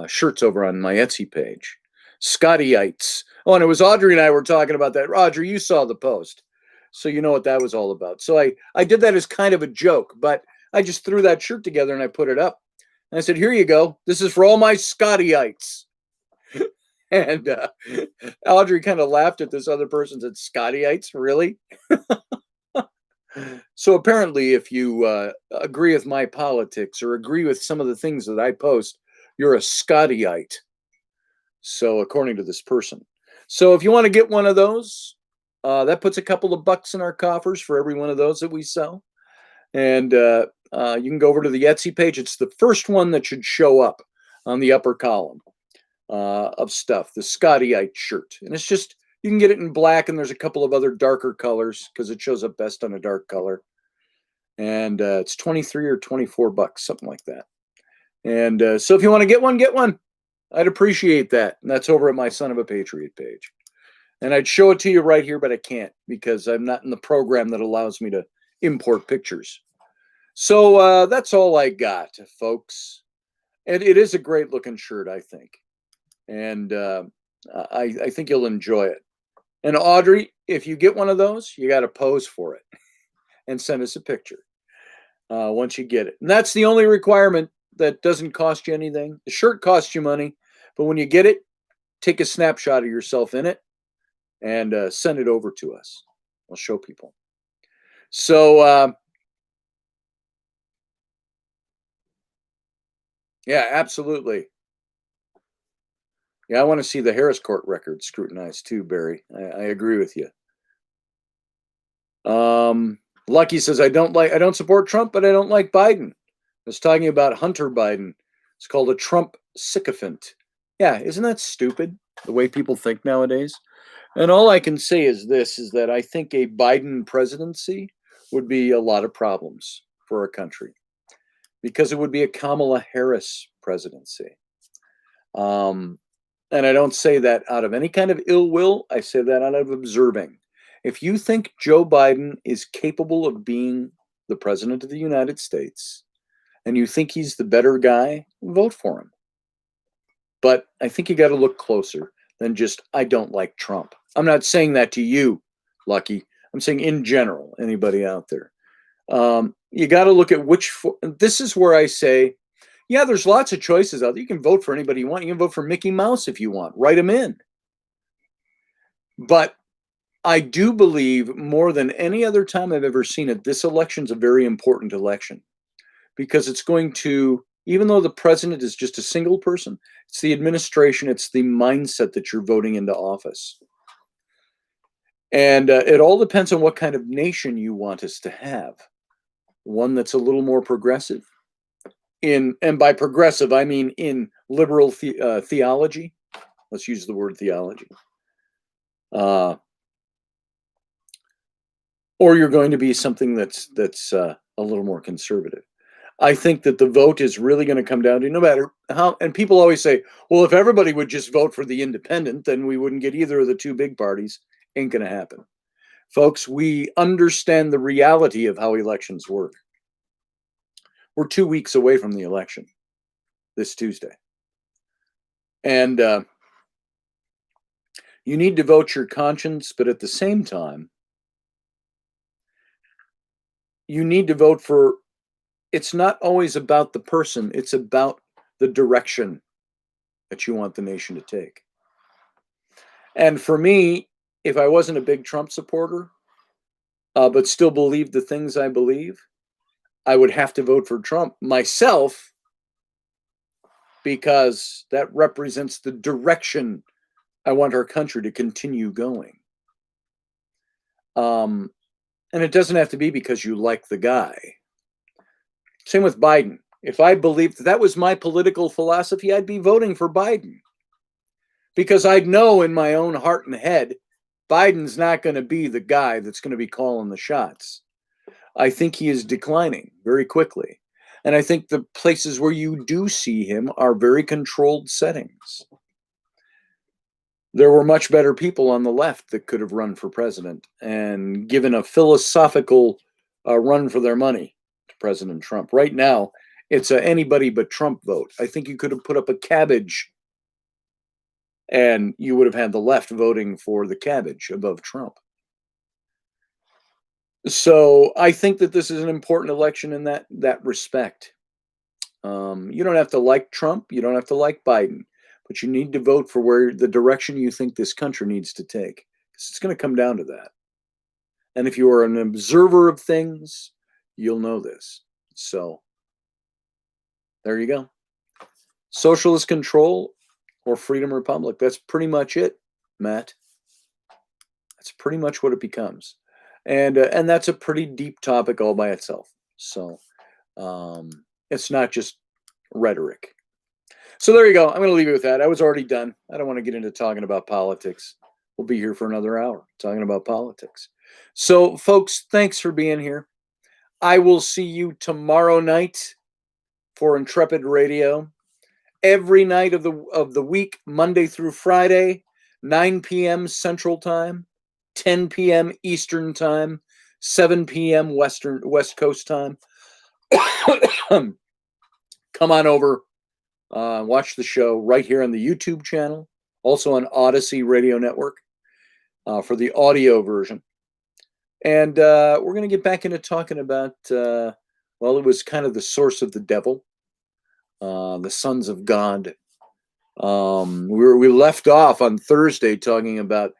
shirts over on my Etsy page. Scottyites. Oh, and it was Audrey and I were talking about that. Audrey, you saw the post, so you know what that was all about. So I did that as kind of a joke, but I just threw that shirt together and I put it up. And I said, here you go. This is for all my Scottyites. And Audrey kind of laughed at this other person, said, Scottyites, really? So apparently, if you agree with my politics or agree with some of the things that I post, you're a Scottyite. So according to this person. So if you want to get one of those, that puts a couple of bucks in our coffers for every one of those that we sell. And you can go over to the Etsy page. It's the first one that should show up on the upper column of stuff, the Scottyiite shirt. And it's just, you can get it in black, and there's a couple of other darker colors because it shows up best on a dark color. And it's 23 or 24 bucks, something like that. And so if you want to get one, get one. I'd appreciate that. And that's over at my Son of a Patriot page. And I'd show it to you right here, but I can't because I'm not in the program that allows me to import pictures. So that's all I got, folks. And it is a great looking shirt, I think. And I think you'll enjoy it. And Audrey, if you get one of those, you got to pose for it and send us a picture once you get it. And that's the only requirement that doesn't cost you anything. The shirt costs you money, but when you get it, take a snapshot of yourself in it and send it over to us. I'll show people. So, yeah, absolutely. Yeah, I want to see the Harris Court record scrutinized too, Barry. I agree with you. Lucky says I don't support Trump, but I don't like Biden. I was talking about Hunter Biden. It's called a Trump sycophant. Yeah, isn't that stupid? The way people think nowadays. And all I can say is this: is that I think a Biden presidency would be a lot of problems for our country because it would be a Kamala Harris presidency. And I don't say that out of any kind of ill will. I say that out of observing. If you think Joe Biden is capable of being the president of the United States and you think he's the better guy, vote for him. But I think you got to look closer than just, I don't like Trump. I'm not saying that to you, Lucky. I'm saying in general, anybody out there. You got to look at this is where I say, yeah, there's lots of choices out there. You can vote for anybody you want. You can vote for Mickey Mouse if you want. Write him in. But I do believe more than any other time I've ever seen it, this election's a very important election because it's going to, even though the president is just a single person, it's the administration, it's the mindset that you're voting into office. And it all depends on what kind of nation you want us to have. One that's a little more progressive. And by progressive, I mean in liberal theology. Let's use the word theology. Or you're going to be something that's a little more conservative. I think that the vote is really going to come down to no matter how. And people always say, well, if everybody would just vote for the independent, then we wouldn't get either of the two big parties. Ain't going to happen. Folks, we understand the reality of how elections work. We're 2 weeks away from the election this Tuesday. And you need to vote your conscience, but at the same time, you need to vote for, it's not always about the person, it's about the direction that you want the nation to take. And for me, if I wasn't a big Trump supporter, but still believed the things I believe, I would have to vote for Trump myself because that represents the direction I want our country to continue going. And it doesn't have to be because you like the guy. Same with Biden. If I believed that was my political philosophy, I'd be voting for Biden. Because I'd know in my own heart and head, Biden's not going to be the guy that's going to be calling the shots. I think he is declining very quickly. And I think the places where you do see him are very controlled settings. There were much better people on the left that could have run for president and given a philosophical run for their money to President Trump. Right now, it's a anybody but Trump vote. I think you could have put up a cabbage and you would have had the left voting for the cabbage above Trump. So I think that this is an important election in that respect. You don't have to like Trump. You don't have to like Biden. But you need to vote for where the direction you think this country needs to take. Because it's going to come down to that. And if you are an observer of things, you'll know this. So there you go. Socialist control or freedom republic. That's pretty much it, Matt. That's pretty much what it becomes. And that's a pretty deep topic all by itself. So it's not just rhetoric. So there you go. I'm going to leave you with that. I was already done. I don't want to get into talking about politics. We'll be here for another hour talking about politics. So, folks, thanks for being here. I will see you tomorrow night for Intrepid Radio. Every night of the week, Monday through Friday, 9 p.m. Central Time, 10 p.m. Eastern Time, 7 p.m. West Coast Time. Come on over. Watch the show right here on the YouTube channel, also on Odyssey Radio Network for the audio version. And we're going to get back into talking about, well, it was kind of the source of the devil, the sons of God. We left off on Thursday talking about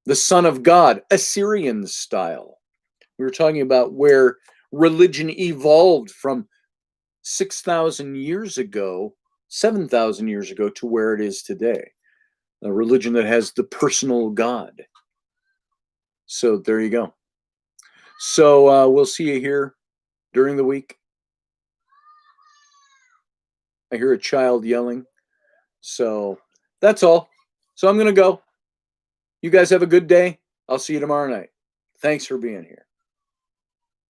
the Son of God, Assyrian style. We were talking about where religion evolved from 6,000 years ago, 7,000 years ago, to where it is today. A religion that has the personal God. So there you go. So we'll see you here during the week. I hear a child yelling. So that's all. So I'm going to go. You guys have a good day. I'll see you tomorrow night. Thanks for being here.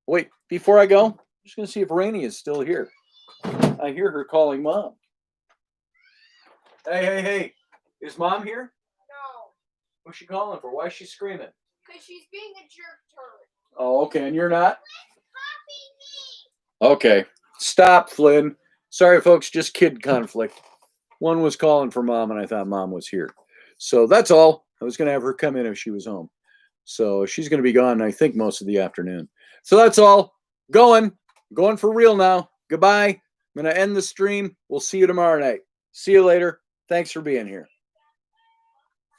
Wait, before I go, I'm just going to see if Raini is still here. I hear her calling Mom. Hey. Is Mom here? No, What's she calling for? Why is she screaming? because she's being a jerk to her. Oh, okay. And you're not? Okay. Stop, Flynn. Sorry, folks. Just kid conflict. One was calling for Mom, and I thought Mom was here. So that's all. I was going to have her come in if she was home. So she's going to be gone, I think, most of the afternoon. So that's all. Going for real now. Goodbye. I'm going to end the stream. We'll see you tomorrow night. See you later. Thanks for being here.